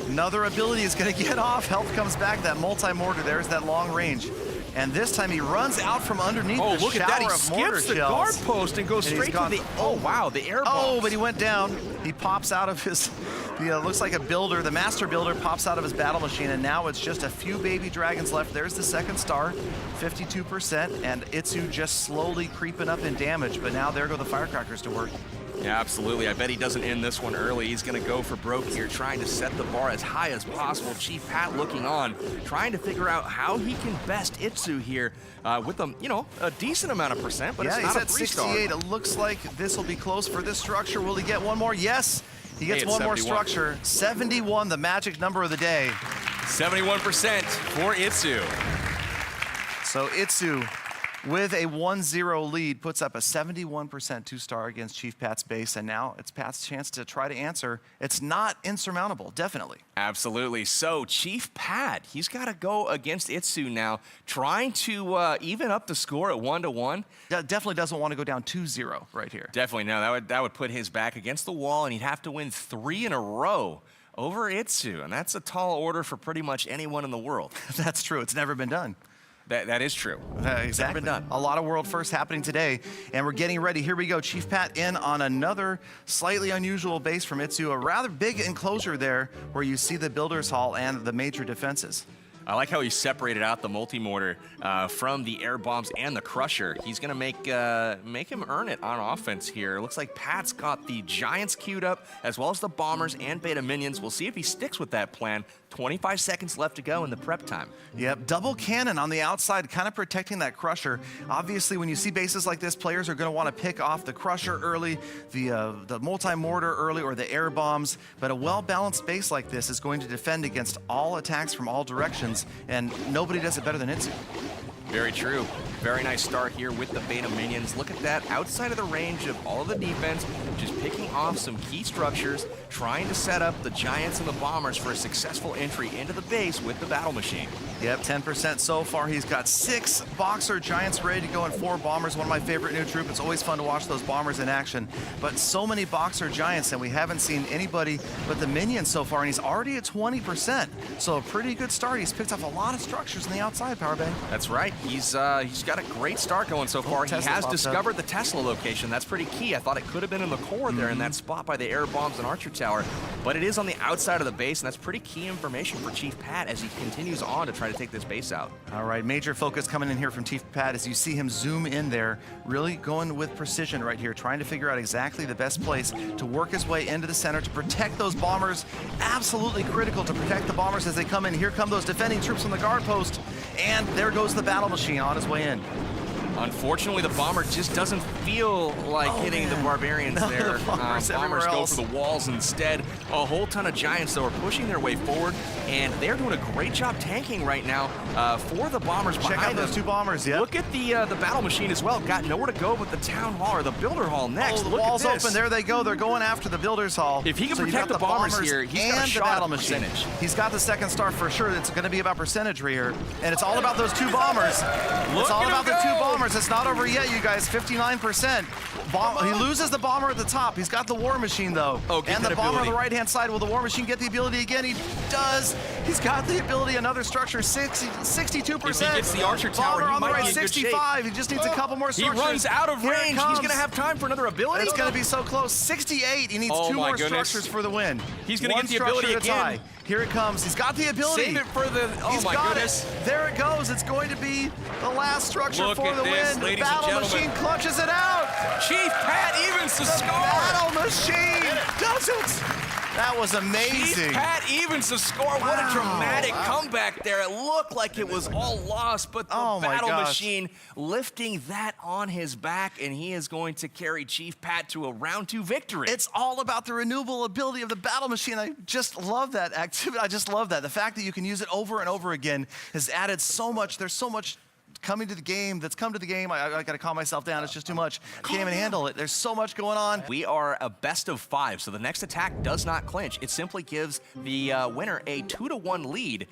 Another ability is going to get off. Health comes back. That multi-mortar, there's that long range. And this time he runs out from underneath the look at that. shower He of mortar skips the shells. guard post and goes And he's straight to the, oh wow, the air bombs. Oh, but he went down. He pops out of his, looks like a builder. The master builder pops out of his battle machine, and now it's just a few baby dragons left. There's the second star, 52%, and Itsu just slowly creeping up in damage, but now there go the firecrackers to work. Yeah, absolutely. I bet he doesn't end this one early. He's going to go for broke here, trying to set the bar as high as possible. Chief Pat looking on, trying to figure out how he can best Itsu here with a decent amount of percent, but yeah, it's not he's a at 3-star. 68. It looks like this will be close for this structure. Will he get one more? Yes, he gets one more 71. structure. 71, the magic number of the day. 71% for Itsu. So Itsu, with a 1-0 lead, puts up a 71% 2-star against Chief Pat's base, and now it's Pat's chance to try to answer. It's not insurmountable, definitely. Absolutely. So Chief Pat, he's got to go against Itsu now, trying to even up the score at 1-1. Definitely doesn't want to go down 2-0 right here. Definitely, no, that would put his back against the wall, and he'd have to win 3 in a row over Itsu, and that's a tall order for pretty much anyone in the world. That's true. It's never been done. That is true. Exactly. Never been done. A lot of world firsts happening today, and we're getting ready. Here we go. Chief Pat in on another slightly unusual base from Itsu, a rather big enclosure there where you see the Builder's Hall and the major defenses. I like how he separated out the multi-mortar from the air bombs and the crusher. He's going to make him earn it on offense here. Looks like Pat's got the Giants queued up, as well as the bombers and beta minions. We'll see if he sticks with that plan. 25 seconds left to go in the prep time. Yep, double cannon on the outside, kind of protecting that crusher. Obviously, when you see bases like this, players are going to want to pick off the crusher early, the multi-mortar early, or the air bombs. But a well-balanced base like this is going to defend against all attacks from all directions, and nobody does it better than Itsu. Very true. Very nice start here with the beta minions. Look at that, outside of the range of all of the defense, just picking off some key structures, trying to set up the Giants and the Bombers for a successful entry into the base with the battle machine. Yep, 10% so far. He's got 6 Boxer Giants ready to go and 4 Bombers, one of my favorite new troop. It's always fun to watch those Bombers in action. But so many Boxer Giants, and we haven't seen anybody but the minions so far, and he's already at 20%. So a pretty good start. He's picked up a lot of structures on the outside, Powerbang. That's right. He's got a great start going so far. He Tesla has pops discovered up. the Tesla location. That's pretty key. I thought it could have been in the core there in that spot by the air bombs and archer tower, but it is on the outside of the base, and that's pretty key information for Chief Pat as he continues on to try to take this base out. All right, major focus coming in here from Chief Pat as you see him zoom in there, really going with precision right here, trying to figure out exactly the best place to work his way into the center to protect those bombers. Absolutely critical to protect the bombers as they come in. Here come those defending troops on the guard post, and there goes the battle machine on his way in. Unfortunately, the bomber just doesn't feel like hitting the barbarians No, there. the bombers everywhere Bombers go else. for the walls instead. A whole ton of Giants, though, are pushing their way forward, and they're doing a great job tanking right now for the bombers behind Check out them. those 2 bombers, yeah. Look at the battle machine as well. Got nowhere to go but the town hall or the builder hall next. Oh, the Look wall's at this. open. There they go. They're going after the Builder's Hall. If he can So you've protect got the bombers here, he's got a and shot the at battle machine. percentage. He's got the second star for sure. It's going to be about percentage here, and it's all about those 2 bombers. It's all about the 2 bombers. It's not over yet, you guys. 59%. He loses the bomber at the top. He's got the war machine though, get and the that bomber on ability. the right-hand side. Will the war machine get the ability again? He does. He's got the ability. Another structure. 62%. If he gets the archer tower, bomber he on the might right. be in good shape. 65. He just needs a couple more He structures. runs out of Here it range. He's comes. going to have time for another ability. It's going to be so close. 68. He needs Oh 2 my more goodness. structures for the win. He's gonna One get the structure ability to tie. again. Here it comes. He's got the ability. Save it for the. Oh He's my got goodness. it. There it goes. It's going to be the last structure Look for at the this, win. ladies and Battle gentlemen. machine clutches it out. Chief Pat evens the score. Battle machine does it. That was amazing. Chief Pat evens the score. What a Wow. dramatic comeback there. It looked like it was all lost, but the Oh my battle gosh. machine lifting that on his back, and he is going to carry Chief Pat to a round 2 victory. It's all about the renewable ability of the battle machine. I just love that activity. I just love that. The fact that you can use it over and over again has added so much. There's so much coming to the game, that's come to the game. I got to calm myself down. It's just too much. Can't even handle it. There's so much going on. We are a best of 5, so the next attack does not clinch. It simply gives the winner a 2-1 lead.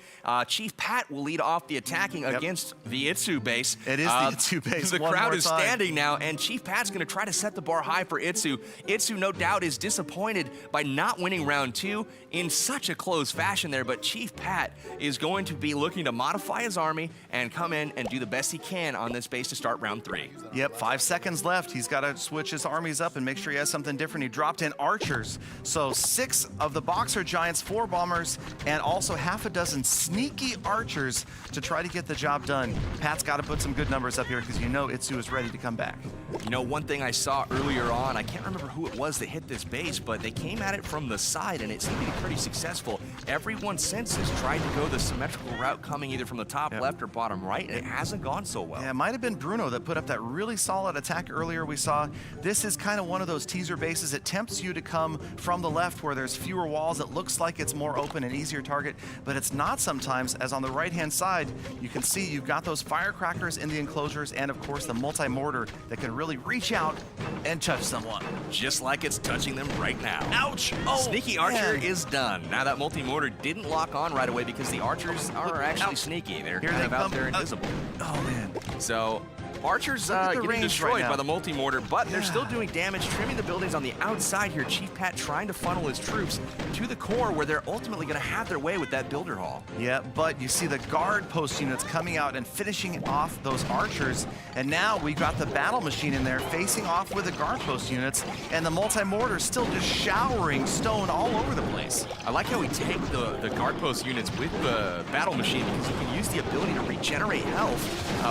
Chief Pat will lead off the attacking against the Itsu base. It is the Itsu base. The One crowd more is time. standing now, and Chief Pat's going to try to set the bar high for Itsu. Itsu, no doubt, is disappointed by not winning round 2 in such a close fashion there, but Chief Pat is going to be looking to modify his army and come in and do the best he can on this base to start round 3. Yep, 5 seconds left. He's got to switch his armies up and make sure he has something different. He dropped in archers. So 6 of the Boxer Giants, 4 bombers, and also half a dozen sneaky archers to try to get the job done. Pat's got to put some good numbers up here because you know Itsu is ready to come back. You know, one thing I saw earlier on, I can't remember who it was that hit this base, but they came at it from the side, and it seemed to be pretty successful. Everyone since has tried to go the symmetrical route, coming either from the top left or bottom right, and it hasn't gone so well. Yeah, it might have been Bruno that put up that really solid attack earlier we saw. This is kind of one of those teaser bases. It tempts you to come from the left where there's fewer walls. It looks like it's more open and easier target, but it's not sometimes, as on the right-hand side, you can see you've got those firecrackers in the enclosures and, of course, the multi-mortar that can really reach out and touch someone. Just like it's touching them right now. Ouch! Oh, Sneaky Archer man. is done. Now that multi-mortar didn't lock on right away because the archers are actually sneaky. They're Here kind they of out come. there invisible. Oh, man. So Archers Look at the getting range destroyed right now. by the multi-mortar, but they're still doing damage, trimming the buildings on the outside here. Chief Pat trying to funnel his troops to the core where they're ultimately going to have their way with that builder hall. Yeah, but you see the guard post units coming out and finishing off those archers. And now we've got the battle machine in there facing off with the guard post units, and the multi-mortar still just showering stone all over the place. I like how we take the guard post units with the battle machine because you can use the ability to regenerate health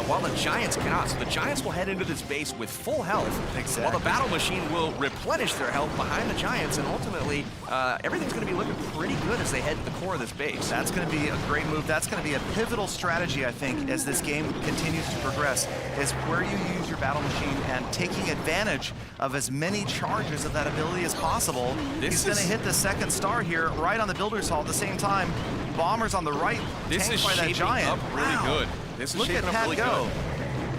while the Giants cannot. So the Giants will head into this base with full health, while the battle machine will replenish their health behind the Giants, and ultimately everything's going to be looking pretty good as they head to the core of this base. That's going to be a great move. That's going to be a pivotal strategy, I think, as this game continues to progress, is where you use your battle machine and taking advantage of as many charges of that ability as possible. He's going to hit the second star here right on the builder's hall at the same time. Bombers on the right, This tanked is by that shaping giant. up really good. This is Look shaping at up Pat really go. good.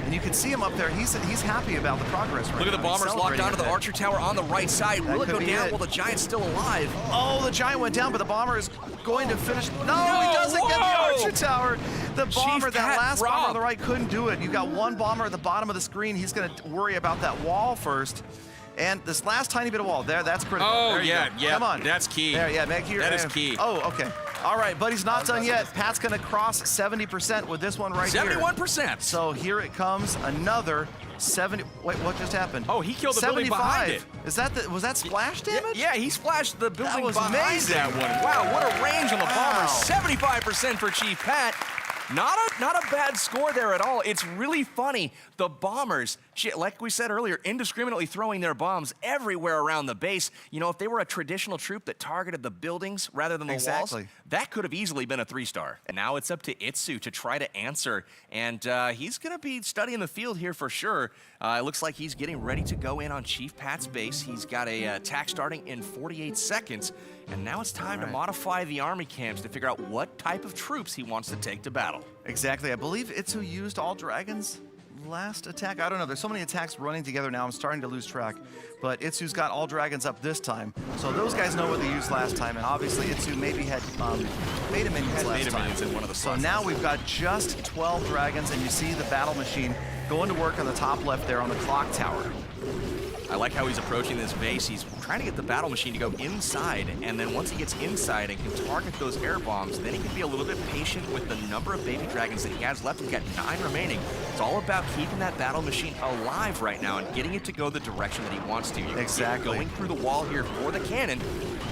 And you can see him up there. He's happy about the progress right Look at the now. He's bombers locked celebrating onto a the bit. archer tower on the right side. That Will it could go be down it. while the Giant's still alive? Oh, the Giant went down, but the bomber is going to finish. No, Whoa, he doesn't get the whoa! archer tower. The bomber, that Pat last bomber on the Rob. right couldn't do it. You got one bomber at the bottom of the screen. He's going to worry about that wall first. And this last tiny bit of wall, that's critical. Oh, There you yeah, go. yeah, Come on. that's key. There, yeah, make your, That is key. Oh, okay. All right, but he's not done yet. Pat's going to cross 70% with this one right here. 71%. So here it comes, another 70. Wait, what just happened? Oh, he killed the building 75. behind it. Is that was that splash damage? Yeah, he splashed the building was behind amazing. that one. Wow, what a range on the bomber. Wow. 75% for Chief Pat. Not a bad score there at all. It's really funny. The bombers, like we said earlier, indiscriminately throwing their bombs everywhere around the base. You know, if they were a traditional troop that targeted the buildings rather than the Exactly. walls, that could have easily been a 3-star. And now it's up to Itsu to try to answer. And he's going to be studying the field here for sure. It looks like he's getting ready to go in on Chief Pat's base. He's got a attack starting in 48 seconds. And now it's time to modify the army camps to figure out what type of troops he wants to take to battle. Exactly. I believe Itsu used all dragons last attack. I don't know. There's so many attacks running together now. I'm starting to lose track. But Itsu's got all dragons up this time. So those guys know what they used last time. And obviously Itsu maybe had beta minions last Beta time. minions in one of the So slots. now we've got just 12 dragons. And you see the battle machine going to work on the top left there on the clock tower. I like how he's approaching this base. He's trying to get the battle machine to go inside, and then once he gets inside and can target those air bombs, then he can be a little bit patient with the number of baby dragons that he has left. He's got 9 remaining. It's all about keeping that battle machine alive right now and getting it to go the direction that he wants to. You can see it Exactly. going through the wall here for the cannon.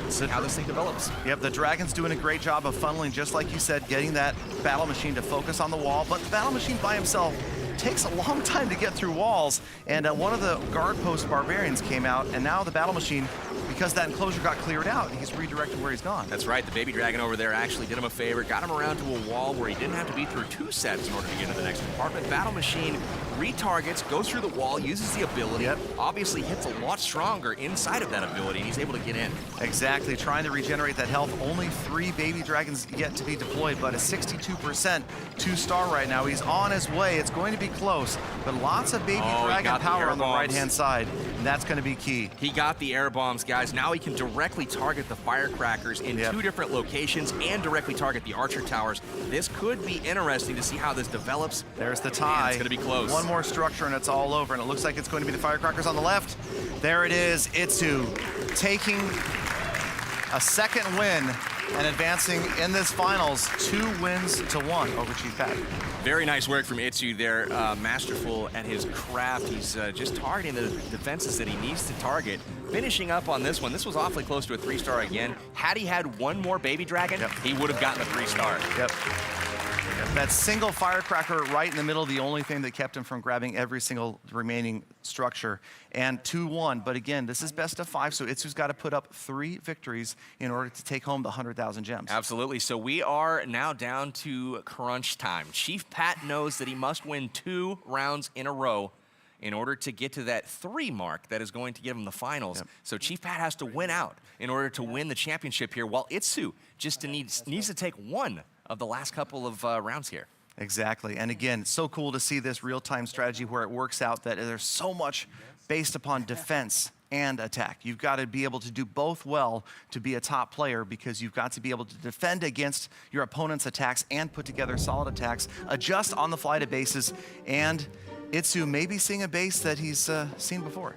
See how this thing develops. Yep, the Dragon's doing a great job of funneling, just like you said, getting that battle machine to focus on the wall. But the battle machine by himself takes a long time to get through walls. And one of the guard post barbarians came out, and now the battle machine, because that enclosure got cleared out. He's redirected where he's gone. That's right. The baby dragon over there actually did him a favor, got him around to a wall where he didn't have to be through 2 sets in order to get into the next compartment. Battle Machine retargets, goes through the wall, uses the ability, obviously hits a lot stronger inside of that ability, and he's able to get in. Exactly, trying to regenerate that health. Only 3 baby dragons yet to be deployed, but a 62% 2-star right now. He's on his way. It's going to be close, but lots of baby dragon power on the right-hand side, and that's going to be key. He got the air bombs, guys. Now he can directly target the firecrackers in 2 different locations and directly target the archer towers. This could be interesting to see how this develops. There's the tie. It's going to be close. One more structure and it's all over, and it looks like it's going to be the firecrackers on the left. There it is, Itsu taking a second win and advancing in this finals 2 wins to 1 over Chief Pat. Very nice work from Itsu there, masterful at his craft. He's just targeting the defenses that he needs to target. Finishing up on this one, this was awfully close to a 3-star again. Had he had one more baby dragon, he would have gotten a 3-star. That single firecracker right in the middle, the only thing that kept him from grabbing every single remaining structure. And 2-1, but again, this is best of 5, so Itsu's got to put up 3 victories in order to take home the 100,000 gems. Absolutely, so we are now down to crunch time. Chief Pat knows that he must win 2 rounds in a row in order to get to that 3 mark that is going to give him the finals. So Chief Pat has to win out in order to win the championship here, while Itsu just needs to take 1 of the last couple of rounds here. Exactly, and again, it's so cool to see this real-time strategy where it works out that there's so much based upon defense and attack. You've got to be able to do both well to be a top player, because you've got to be able to defend against your opponent's attacks and put together solid attacks, adjust on the fly to bases, and Itsu may be seeing a base that he's seen before.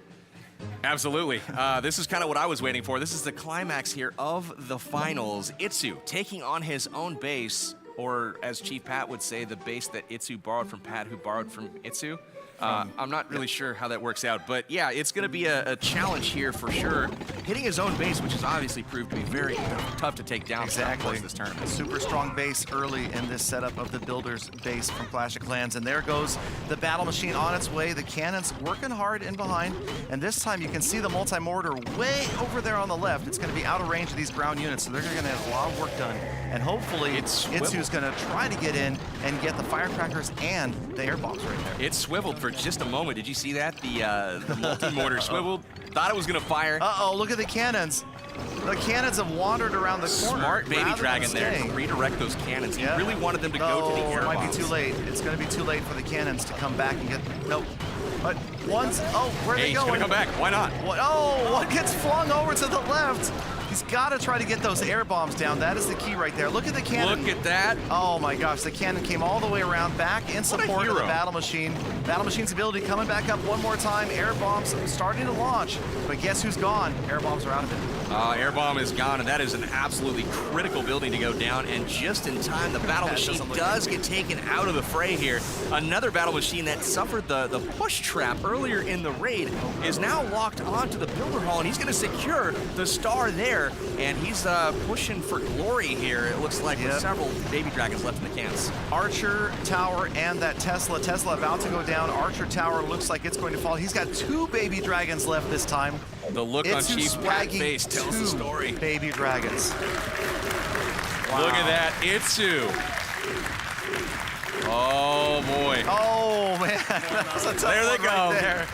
Absolutely. This is kind of what I was waiting for. This is the climax here of the finals. Itsu taking on his own base, or as Chief Pat would say, the base that Itsu borrowed from Pat, who borrowed from Itsu. I'm not really sure how that works out, but yeah, it's going to be a challenge here for sure. Hitting his own base, which has obviously proved to be very tough to take down Exactly. this tournament. Super strong base early in this setup of the Builders base from Clash of Clans, and there goes the Battle Machine on its way. The cannons working hard in behind, and this time you can see the multi-mortar way over there on the left. It's going to be out of range of these ground units, so they're going to have a lot of work done, and hopefully Itsu's going to try to get in and get the firecrackers and the air bombs right there. It swiveled for just a moment. Did you see that? The multi-mortar swiveled. Thought it was going to fire. Uh-oh, look at the cannons. The cannons have wandered around the corner. Smart baby dragon there to redirect those cannons. He really wanted them to go to the air it might bombs. be too late. It's going to be too late for the cannons to come back and get... Nope. But one's... Oh, where are they He's going? going to come back. Why not? What? Oh, one gets flung over to the left. He's got to try to get those air bombs down. That is the key right there. Look at the cannon. Look at that. Oh my gosh, the cannon came all the way around, back in support of the Battle Machine. Battle Machine's ability coming back up one more time. Air bombs starting to launch, but guess who's gone? Air bombs are out of it. Air bomb is gone, and that is an absolutely critical building to go down. And just in time, the Battle Machine does get taken out of the fray here. Another Battle Machine that suffered the push trap earlier in the raid is now locked onto the Builder Hall, and he's going to secure the star there. And he's pushing for glory here, it looks like, with several baby dragons left in the cans. Archer Tower and that Tesla. Tesla about to go down. Archer Tower looks like it's going to fall. He's got 2 baby dragons left this time. The look on Chief Pat's face tells the story. Baby dragons. Wow. Look at that, Itsu. Oh boy. Oh man, that's a tough There they one go. right there.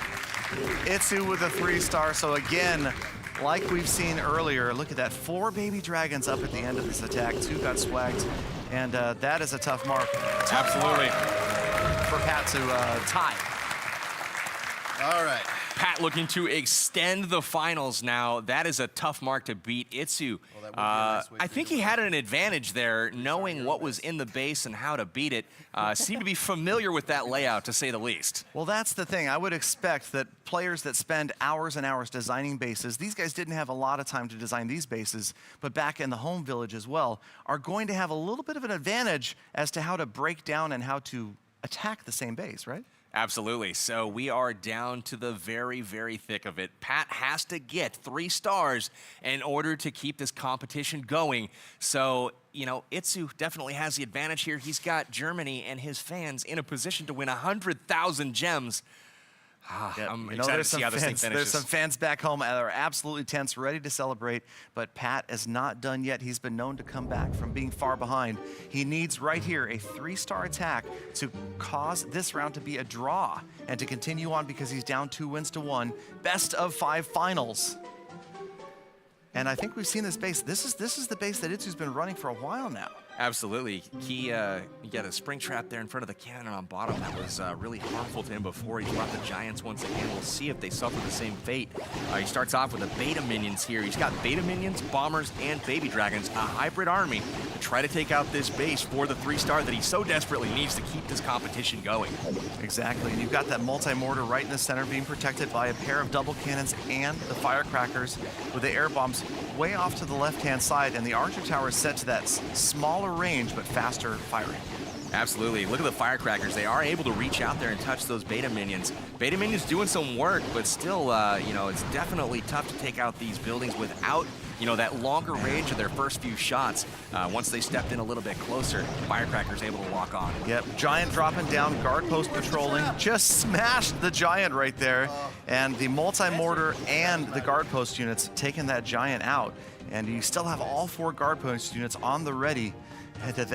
Itsu with a 3-star. So again, like we've seen earlier, look at that. 4 baby dragons up at the end of this attack. 2 got swagged, and that is a tough mark. Absolutely. For Pat to tie. All right. Pat looking to extend the finals now. That is a tough mark to beat. Itsu, I think he had an advantage there, knowing what was in the base and how to beat it. Seemed to be familiar with that layout, to say the least. Well, that's the thing. I would expect that players that spend hours and hours designing bases, these guys didn't have a lot of time to design these bases, but back in the home village as well, are going to have a little bit of an advantage as to how to break down and how to attack the same base, right? Absolutely. So we are down to the very, very thick of it. Pat has to get 3 stars in order to keep this competition going. So, you know, Itsu definitely has the advantage here. He's got Germany and his fans in a position to win 100,000 gems. I'm You know, excited to see how this thing there's finishes. some fans back home that are absolutely tense, ready to celebrate, but Pat is not done yet. He's been known to come back from being far behind. He needs right here a 3-star attack to cause this round to be a draw and to continue on because he's down 2 wins to 1. Best of 5 finals. And I think we've seen this base. This is the base that Itsu's been running for a while now. Absolutely. He got a spring trap there in front of the cannon on bottom that was really harmful to him before. He brought the Giants once again. We'll see if they suffer the same fate. He starts off with the beta minions here. He's got beta minions, bombers, and baby dragons, a hybrid army to try to take out this base for the 3-star that he so desperately needs to keep this competition going. Exactly, and you've got that multi-mortar right in the center being protected by a pair of double cannons and the firecrackers with the air bombs way off to the left-hand side, and the archer tower is set to that smaller range but faster firing. Absolutely. Look at the firecrackers. They are able to reach out there and touch those beta minions. Beta minions doing some work, but still, you know, it's definitely tough to take out these buildings without, you know, that longer range of their first few shots. Once they stepped in a little bit closer, firecrackers able to lock on. Yep, Giant dropping down, guard post patrolling, just smashed the Giant right there, and the multi-mortar and the guard post units taking that Giant out, and you still have all 4 guard post units on the ready.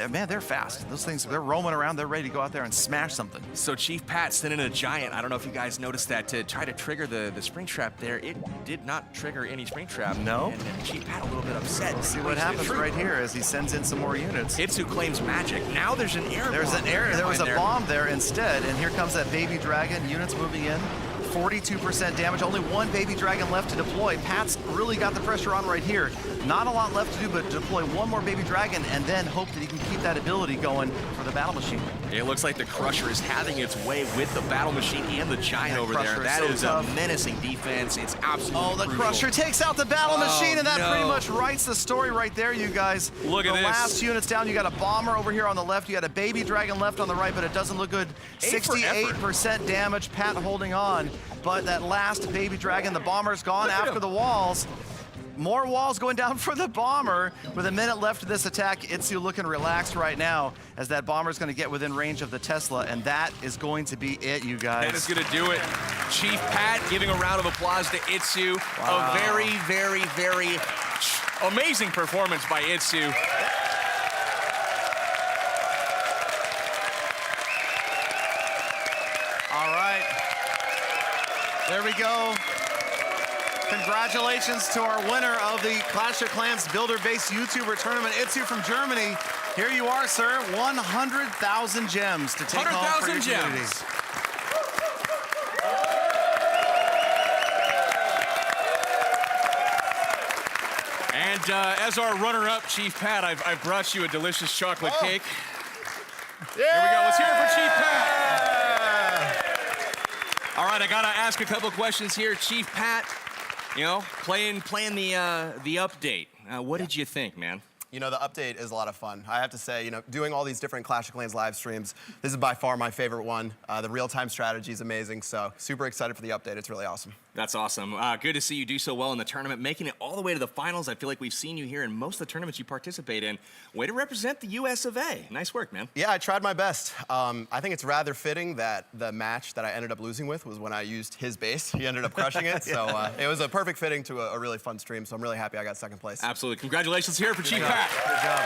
Man, they're fast. Those things, they're roaming around. They're ready to go out there and smash something. So Chief Pat sending a Giant. I don't know if you guys noticed that to try to trigger the spring trap there. It did not trigger any spring trap. No. And Chief Pat a little bit upset. We'll see what happens right here as he sends in some more units. Itsu claims magic. Now there's an air bomb. There was a bomb there instead, and here comes that baby dragon. Units moving in. 42% damage, only 1 baby dragon left to deploy. Pat's really got the pressure on right here. Not a lot left to do but deploy 1 more baby dragon and then hope that he can keep that ability going for the battle machine. It looks like the Crusher is having its way with the battle machine and the Giant over there. That is a menacing defense. It's absolutely the Crusher takes out the battle machine, and that pretty much writes the story right there, you guys. Look at this. The last unit's down. You got a bomber over here on the left. You got a baby dragon left on the right, but it doesn't look good. 68% damage. Pat holding on. But that last baby dragon, the bomber's gone after the walls. More walls going down for the bomber. With a minute left of this attack, Itsu looking relaxed right now as that bomber's going to get within range of the Tesla, and that is going to be it, you guys. That is going to do it. Chief Pat giving a round of applause to Itsu. Wow. A very, very, very amazing performance by Itsu. All right. There we go. Congratulations to our winner of the Clash of Clans Builder-based YouTuber tournament, Itsu from Germany. Here you are, sir. 100,000 gems to take home for your community. And as our runner-up, Chief Pat, I've brought you a delicious chocolate cake. Here we go. Let's hear it for Chief Pat. All right, I gotta ask a couple questions here, Chief Pat. You know, playing the update. What did you think, man? You know, the update is a lot of fun. I have to say, you know, doing all these different Clash of Clans live streams, this is by far my favorite one. The real-time strategy is amazing, so super excited for the update. It's really awesome. That's awesome. Good to see you do so well in the tournament, making it all the way to the finals. I feel like we've seen you here in most of the tournaments you participate in. Way to represent the US of A. Nice work, man. Yeah, I tried my best. I think it's rather fitting that the match that I ended up losing with was when I used his base. He ended up crushing it, so it was a perfect fitting to a really fun stream, so I'm really happy I got second place. Absolutely. Congratulations here for Chief Pat. Good job.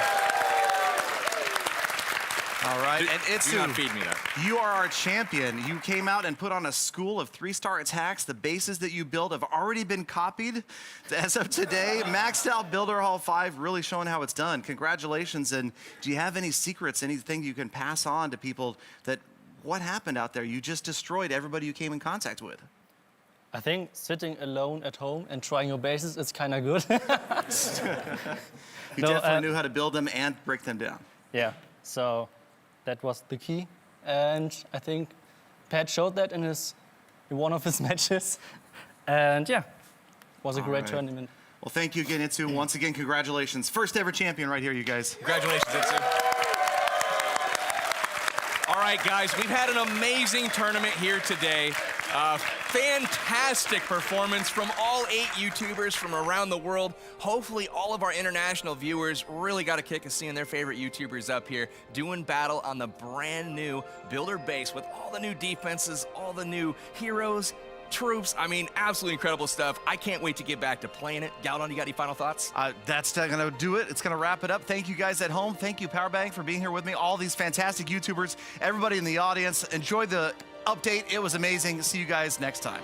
All right, and Itsu, do not feed me that. You are our champion. You came out and put on a school of 3-star attacks. The bases that you build have already been copied as of today. Maxed out Builder Hall 5, really showing how it's done. Congratulations, and do you have any secrets, anything you can pass on to people that what happened out there? You just destroyed everybody you came in contact with. I think sitting alone at home and trying your bases is kind of good. You definitely knew how to build them and break them down. Yeah, so that was the key. And I think Pat showed that in one of his matches. And yeah, it was a great tournament. Well, thank you again, Itsu. Once again, congratulations. First ever champion right here, you guys. Congratulations, Itsu. All right, guys, we've had an amazing tournament here today. Fantastic performance from all 8 YouTubers from around the world. Hopefully all of our international viewers really got a kick of seeing their favorite YouTubers up here doing battle on the brand new Builder base with all the new defenses, all the new heroes, troops. I mean, absolutely incredible stuff. I can't wait to get back to playing it. Galdon, you got any final thoughts? That's going to do it. It's going to wrap it up. Thank you guys at home. Thank you, Powerbank, for being here with me. All these fantastic YouTubers, everybody in the audience. Enjoy the update. It was amazing. See you guys next time.